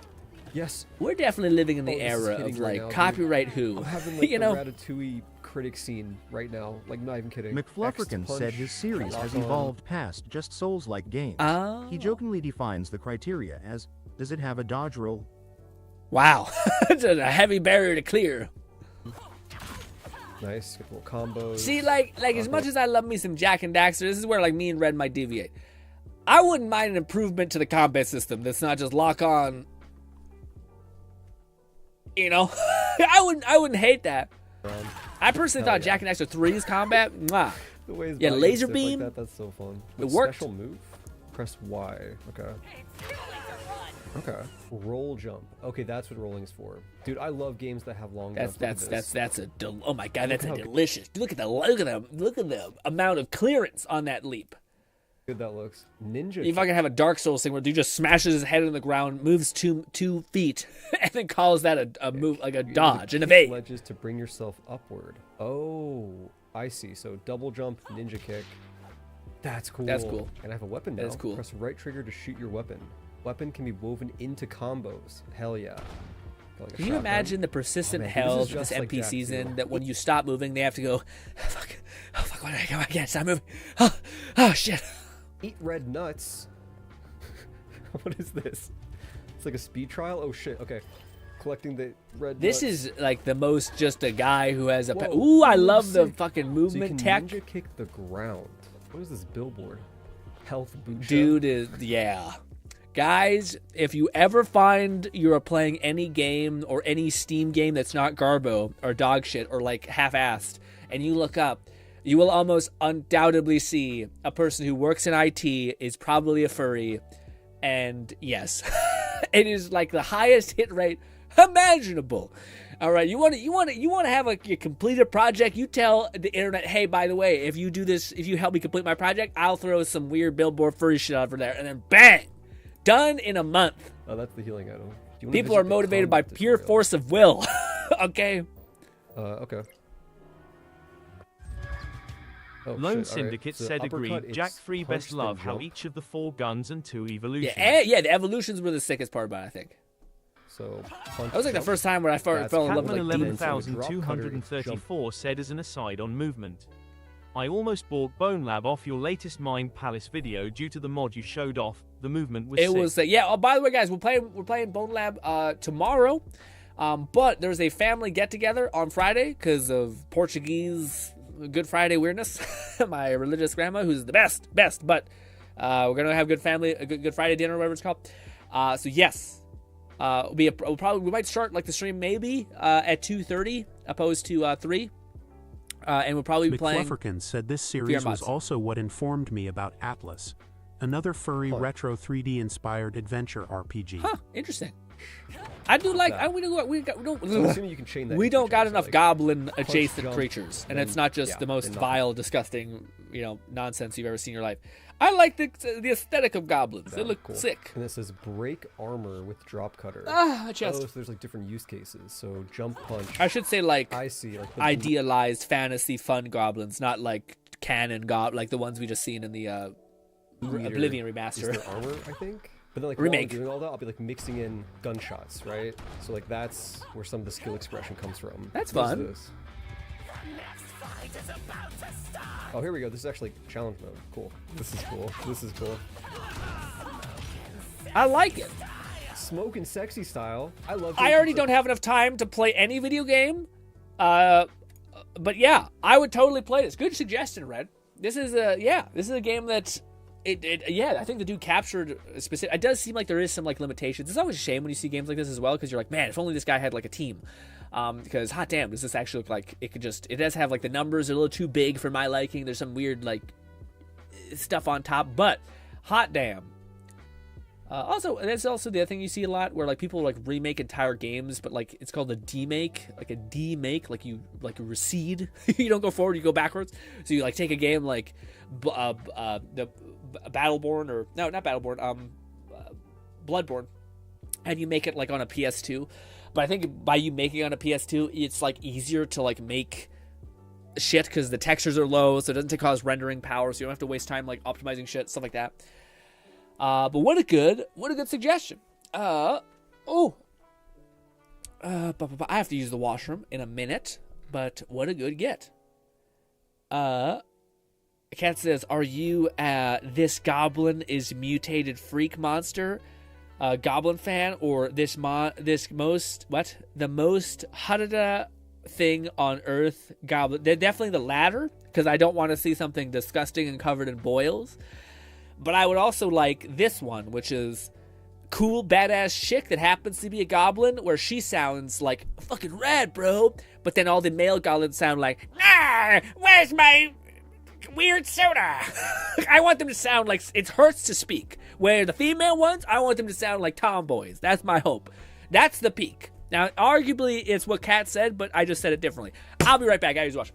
Yes. We're definitely living in the era of like now, copyright dude. who. I'm having like you the know? Ratatouille critic scene right now. Like, not even kidding. McFlufferkin X to said punch, his series has lock on. evolved past just Souls-like games. Oh. He jokingly defines the criteria as, does it have a dodge roll? Wow. It's a heavy barrier to clear. Nice, get little combos. See, like as much as I love me some Jak and Daxter, this is where like me and Red might deviate. I wouldn't mind an improvement to the combat system that's not just lock on. You know, I wouldn't hate that. I personally thought Jak and Daxter 3's combat, mwah. The way his Yeah, body laser gets beam. Like that's so fun. It worked. Special move. Press Y. Okay. Okay. Roll jump. Okay, that's what rolling is for. Dude, I love games that have long jumps. Oh my god, that's a delicious. Look at the amount of clearance on that leap. Good that looks. Ninja. You fucking have a Dark Souls thing where dude just smashes his head in the ground, moves two feet, and then calls that a move like a dodge and evade. Ledges to bring yourself upward. Oh, I see. So double jump, ninja kick. That's cool. That's cool. And I have a weapon now. That's cool. Press right trigger to shoot your weapon. Weapon can be woven into combos. Hell yeah. Like Can you imagine the persistent hell that this NPC's in? That when you stop moving, they have to go, oh fuck, I can't stop moving. Oh shit. Eat red nuts. What is this? It's like a speed trial? Oh shit, okay. Collecting the red This nuts. is like the most just a guy who has a... Whoa, Ooh, I love the sick. fucking movement so tech. you can ninja kick the ground. What is this billboard? Health boot. Dude is... Yeah. Guys, if you ever find you're playing any game or any Steam game that's not garbo or dog shit or like half-assed, and you look up, you will almost undoubtedly see a person who works in IT, is probably a furry, and yes, it is like the highest hit rate imaginable. All right, you want to have a completed project. You tell the internet, hey, by the way, if you do this, if you help me complete my project, I'll throw some weird billboard furry shit over there, and then bang, done in a month. Oh, that's the healing item. People are motivated by pure force of will. Okay. Okay. Oh, Lone shit. Syndicate So said uppercut, agreed. it's Jak 3 punch, best then love how jump. each of the 4 guns and 2 evolutions. Yeah, the evolutions were the sickest part about it, I think. So punch, That was like the jump. first time where I fell in love with Catman like demons. 11,234 said as an aside on movement. I almost bought Bone Lab off your latest Mind Palace video due to the mod you showed off. The movement was It sick. was yeah. Oh, by the way, guys, we're playing Bone Lab tomorrow, but there's a family get together on Friday because of Portuguese Good Friday weirdness. My religious grandma, who's the best, but we're gonna have Good Friday dinner, whatever it's called. So yes, we might start like the stream maybe at 2:30 opposed to 3. And we'll probably be playing... McFlufferkin said this series was also what informed me about Atlas, another furry retro 3D-inspired adventure RPG. Huh, interesting. I do like... we don't assuming you can chain that we don't got enough like goblin-adjacent jump, creatures, and then- it's not just yeah, the most then vile, disgusting, nonsense you've ever seen in your life. I like the aesthetic of goblins. They look cool. sick. And this says break armor with drop cutter. Ah, a chest. Oh, so there's like different use cases. So jump punch. I should say like I see, like the idealized fantasy fun goblins, not like canon like the ones we just seen in the meter Oblivion remaster. Is their armor, I think. But then, like, remake. while I'm doing all that, I'll be like mixing in gunshots, right? So like that's where some of the skill expression comes from. That's There's fun. This. Oh, here we go. This is actually challenge mode. Cool. This is cool. This is cool. I like it. Smoke and sexy style. I love. I already don't have enough time to play any video game. But yeah, I would totally play this. Good suggestion, Red. This is a game that I think the dude captured a specific. It does seem like there is some like limitations. It's always a shame when you see games like this as well, because you're like, man, if only this guy had like a team. Because hot damn, does this actually look like it could just? It does have like the numbers are a little too big for my liking. There's some weird like stuff on top, but hot damn. Also, that's also the other thing you see a lot, where like people like remake entire games, but like it's called a demake, like a demake, like you recede. You don't go forward, you go backwards. So you like take a game like the Battleborn, or no, not Battleborn, Bloodborne, and you make it like on a PS2. But I think by you making it on a PS2, it's like easier to like make shit because the textures are low, so it doesn't cause rendering power, so you don't have to waste time like optimizing shit, stuff like that. But what a good suggestion. I have to use the washroom in a minute, but what a good get. Cat says, "Are you this goblin is mutated freak monster, goblin fan, or the most Hadada thing on Earth goblin?" They're definitely the latter, because I don't want to see something disgusting and covered in boils. But I would also like this one, which is cool, badass chick that happens to be a goblin, where she sounds like fucking rad, bro. But then all the male goblins sound like, where's my weird soda? I want them to sound like it hurts to speak. Where the female ones, I want them to sound like tomboys. That's my hope. That's the peak. Now, arguably, it's what Kat said, but I just said it differently. I'll be right back. I use watch.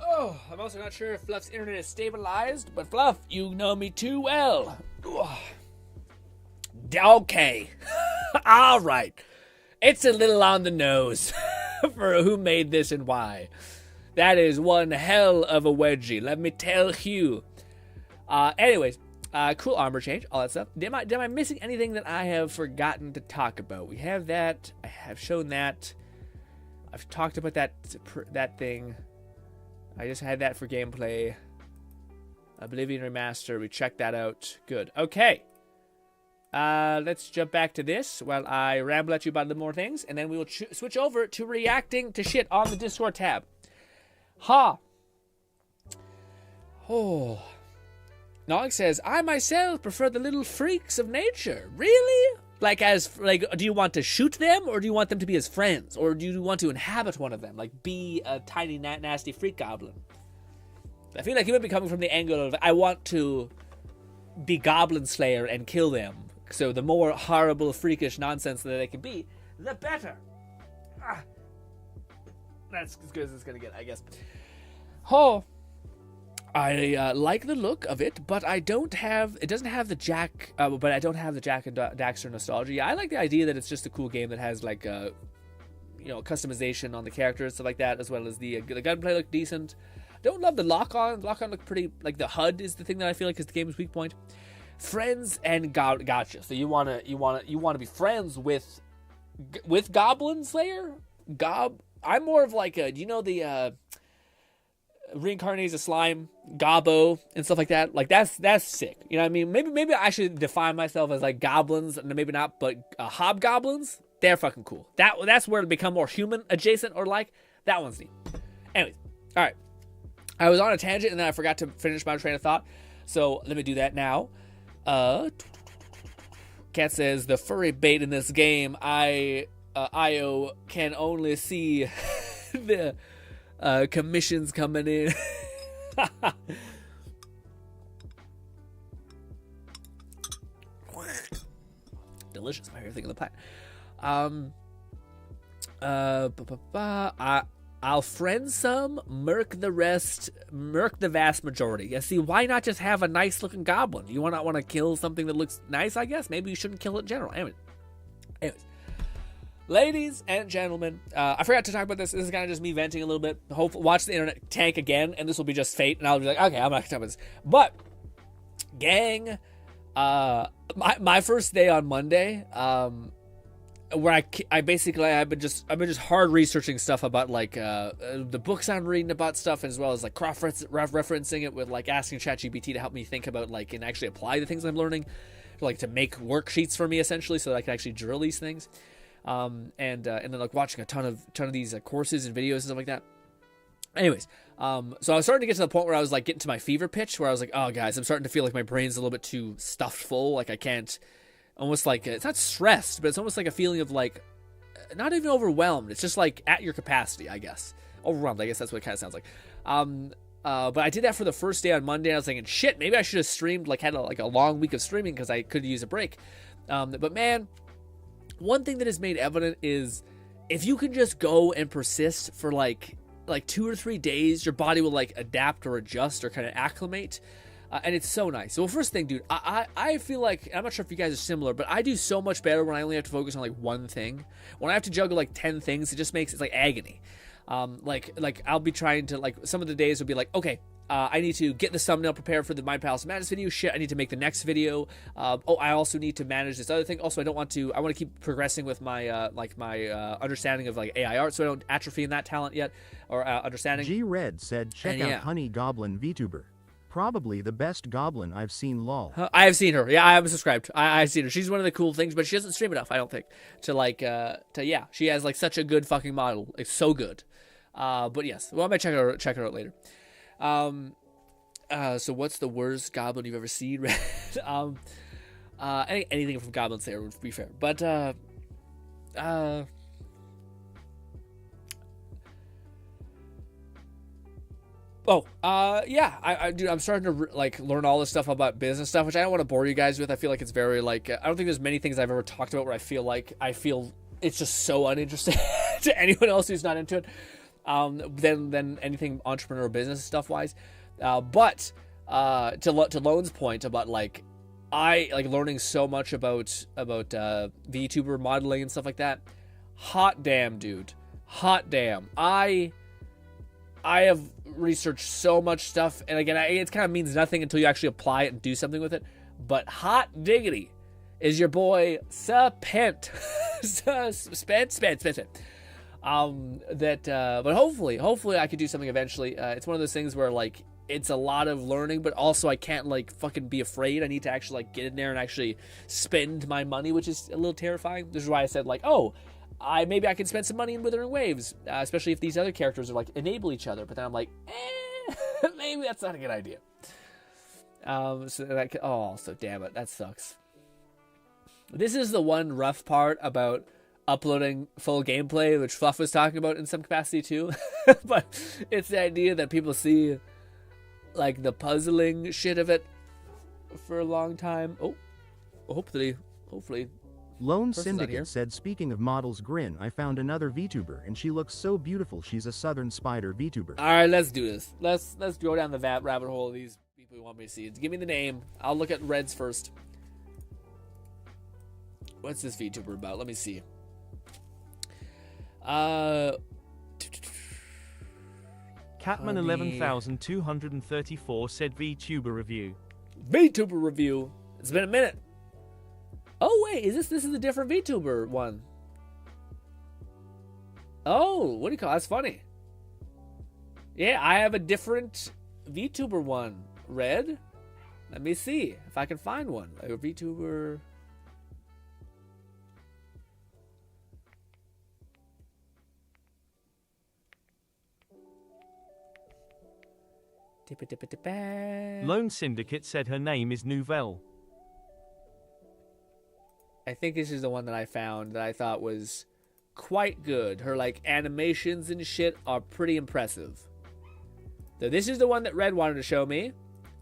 Oh, I'm also not sure if Fluff's internet is stabilized, but Fluff, you know me too well. Okay. All right. It's a little on the nose for who made this and why. That is one hell of a wedgie, let me tell you. Anyways, cool armor change, all that stuff. Am I missing anything that I have forgotten to talk about? We have that. I have shown that. I've talked about that thing. I just had that for gameplay. Oblivion Remaster, we checked that out. Good. Okay. Let's jump back to this while I ramble at you about a little more things, and then we will switch over to reacting to shit on the Discord tab. Ha! Oh. Nog says, I myself prefer the little freaks of nature. Really? Do you want to shoot them, or do you want them to be as friends? Or do you want to inhabit one of them? Like, be a tiny, nasty freak goblin? I feel like you would be coming from the angle of, I want to be Goblin Slayer and kill them. So the more horrible, freakish nonsense that they can be, the better. That's as good as it's going to get, I guess. Oh. I like the look of it, but it doesn't have the Jak, but I don't have the Jak and Daxter nostalgia. Yeah, I like the idea that it's just a cool game that has like, customization on the characters, stuff like that, as well as the gunplay look decent. Don't love the lock-on. Lock-on look pretty, like the HUD is the thing that I feel like is the game's weak point. Friends and gotcha. So you wanna be friends with Goblin Slayer? I'm more of like do you know the reincarnates a slime, gobbo, and stuff like that. Like that's sick. You know what I mean? Maybe I should define myself as like goblins, and maybe not, but hobgoblins. They're fucking cool. That's where to become more human adjacent or like. That one's neat. Anyways, all right. I was on a tangent and then I forgot to finish my train of thought. So let me do that now. Cat says the furry bait in this game. IO can only see the commissions coming in. Delicious. My favorite thing on the planet. I'll friend some, murk the rest, murk the vast majority. Yeah, see, why not just have a nice looking goblin? You not want to kill something that looks nice, I guess? Maybe you shouldn't kill it in general. Anyways. Ladies and gentlemen, I forgot to talk about this. This is kind of just me venting a little bit. Watch the internet tank again, and this will be just fate, and I'll be like, okay, I'm not going to talk about this. But, gang, my first day on Monday, where I've been just hard researching stuff about like the books I'm reading about stuff, as well as like referencing it with like asking ChatGPT to help me think about like and actually apply the things I'm learning, like to make worksheets for me essentially, so that I can actually drill these things, and then like watching a ton of these courses and videos and stuff like that. Anyways, so I was starting to get to the point where I was like getting to my fever pitch, where I was like, oh guys, I'm starting to feel like my brain's a little bit too stuffed full, like I can't. Almost like, it's not stressed, but it's almost like a feeling of like, not even overwhelmed. It's just like at your capacity, I guess. Overwhelmed, I guess that's what it kind of sounds like. But I did that for the first day on Monday, and I was thinking, shit, maybe I should have streamed, like had a long week of streaming because I could use a break. But man, one thing that is made evident is if you can just go and persist for like 2 or 3 days, your body will like adapt or adjust or kind of acclimate. And it's so nice. So first thing, dude, I feel like, I'm not sure if you guys are similar, but I do so much better when I only have to focus on like one thing. When I have to juggle like 10 things, it just makes it like agony. Like I'll be trying to, like, some of the days will be like, okay, I need to get the thumbnail prepared for the My Palace of Madness video. Shit, I need to make the next video. I also need to manage this other thing. Also, I want to keep progressing with my understanding of like AI art, so I don't atrophy in that talent yet, or understanding. G Red said, check out Honey Goblin VTuber. Probably the best goblin I've seen, lol. I have seen her. Yeah, I have subscribed. I've seen her. She's one of the cool things, but she doesn't stream enough, I don't think. Yeah, she has like such a good fucking model. It's so good. But yes, well, I might check her out later. So what's the worst goblin you've ever seen? Anything from Goblin Slayer would be fair. But yeah, dude, I'm starting to like learn all this stuff about business stuff, which I don't want to bore you guys with. I feel like it's very like, I don't think there's many things I've ever talked about where I feel it's just so uninteresting to anyone else who's not into it, than anything entrepreneur business stuff wise. But to Lone's point about like, I like learning so much about VTuber modeling and stuff like that. Hot damn, dude. Hot damn. I have researched so much stuff, and again, it kind of means nothing until you actually apply it and do something with it. But hot diggity is your boy Spent. Spent. But hopefully I could do something eventually. It's one of those things where like it's a lot of learning, but also I can't like fucking be afraid. I need to actually like get in there and actually spend my money, which is a little terrifying. This is why I said like, maybe I can spend some money in Withering Waves, especially if these other characters are like enable each other. But then I'm like, maybe that's not a good idea. So damn it, that sucks. This is the one rough part about uploading full gameplay, which Fluff was talking about in some capacity too. But it's the idea that people see like the puzzling shit of it for a long time. Hopefully. Lone Syndicate said, speaking of models, GRINN, I found another VTuber, and she looks so beautiful. She's a Southern Spider VTuber. All right, let's do this. Let's go down the rabbit hole of these people you want me to see. Give me the name. I'll look at Reds first. What's this VTuber about? Let me see. Catman 11,234 said VTuber review. VTuber review. It's been a minute. Oh wait, this is a different VTuber one. Oh, what do you call it? That's funny. Yeah, I have a different VTuber one, Red. Let me see if I can find one. A VTuber. Lone Syndicate said her name is Nouvelle. I think this is the one that I found that I thought was quite good. Her like animations and shit are pretty impressive. So this is the one that Red wanted to show me,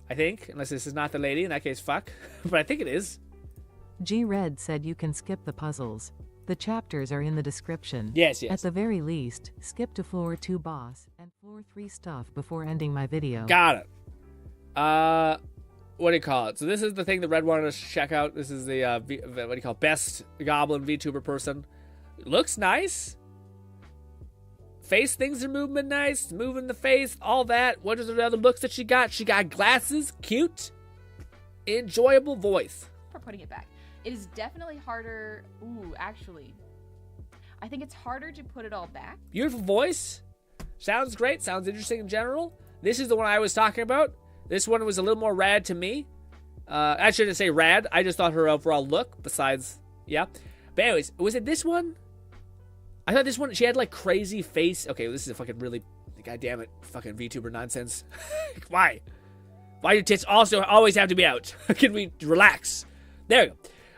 I think, unless this is not the lady. In that case, fuck. But I think it is. G Red said you can skip the puzzles. The chapters are in the description. Yes, yes. At the very least, skip to floor 2 boss and floor 3 stuff before ending my video. Got it. What do you call it? So this is the thing that Red wanted us to check out. This is the, what do you call it? Best Goblin VTuber person. Looks nice. Face things are moving nice. Moving the face, all that. What are the other looks that she got? She got glasses. Cute. Enjoyable voice. For putting it back. It is definitely harder. Ooh, actually. I think it's harder to put it all back. Beautiful voice. Sounds great. Sounds interesting in general. This is the one I was talking about. This one was a little more rad to me. I shouldn't say rad. I just thought her overall look, besides, yeah. But anyways, was it this one? I thought this one, she had like crazy face. Okay, this is a fucking really, goddamn it, fucking VTuber nonsense. Why? Why do tits also always have to be out? Can we relax? There we go.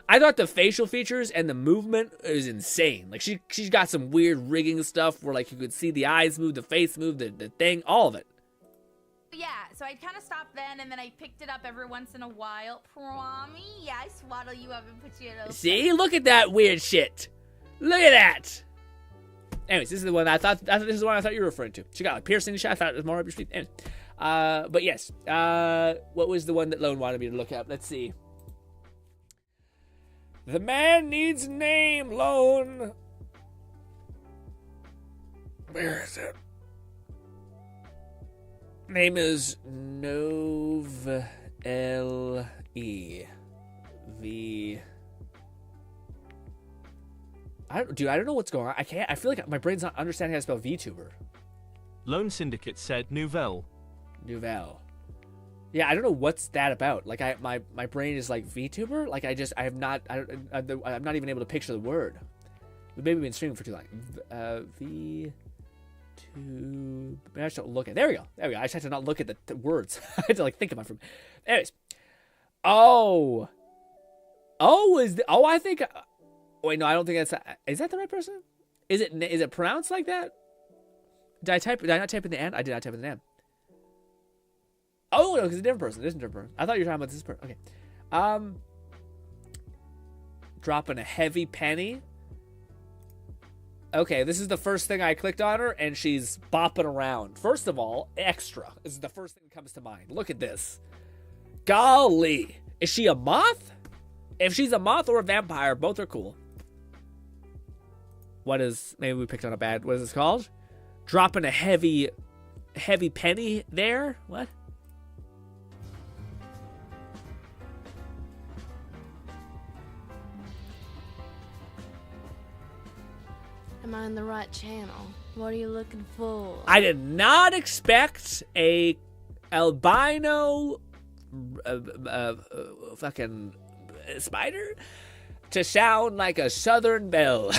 I thought the facial features and the movement is insane. Like she's got some weird rigging stuff where like you could see the eyes move, the face move, the thing, all of it. Yeah, so I kind of stopped then, and then I picked it up every once in a while. Promi? Yeah, I swaddle you up and put you in a... See? Look at that weird shit. Look at that. Anyways, this is the one I thought this is the one I thought you were referring to. She got a piercing shot. I thought it was more up your street. Anyways, but yes. What was the one that Lone wanted me to look at? Let's see. The man needs a name, Lone. Where is it? Name is Nove L-E. I don't know what's going on. I feel like my brain's not understanding how to spell VTuber. Lone Syndicate said Nouvelle. Nouvelle. Yeah, I don't know what's that about. Like my brain is like VTuber. Like I'm not even able to picture the word. Maybe we've been streaming for too long. V2. Maybe I just don't look at. There we go. I just had to not look at the words. I had to like think about it. Anyways. Oh. I think. Wait, no, I don't think that's. Is that the right person? Is it pronounced like that? Did I not type in the N? I did not type in the N. Oh no, because it's a different person. It is a different person. I thought you were talking about this person. Okay. Dropping a heavy penny. Okay, this is the first thing I clicked on her, and she's bopping around. First of all, extra. This is the first thing that comes to mind. Look at this. Golly. Is she a moth? If she's a moth or a vampire, both are cool. Maybe we picked on a bad, what is this called? Dropping a heavy penny there? What? Am I on the right channel? What are you looking for? I did not expect a albino fucking spider to sound like a southern belle.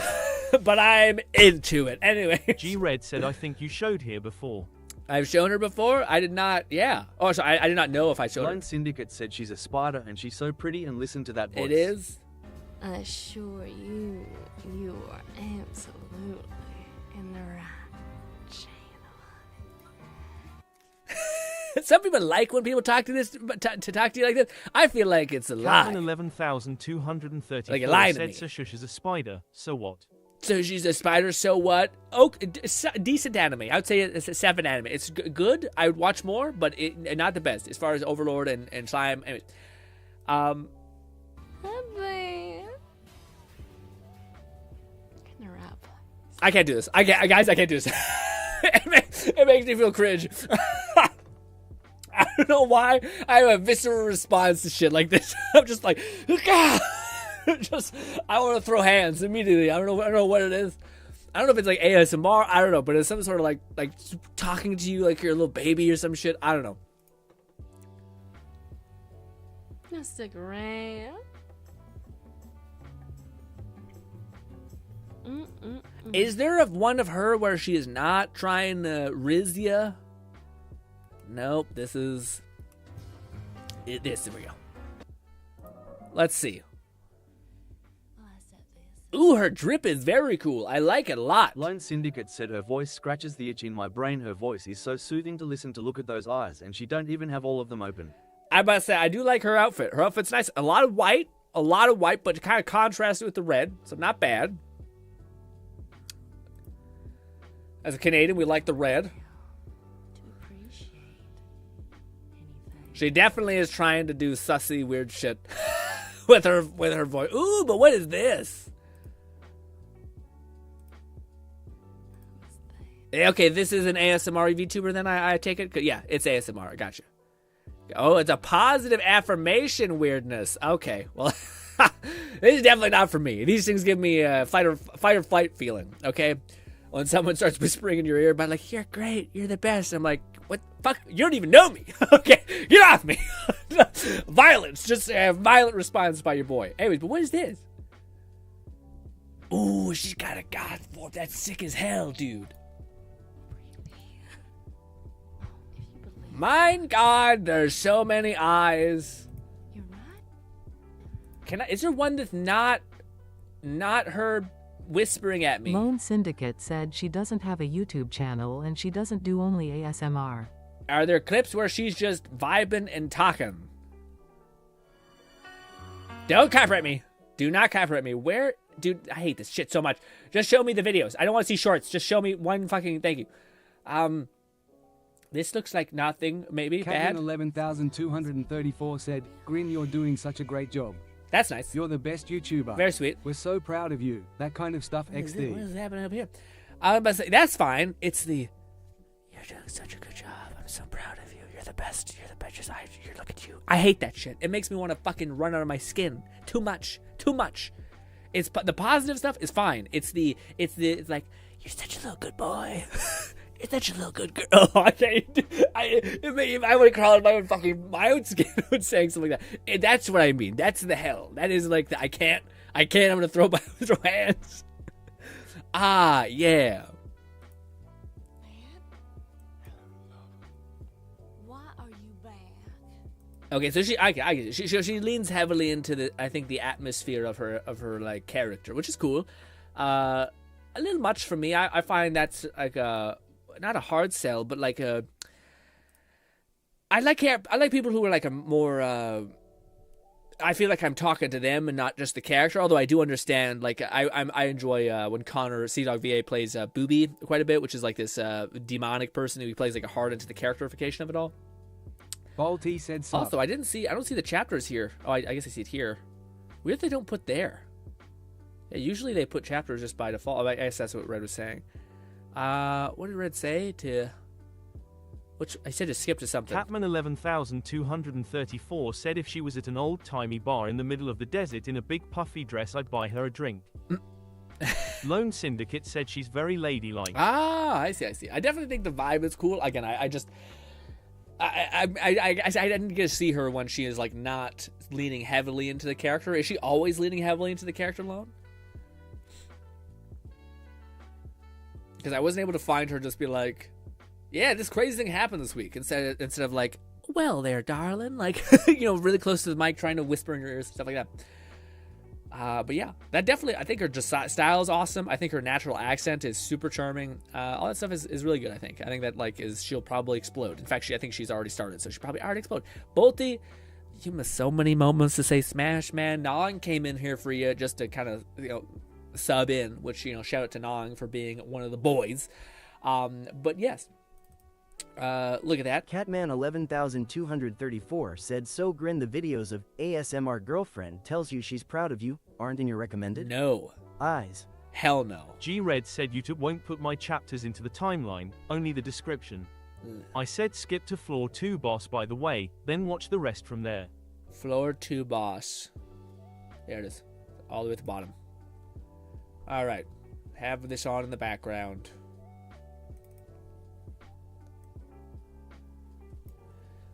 But I'm into it. Anyway. G-Red said, I think you showed here before. I've shown her before? I did not, yeah. Oh, so I did not know if I showed her. Lone Syndicate said she's a spider and she's so pretty, and listen to that voice. It is? I assure you, you are absolutely in the right channel. Some people like when people talk to talk to you like this. I feel like it's a lie. 11,230 like a lie to said me. Sir Shush is a spider, so what? So she's a spider, so what? Oh, decent anime. I would say it's a 7 anime. It's good. I would watch more, but not the best as far as Overlord and Slime. Anyways. Can I rap? I can't do this. Guys, I can't do this. It makes me feel cringe. I don't know why I have a visceral response to shit like this. I'm just like, I want to throw hands immediately. I don't know what it is. I don't know if it's like ASMR. I don't know, but it's some sort of like talking to you like you're a little baby or some shit. I don't know. Now stick around. Is there one of her where she is not trying to riz ya? Nope, this is... Here we go. Let's see. Ooh, her drip is very cool. I like it a lot. Lone Syndicate said her voice scratches the itch in my brain. Her voice is so soothing to listen to. Look at those eyes, and she don't even have all of them open. I about to say, I do like her outfit. Her outfit's nice. A lot of white, but kind of contrasted with the red, so not bad. As a Canadian, we like the red. She definitely is trying to do sussy, weird shit with her voice. Ooh, but what is this? Okay, this is an ASMR VTuber then, I take it? Yeah, it's ASMR. I gotcha. Oh, it's a positive affirmation weirdness. Okay, well, this is definitely not for me. These things give me a fight or flight feeling, okay? When someone starts whispering in your ear about like, you're great, you're the best. I'm like, what the fuck? You don't even know me. Okay, get off me. Violence, just a violent response by your boy. Anyways, but what is this? Ooh, she's got a god form. That's sick as hell, dude. My God, there's so many eyes. You're not? Is there one that's not her whispering at me? Lone Syndicate said she doesn't have a YouTube channel and she doesn't do only ASMR. Are there clips where she's just vibing and talking? Don't copyright me. Do not copyright me. Where? Dude, I hate this shit so much. Just show me the videos. I don't want to see shorts. Just show me one fucking... Thank you. This looks like nothing, maybe bad. 11,234 said, Grin, you're doing such a great job. That's nice. You're the best YouTuber. Very sweet. We're so proud of you. That kind of stuff, XD. What is happening up here? I was about to say, that's fine. It's the... You're doing such a good job. I'm so proud of you. You're the best. You're the best. You're look at you. I hate that shit. It makes me want to fucking run out of my skin. Too much. Too much. It's the positive stuff is fine. It's like, you're such a little good boy. You're such a little good girl. I would crawl in my own skin when saying something like that. That's what I mean. That's the hell. That is like I can't. I'm gonna throw hands. Ah, yeah. Why are you back? Okay, so she leans heavily into the atmosphere of her like character, which is cool. A little much for me. I find that's like not a hard sell, but like I like people who are like a more I feel like I'm talking to them and not just the character, although I do understand, like I enjoy when Connor CDogVA plays Booby quite a bit, which is like this demonic person who plays like a hard into the characterification of it all. Balti said so. Also, I don't see the chapters here. Oh, I guess I see it here. Weird they don't put there. Yeah, usually they put chapters just by default. Oh, I guess that's what Red was saying. What did Red say to... Which I said to skip to something. Catman 11,234 said if she was at an old-timey bar in the middle of the desert in a big puffy dress, I'd buy her a drink. Lone Syndicate said she's very ladylike. Ah, I see. I definitely think the vibe is cool. Again, I didn't get to see her when she is like not leaning heavily into the character. Is she always leaning heavily into the character, Lone? Because I wasn't able to find her just be like, yeah, this crazy thing happened this week. Instead of like, well there, darling. Like, really close to the mic, trying to whisper in your ears, stuff like that. But yeah, that definitely, I think her style is awesome. I think her natural accent is super charming. All that stuff is really good, I think. I think that, like, she'll probably explode. In fact, I think she's already started, so she'll probably already explode. Bolty, you missed so many moments to say smash, man. Nong came in here for you just to kind of, sub in, which, shout out to Nong for being one of the boys. But yes. Look at that. Catman 11,234 said, so Grin, the videos of ASMR girlfriend tells you she's proud of you aren't in your recommended? No. Eyes. Hell no. G-Red said YouTube won't put my chapters into the timeline, only the description. I said skip to floor 2 boss, by the way, then watch the rest from there. Floor 2 boss. There it is. All the way at the bottom. Alright. have this on in the background.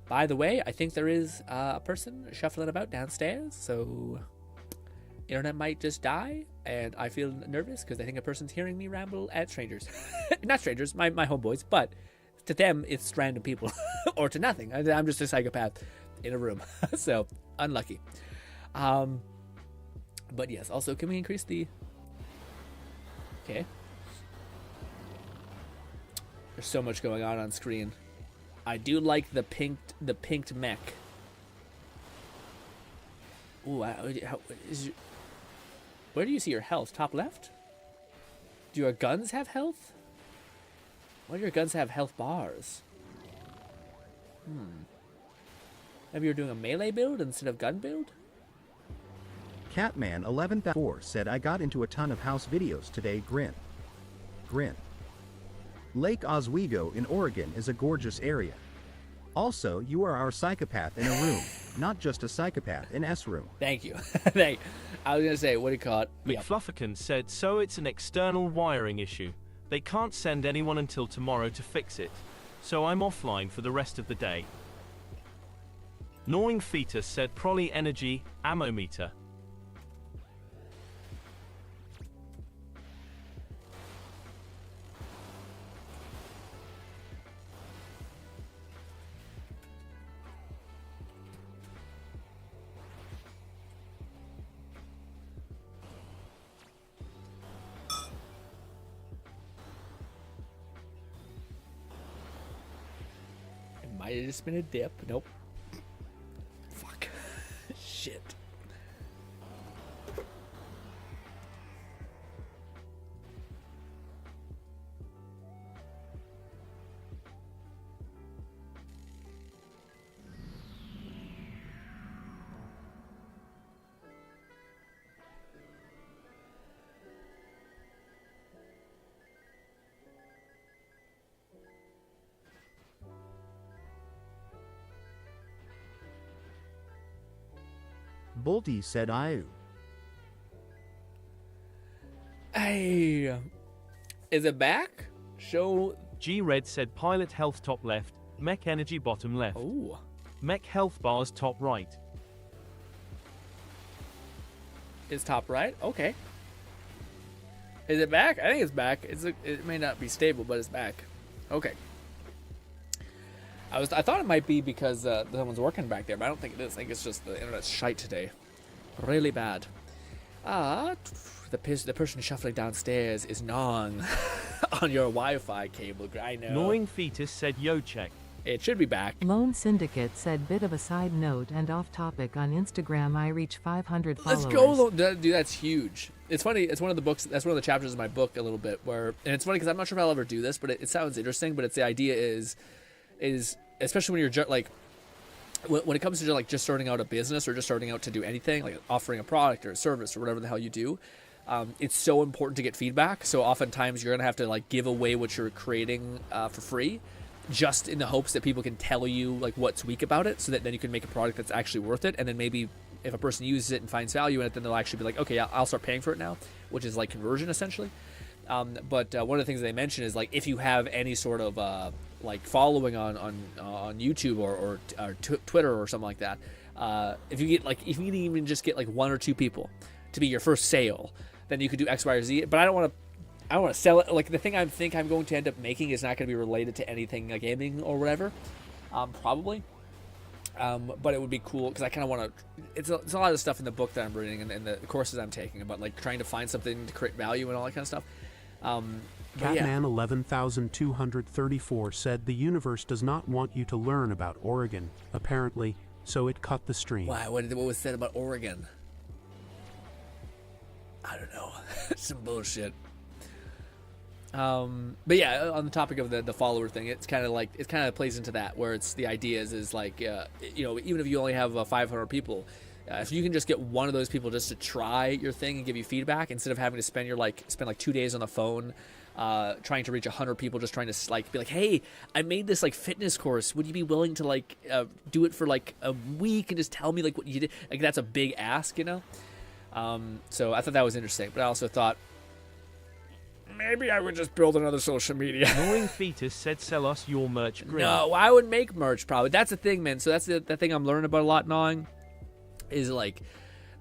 By the way, I think there is a person shuffling about downstairs, so internet might just die, and I feel nervous because I think a person's hearing me ramble at strangers. Not strangers, my homeboys, but to them, it's random people. Or to nothing. I'm just a psychopath in a room. So, unlucky. But yes, also, can we increase the... Okay. There's so much going on screen. I do like the pinked mech. Ooh, where do you see your health? Top left? Do your guns have health? Why do your guns have health bars? Maybe you're doing a melee build instead of gun build? Catman 11,4 said I got into a ton of house videos today. Grin. Grin. Lake Oswego in Oregon is a gorgeous area. Also, you are our psychopath in a room, not just a psychopath in S room. Thank you. Thank you. I was going to say, what do you call it? McFlufferkin said, so it's an external wiring issue. They can't send anyone until tomorrow to fix it. So I'm offline for the rest of the day. Gnawing Fetus said, Prolly Energy, Ammo Meter. Might have just been a dip. Nope. Fuck. Shit. Bolty said I. Hey, is it back? Show. G-Red said pilot health top left, mech energy bottom left. Ooh. Mech health bars top right. Is top right? Okay. Is it back? I think it's back. It may not be stable, but it's back. Okay. I thought it might be because someone's working back there, but I don't think it is. I think it's just the internet's shite today. Really bad. The person shuffling downstairs is gnawing on your Wi-Fi cable. I know. Gnawing Fetus said, yo check. It should be back. Lone Syndicate said, bit of a side note and off topic, on Instagram I reach 500 followers. Let's go, dude, that's huge. It's funny, it's one of the books, that's one of the chapters of my book a little bit, where, and it's funny because I'm not sure if I'll ever do this, but it sounds interesting, but it's the idea is especially when you're like, when it comes to like just starting out a business or just starting out to do anything, like offering a product or a service or whatever the hell you do, it's so important to get feedback. So oftentimes you're gonna have to like give away what you're creating for free, just in the hopes that people can tell you like what's weak about it, so that then you can make a product that's actually worth it. And then maybe if a person uses it and finds value in it, then they'll actually be like, okay, yeah, I'll start paying for it now, which is like conversion essentially. But one of the things they mention is like if you have any sort of like following on YouTube or Twitter or something like that, if you can even just get like 1 or 2 people to be your first sale, then you could do X, Y, or Z. But I don't want to sell it. Like the thing I think I'm going to end up making is not going to be related to anything gaming or whatever, probably. But it would be cool because I kind of want to. It's a lot of stuff in the book that I'm reading and the courses I'm taking about like trying to find something to create value and all that kind of stuff. Catman 11,234 said the universe does not want you to learn about Oregon, apparently, so it cut the stream. Why? What was said about Oregon? I don't know. Some bullshit. But yeah, on the topic of the follower thing, it's kind of like it kind of plays into that, where it's the idea is like even if you only have 500 people, if you can just get one of those people just to try your thing and give you feedback instead of having to spend 2 days on the phone trying to reach 100 people, just trying to like be like, hey, I made this like fitness course, would you be willing to like do it for like a week and just tell me like what you did? Like that's a big ask, you know. So I thought that was interesting, but I also thought maybe I would just build another social media. Gnawing Fetus said, sell us your merch, Grin. No, I would make merch probably. That's the thing, man. So that's the thing I'm learning about a lot, Gnawing, is like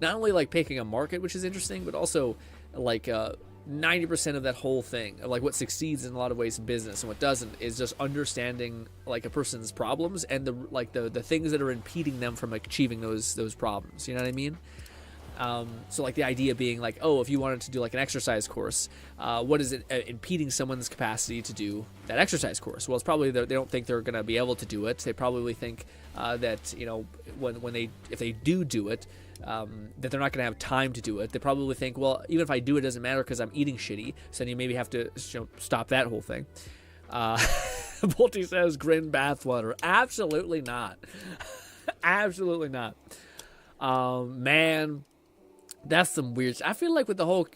not only like picking a market, which is interesting, but also like 90% of that whole thing, like what succeeds in a lot of ways in business and what doesn't, is just understanding like a person's problems and the things that are impeding them from achieving those problems. You know what I mean? So like the idea being like, oh, if you wanted to do like an exercise course, what is it impeding someone's capacity to do that exercise course? Well, it's probably they don't think they're going to be able to do it. They probably think that, you know, if they do it, that they're not going to have time to do it. They probably think, well, even if I do it, doesn't matter because I'm eating shitty. So then you maybe have to, you know, stop that whole thing. Bolty says, Grin bathwater. Absolutely not. Absolutely not. Man, that's some weird. I feel like with the whole,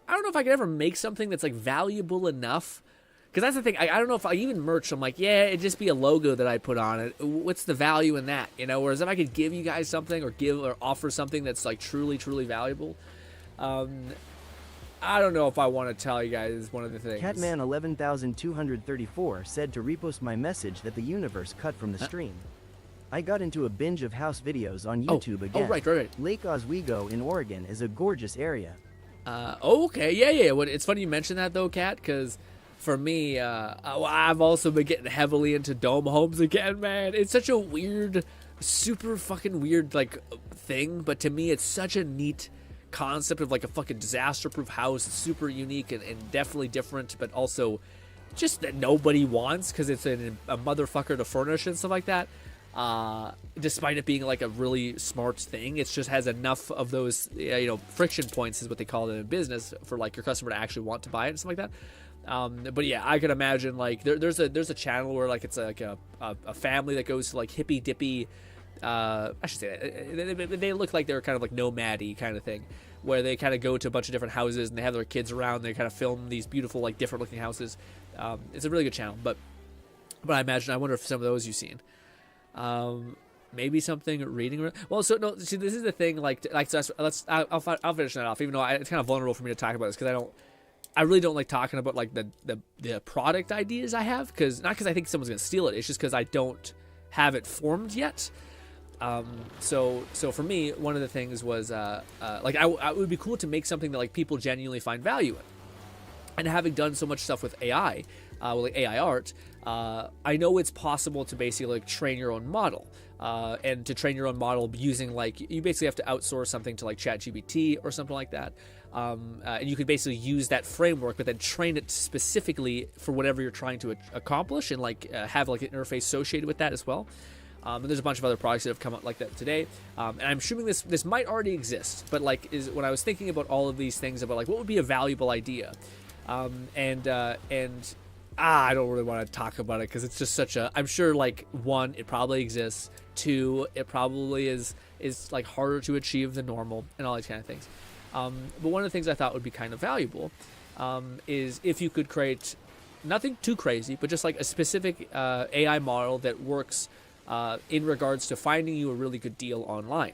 I don't know if I could ever make something that's like valuable enough. Because that's the thing. I don't know if I even merch. I'm like, yeah, it'd just be a logo that I put on it. What's the value in that? You know, whereas if I could give you guys something or offer something that's like truly, truly valuable, I don't know if I want to tell you guys one of the things. Catman 11234 said to repost my message that the universe cut from the stream. I got into a binge of house videos on YouTube again. Oh, right. Lake Oswego in Oregon is a gorgeous area. Okay, yeah. It's funny you mentioned that though, Kat, because for me, I've also been getting heavily into dome homes again, man. It's such a weird, super fucking weird like thing, but to me, it's such a neat concept of like a fucking disaster-proof house. It's super unique and definitely different, but also just that nobody wants because it's a motherfucker to furnish and stuff like that. Despite it being like a really smart thing, it just has enough of those, you know, friction points is what they call it in business for like your customer to actually want to buy it and stuff like that. But yeah, I could imagine like there's a channel where like it's like a family that goes to like hippy dippy. I should say they look like they're kind of like nomad-y kind of thing, where they kind of go to a bunch of different houses and they have their kids around. They kind of film these beautiful like different looking houses. It's a really good channel, but I wonder if some of those you've seen. Maybe something reading. Well, so no. See, this is the thing. Like so I'll finish that off. Even though it's kind of vulnerable for me to talk about this because I really don't like talking about like the product ideas I have not because I think someone's gonna steal it. It's just because I don't have it formed yet. So for me, one of the things was like it would be cool to make something that like people genuinely find value in. And having done so much stuff with AI, like AI art, I know it's possible to basically like train your own model. And to train your own model using like, you basically have to outsource something to like ChatGPT or something like that. And you could basically use that framework, but then train it specifically for whatever you're trying to accomplish and like have like an interface associated with that as well. And there's a bunch of other products that have come out like that today. And I'm assuming this might already exist, but like when I was thinking about all of these things about like what would be a valuable idea, I don't really want to talk about it because it's just such a. I'm sure like one, it probably exists. Two, it probably is like harder to achieve than normal and all these kind of things. But one of the things I thought would be kind of valuable is if you could create nothing too crazy, but just like a specific AI model that works in regards to finding you a really good deal online.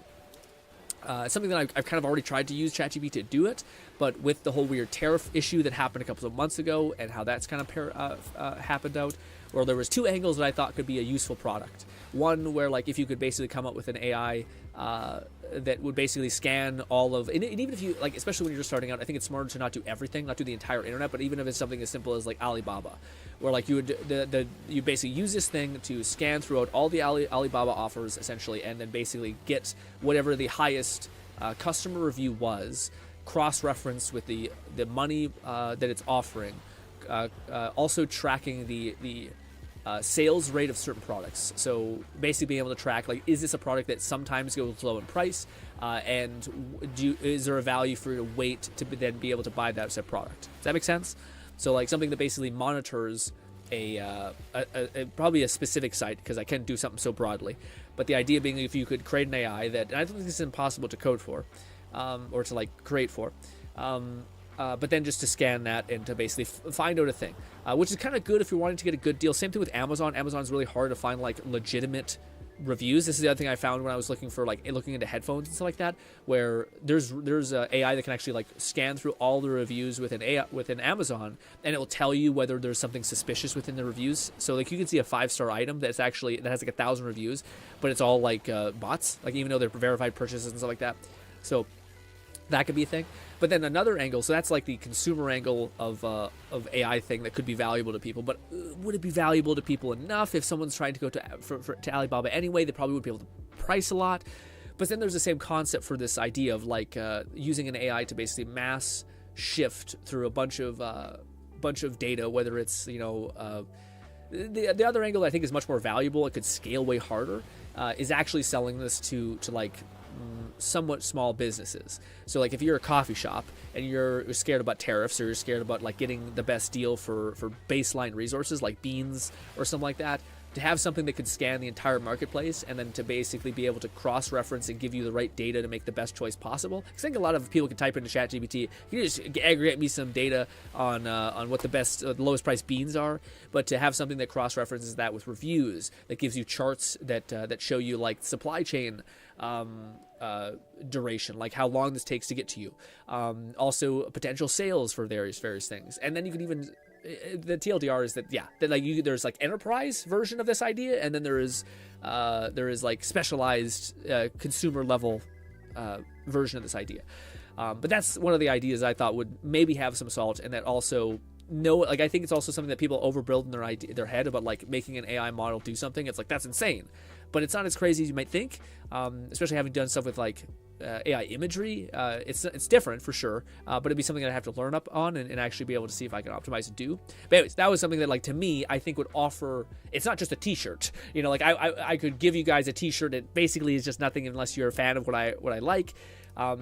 Something that I've kind of already tried to use ChatGPT to do it, but with the whole weird tariff issue that happened a couple of months ago and how that's kind of happened out, where there was two angles that I thought could be a useful product. One where like if you could basically come up with an AI that would basically scan all of, and even if you like, especially when you're just starting out, I think it's smarter to not do everything, not do the entire internet, but even if it's something as simple as like Alibaba, where like you basically use this thing to scan throughout all the Alibaba offers essentially, and then basically get whatever the highest customer review was, cross-referenced with the money that it's offering, also tracking the sales rate of certain products. So basically being able to track like, is this a product that sometimes goes low in price, and is there a value for you to wait to then be able to buy that said product? Does that make sense? So like something that basically monitors probably a specific site, because I can't do something so broadly, but the idea being if you could create an AI that, and I don't think it's impossible to code for, or to like create for, but then just to scan that and to basically find out a thing, which is kind of good if you're wanting to get a good deal. Same thing with Amazon. Amazon's really hard to find like legitimate reviews. This is the other thing I found when I was looking into headphones and stuff like that, where there's a AI that can actually like scan through all the reviews within Amazon, and it will tell you whether there's something suspicious within the reviews. So like you can see a 5-star item that has like 1,000 reviews, but it's all like bots, like even though they're verified purchases and stuff like that. So that could be a thing. But then another angle, so that's like the consumer angle of AI thing that could be valuable to people. But would it be valuable to people enough? If someone's trying to go to Alibaba anyway, they probably would be able to price a lot. But then there's the same concept for this idea of like using an AI to basically mass shift through a bunch of data, whether it's the other angle that I think is much more valuable. It could scale way harder. Is actually selling this to like somewhat small businesses. So like if you're a coffee shop and you're scared about tariffs, or you're scared about like getting the best deal for baseline resources like beans or something like that, to have something that could scan the entire marketplace and then to basically be able to cross-reference and give you the right data to make the best choice possible. I think a lot of people can type into ChatGPT, you just aggregate me some data on what the lowest price beans are, but to have something that cross-references that with reviews, that gives you charts that show you like supply chain duration, like how long this takes to get to you, also potential sales for various things, and then you can even the TLDR is that there's like enterprise version of this idea, and then there is like specialized consumer level version of this idea. But that's one of the ideas I thought would maybe have some salt, and that also I think it's also something that people overbuild in their head about like making an AI model do something. It's like, that's insane, but it's not as crazy as you might think. Especially having done stuff with like AI imagery, it's different for sure, but it'd be something that I have to learn up on and actually be able to see if I can optimize and do. But anyways, that was something that like to me I think would offer. It's not just a T-shirt, like I could give you guys a T-shirt that basically is just nothing unless you're a fan of what I like. Or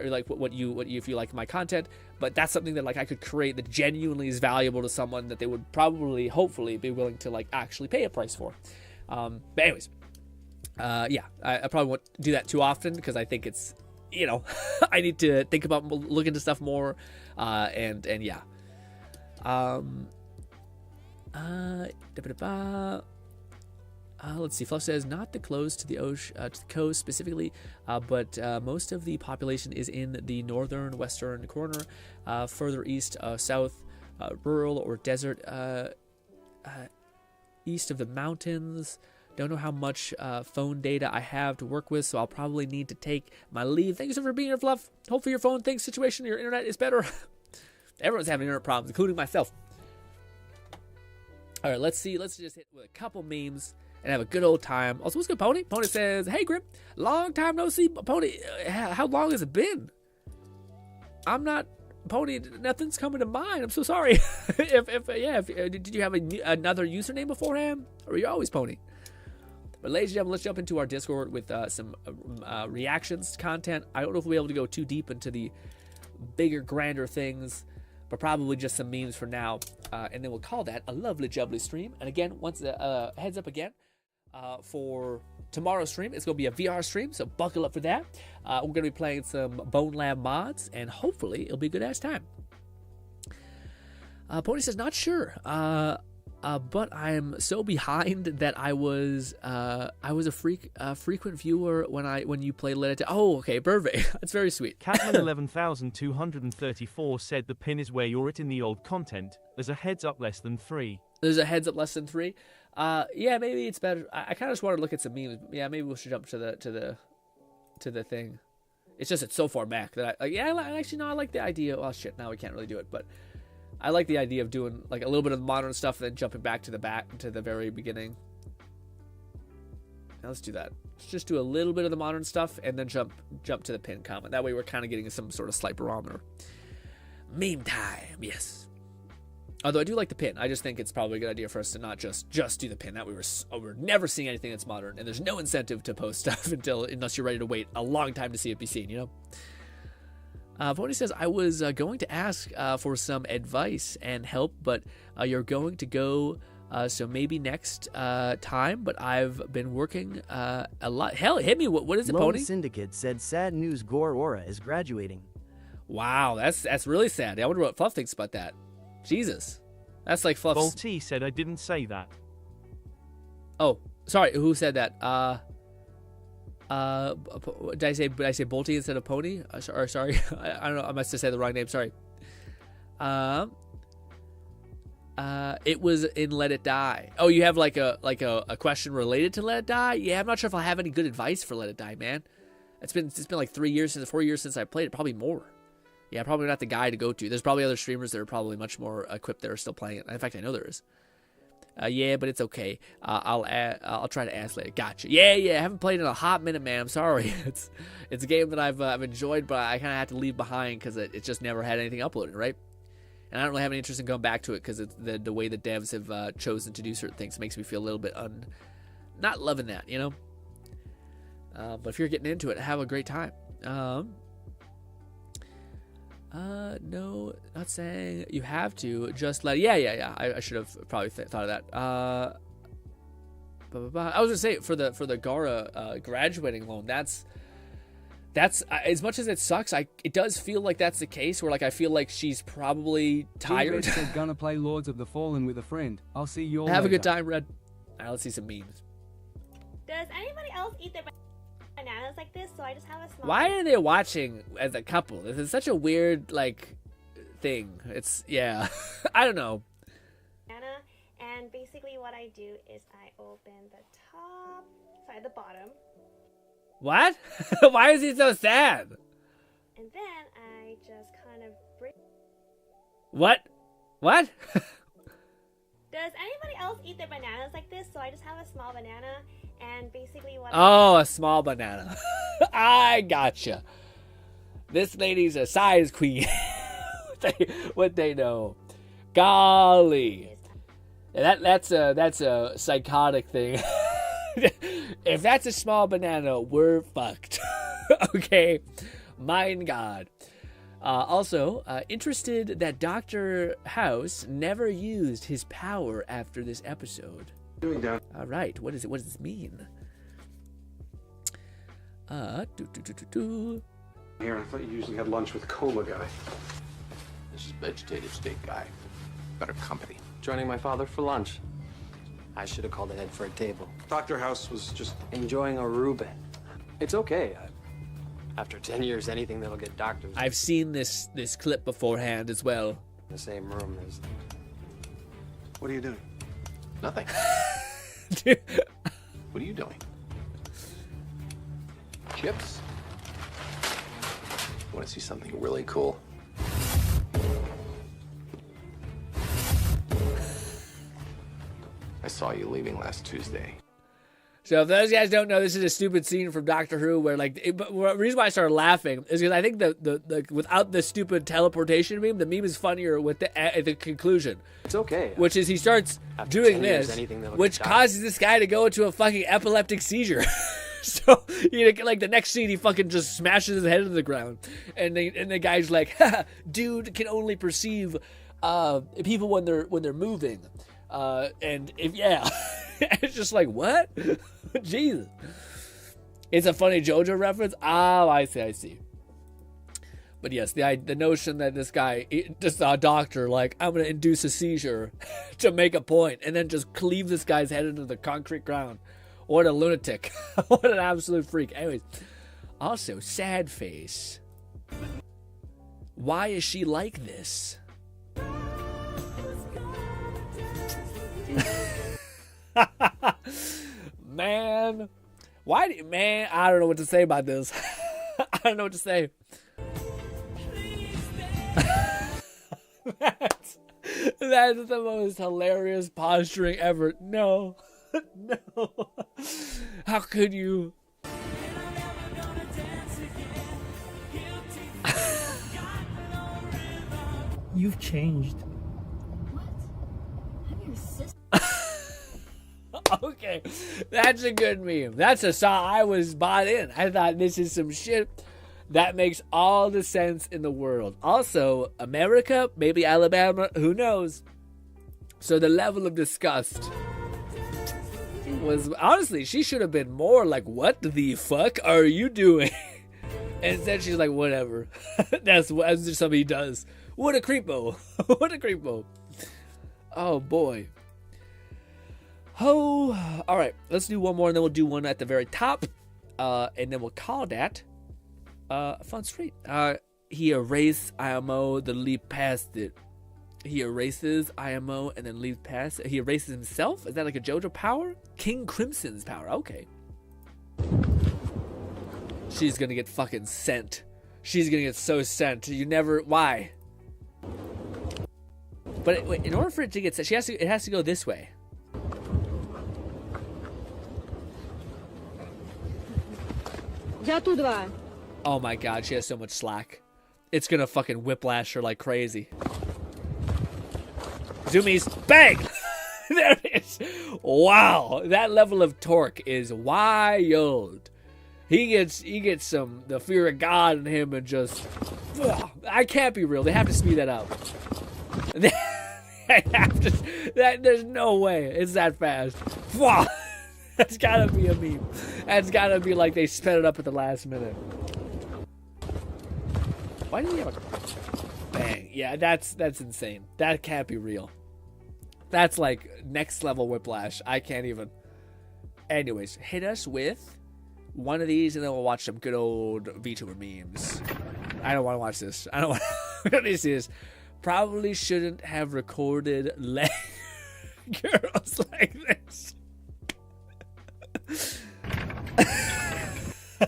like what you if you like my content, but that's something that like I could create that genuinely is valuable to someone that they would probably hopefully be willing to like actually pay a price for. But anyways, I probably won't do that too often because I think it's I need to think about look into stuff more, and yeah. Let's see. Fluff says not the close to the ocean, to the coast specifically, but most of the population is in the northern western corner, further east, south, rural or desert, east of the mountains. Don't know how much phone data I have to work with, so I'll probably need to take my leave. Thank you so much for being here, Fluff. Hopefully your phone thinks situation, your internet is better. Everyone's having internet problems, including myself. All right, let's see. Let's just hit with a couple memes and have a good old time. Also, what's good, Pony? Pony says, hey, Grim. Long time no see. Pony, how long has it been? I'm not... Pony, nothing's coming to mind. I'm so sorry. Did you have another username beforehand? Or are you always Pony? But ladies and gentlemen, let's jump into our Discord with some reactions content. I don't know if we'll be able to go too deep into the bigger, grander things, but probably just some memes for now. And then we'll call that a lovely, jubbly stream. And again, once heads up again, for tomorrow's stream, it's going to be a VR stream, so buckle up for that. We're going to be playing some Bone Lab mods, and hopefully it'll be a good-ass time. Pony says, not sure, but I'm so behind that I was a frequent viewer when you played Let It. Oh, okay, perfect. That's very sweet. Catman 11,234 said the pin is where you're at in the old content. There's a heads up less than 3. There's a heads up less than 3. Yeah, maybe it's better. I kind of just wanted to look at some memes. Yeah, maybe we should jump to the thing. It's just it's so far back that I like the idea. Oh shit, now we can't really do it, but I like the idea of doing like a little bit of modern stuff and then jumping back to the very beginning. Now let's do that. Let's just do a little bit of the modern stuff and then jump to the pin comment. That way we're kind of getting some sort of slight barometer. Meme time, yes. Although I do like the pin, I just think it's probably a good idea for us to not just do the pin. That we're never seeing anything that's modern, and there's no incentive to post stuff unless you're ready to wait a long time to see it be seen. Pony says, I was going to ask for some advice and help, but you're going to go, so maybe next time. But I've been working a lot. Hell, hit me. What is it, Lone Pony? Syndicate said, sad news. Gore Aura is graduating. Wow, that's really sad. I wonder what Fluff thinks about that. Jesus, that's like Fluff's. Volty said I didn't say that. Oh, Sorry, who said that? Did I say Bolty instead of Pony? Sorry, I don't know. I must have said the wrong name. Sorry. It was in Let It Die. Oh, you have like a question related to Let It Die? Yeah, I'm not sure if I'll have any good advice for Let It Die, man. It's been like 4 years since I played it, probably more. Yeah, probably not the guy to go to. There's probably other streamers that are probably much more equipped that are still playing it. In fact, I know there is. Yeah, but it's okay. I'll try to ask later. Gotcha. Yeah. I haven't played in a hot minute, man. I'm sorry. It's a game that I've enjoyed, but I kind of had to leave behind because it just never had anything uploaded, right? And I don't really have any interest in going back to it because it's the way the devs have chosen to do certain things makes me feel a little bit not loving that, you know. But if you're getting into it, have a great time. No, not saying you have to. Just let. Yeah. I should have probably thought of that. I was gonna say for the Gara graduating loan. That's as much as it sucks. It does feel like that's the case. Where like I feel like she's probably tired. Said gonna play Lords of the Fallen with a friend. I'll see you all. Have later. a good time, Red. All right, let's see some memes. Does anybody else eat their bananas like this? So I just have a small. Why are they watching as a couple? This is such a weird like thing. It's I don't know. Banana, and basically what I do is I open the bottom. What? Why is he so sad? And then I just kind of break. What? Does anybody else eat their bananas like this? So I just have a small banana, and basically what. Oh, a small banana. I gotcha. This lady's a size queen. what they know. Golly. That's a psychotic thing. If that's a small banana, we're fucked. Okay. Mine God. Also, interested that Dr. House never used his power after this episode. All right. What is it? What does this mean? Here, I thought you usually had lunch with Coma Guy. This is vegetative steak guy. Better company. Joining my father for lunch. I should have called ahead for a table. Dr. House was just enjoying a Reuben. It's okay. After 10 years, anything that'll get doctors. I've seen this clip beforehand as well. In the same room as. What are you doing? Nothing. What are you doing? Chips? Want to see something really cool? I saw you leaving last Tuesday. So if those guys don't know, this is a stupid scene from Doctor Who where like the reason why I started laughing is because I think the without the stupid teleportation meme, the meme is funnier with the conclusion. It's okay. Which is he starts doing this, which causes this guy to go into a fucking epileptic seizure. So like the next scene, he fucking just smashes his head into the ground, and the guy's like, "Dude can only perceive people when they're moving." And if it's just like what? Jesus, it's a funny JoJo reference. Oh, I see. But yes, the notion that this guy, just a doctor, like I'm gonna induce a seizure to make a point, and then just cleave this guy's head into the concrete ground. What a lunatic! What an absolute freak. Anyways, also sad face. Why is she like this? Man, I don't know what to say about this. I don't know what to say. That's the most hilarious posturing ever. No. How could you? You've changed. Okay, that's a good meme. That's a song I was bought in. I thought this is some shit that makes all the sense in the world. Also, America, maybe Alabama, who knows? So the level of disgust was, honestly, she should have been more like, what the fuck are you doing? And instead she's like, whatever. That's just something he does. What a creepo. What a creepo. Oh boy. Oh, all right. Let's do one more, and then we'll do one at the very top, and then we'll call that Fun Street. He erased IMO, then leap past it. He erases IMO and then leaves past it. He erases himself? Is that like a JoJo power? King Crimson's power. Okay. She's gonna get fucking sent. She's gonna get so sent. You never. Why? But wait, in order for it to get sent, it has to go this way. Oh my god, she has so much slack. It's gonna fucking whiplash her like crazy. Zoomies, bang! There it is. Wow, that level of torque is wild. He gets some the fear of God in him and just. I can't be real. They have to speed that up. They have to. There's no way it's that fast. That's gotta be a meme. That's gotta be like they sped it up at the last minute. Why do we have a bang? Yeah, that's insane. That can't be real. That's like next level whiplash. I can't even. Anyways, hit us with one of these, and then we'll watch some good old VTuber memes. I don't want to watch this. I don't want to see this. Probably shouldn't have recorded leg girls like this.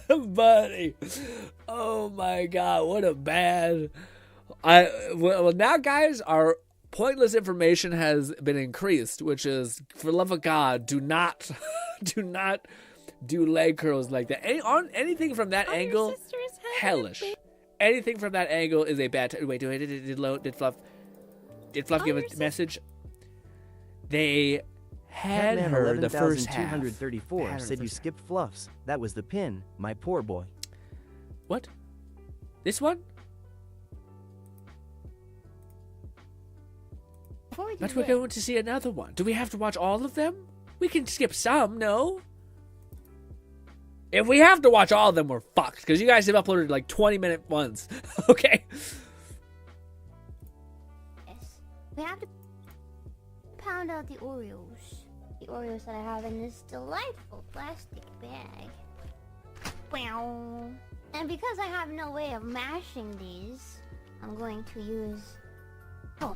Buddy. Oh my god, what a bad. Well, now guys, our pointless information has been increased, which is, for love of God, do not do leg curls like that. Anything from that angle, hellish. Anything from that angle is a bad. Wait, did Fluff give a message? They had Catman her the first half. 234 said you skipped Fluffs. That was the pin, my poor boy. What? This one? But we're going to see another one. Do we have to watch all of them? We can skip some, no? If we have to watch all of them, we're fucked. Because you guys have uploaded like 20-minute ones. Okay? Yes. We have to pound out the Oreos. The Oreos that I have in this delightful plastic bag. Wow. And because I have no way of mashing these, I'm going to use... Oh.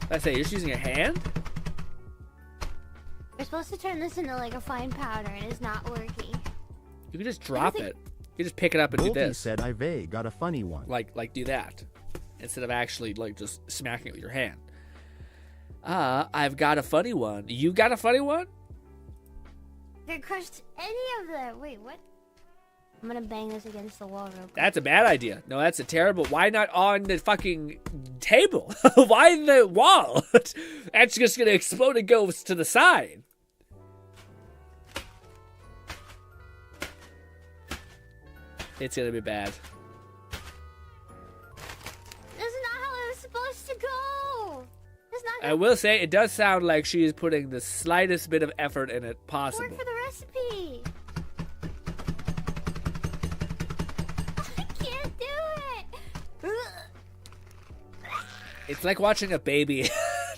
I say, you're just using a hand? We're supposed to turn this into like a fine powder, and it's not working. You can just drop it. You can just pick it up and do this. Said I've got a funny one. Like do that. Instead of actually like just smacking it with your hand. I've got a funny one. You got a funny one? If it crushed any of them. Wait, what? I'm gonna bang this against the wall real quick. That's a bad idea. No, that's a terrible. Why not on the fucking table? Why the wall? That's just gonna explode and go to the side. It's gonna be bad. This is not how it was supposed to go. It's not. I will say, it does sound like she is putting the slightest bit of effort in it possible. Work for the recipe. It's like watching a baby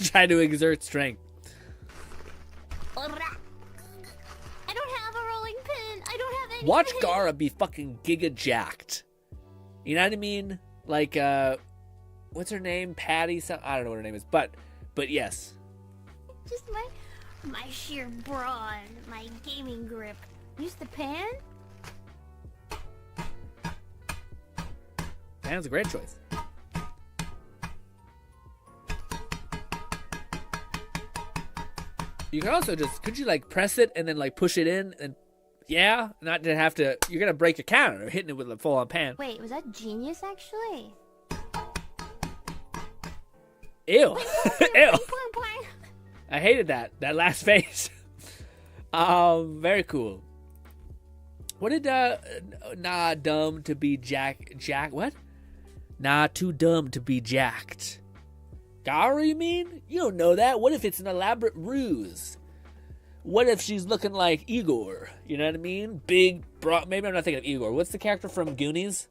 try to exert strength. I don't have a rolling pin. I don't have any. Watch Gara be fucking giga jacked. You know what I mean? Like, what's her name? Patty? I don't know what her name is, but yes. Just my sheer brawn, my gaming grip. Use the pan. Pan's a great choice. You can also could you like press it and then like push it in and not to have to, you're gonna break your counter hitting it with a full on pan. Wait, was that genius actually? Ew. Ew. I hated that last phase. Very cool. What did nah dumb to be jack what? Nah too dumb to be jacked. Gara, you mean? You don't know that. What if it's an elaborate ruse? What if she's looking like Igor? You know what I mean? Big, broad. Maybe I'm not thinking of Igor. What's the character from Goonies?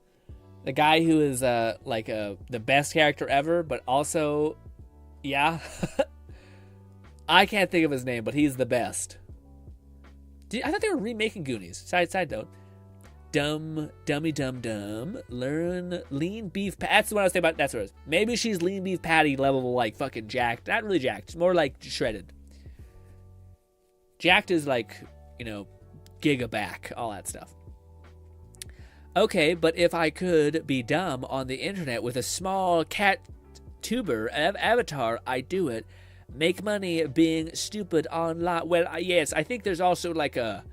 The guy who is like the best character ever, but also, yeah. I can't think of his name, but he's the best. I thought they were remaking Goonies. Side note. Dumb. Learn lean beef. That's what I was thinking about. That's what it is. Maybe she's lean beef patty level, like fucking jacked. Not really jacked. It's more like shredded. Jacked is like, you know, giga back, all that stuff. Okay, but if I could be dumb on the internet with a small cat tuber avatar, I'd do it. Make money being stupid online. Well, yes, I think there's also like a...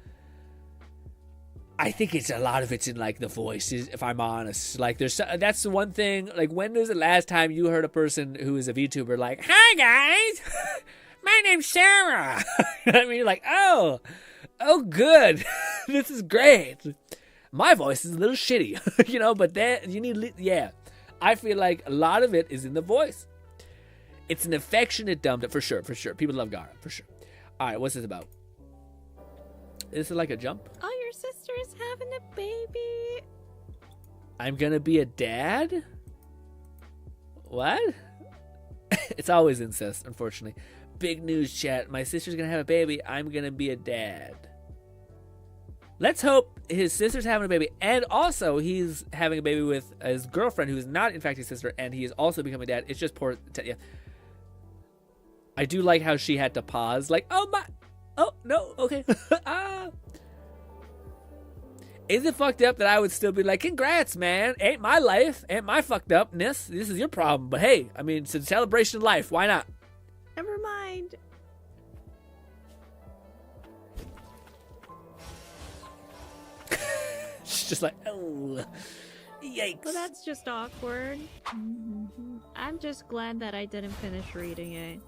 I think it's a lot of it's in like the voices, if I'm honest. Like that's the one thing. Like, when was the last time you heard a person who is a VTuber like, "Hi guys, my name's Sarah." You know what I mean? You're like, oh good, this is great. My voice is a little shitty, you know. But that you need, yeah. I feel like a lot of it is in the voice. It's an affectionate dumb for sure. People love Gara for sure. All right, what's this about? Is it like a jump? Oh, your sister is having a baby. I'm gonna be a dad? What? It's always incest, unfortunately. Big news, chat. My sister's gonna have a baby. I'm gonna be a dad. Let's hope his sister's having a baby, and also he's having a baby with his girlfriend, who's not in fact his sister, and he is also becoming a dad. It's just poor. Yeah. I do like how she had to pause, like, oh my. Oh, no, okay. Is it fucked up that I would still be like, congrats, man. Ain't my life. Ain't my fucked upness. This is your problem. But hey, I mean, it's a celebration of life. Why not? Never mind. She's just like, oh, yikes. Well, that's just awkward. I'm just glad that I didn't finish reading it.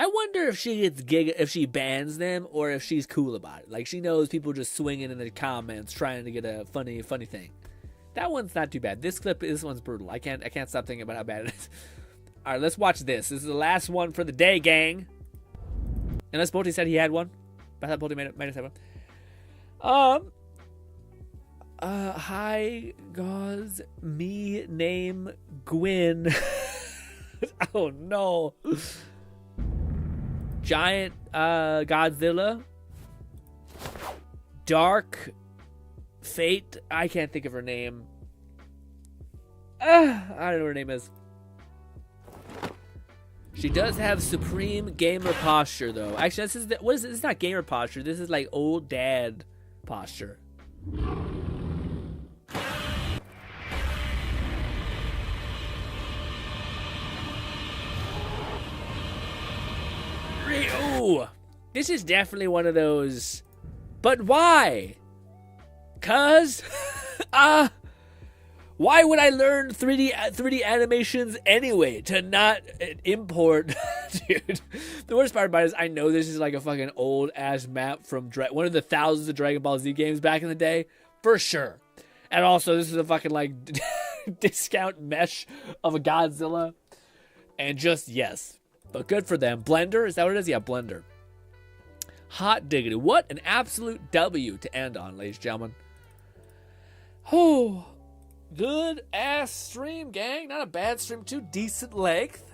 I wonder if she gets if she bans them, or if she's cool about it. Like, she knows people just swinging in the comments trying to get a funny thing. That one's not too bad. This one's brutal. I can't stop thinking about how bad it is. All right, let's watch this. This is the last one for the day, gang. Unless Bolty said he had one. I thought Bolty might have said one. Hi, guys. Me name Gwyn. Oh no. Giant Godzilla. Dark Fate. I can't think of her name. I don't know what her name is. She does have supreme gamer posture, though. Actually, what is this? This is not gamer posture. This is like old dad posture. Ooh, this is definitely one of those. But why? Cause, why would I learn 3D animations anyway to not import? Dude, the worst part about it is I know this is like a fucking old ass map from one of the thousands of Dragon Ball Z games back in the day, for sure. And also, this is a fucking like discount mesh of a Godzilla, and just yes. But good for them. Blender? Is that what it is? Yeah, Blender. Hot diggity. What an absolute W to end on, ladies and gentlemen. Oh, good ass stream, gang. Not a bad stream, too. Decent length.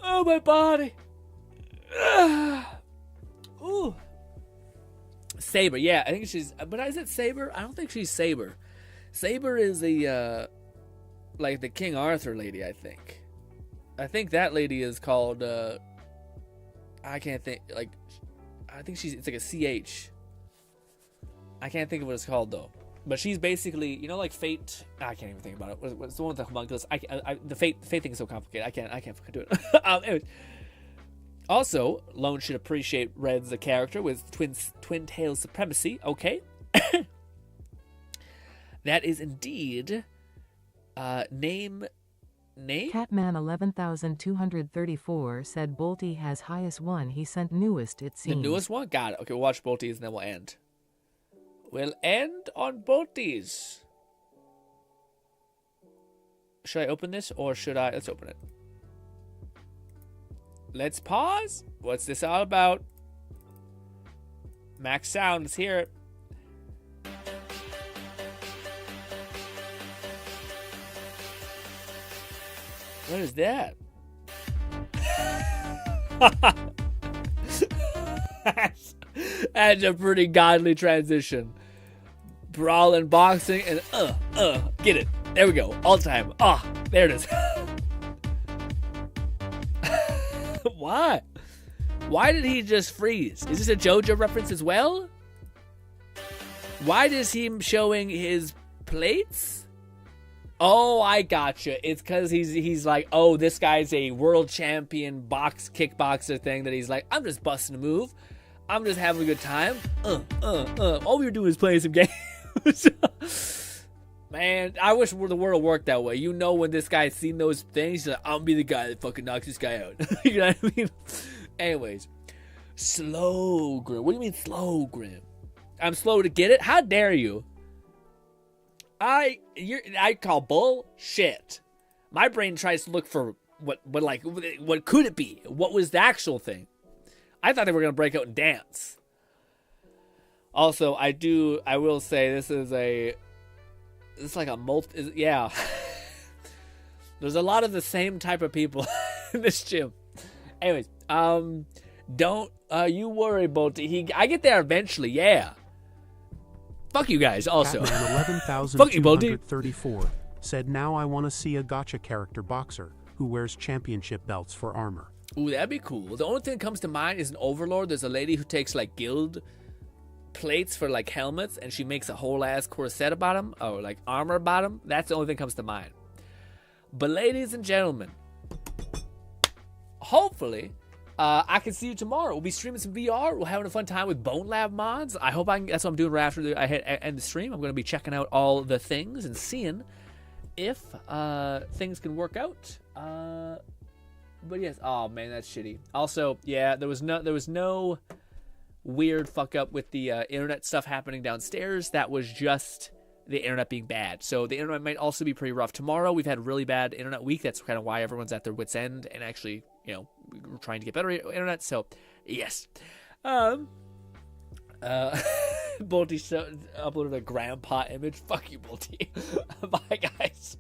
Oh, my body. Ooh. Saber. Yeah, I think she's... But is it Saber? I don't think she's Saber. Saber is the, like the King Arthur lady, I think. I think that lady is called, I can't think, like, I think it's like a CH. I can't think of what it's called, though. But she's basically, you know, like Fate. I can't even think about it. What's the one with the homunculus? The Fate thing is so complicated. I can't fucking do it. Anyways. Also, Lone should appreciate Red's the character with twin tail supremacy. Okay. That is indeed, name... Catman 11,234 said Bolty has highest one. He sent newest, it seems. The newest one? Got it. Okay, we'll watch Bolty's and then we'll end. We'll end on Bolty's. Should I open this or should I? Let's open it. Let's pause. What's this all about? Max sound, let's hear it. What is that? That's a pretty godly transition. Brawling, boxing, and get it. There we go. All time. There it is. Why? Why did he just freeze? Is this a JoJo reference as well? Why is he showing his plates? Oh, I gotcha. It's because he's like, oh, this guy's a world champion kickboxer thing that he's like, I'm just busting a move. I'm just having a good time. All we were doing is playing some games. Man, I wish the world worked that way. You know, when this guy's seen those things, he's like, I'm gonna be the guy that fucking knocks this guy out. You know what I mean? Anyways, slow Grim. What do you mean slow Grim? I'm slow to get it? How dare you? I call bullshit. My brain tries to look for what could it be? What was the actual thing? I thought they were gonna break out and dance. Also, I will say it's like a yeah. There's a lot of the same type of people in this gym. Anyways, don't you worry, Bolty. I get there eventually, yeah. Fuck you guys, also. Fuck you, Bolty. 11,234 said, now I want to see a gacha character boxer who wears championship belts for armor. Ooh, that'd be cool. The only thing that comes to mind is an Overlord. There's a lady who takes like guild plates for like helmets, and she makes a whole ass corset about them, or like armor about them. That's the only thing that comes to mind. But ladies and gentlemen, hopefully I can see you tomorrow. We'll be streaming some VR. We're having a fun time with Bone Lab mods. I hope that's what I'm doing right after I end the stream. I'm going to be checking out all the things and seeing if things can work out. But yes, oh man, that's shitty. Also, yeah, there was no weird fuck up with the internet stuff happening downstairs. That was just the internet being bad. So the internet might also be pretty rough tomorrow. We've had a really bad internet week. That's kind of why everyone's at their wits' end and actually, we're trying to get better internet. So yes. Bolty uploaded a grandpa image. Fuck you, Bolty. Bye, guys.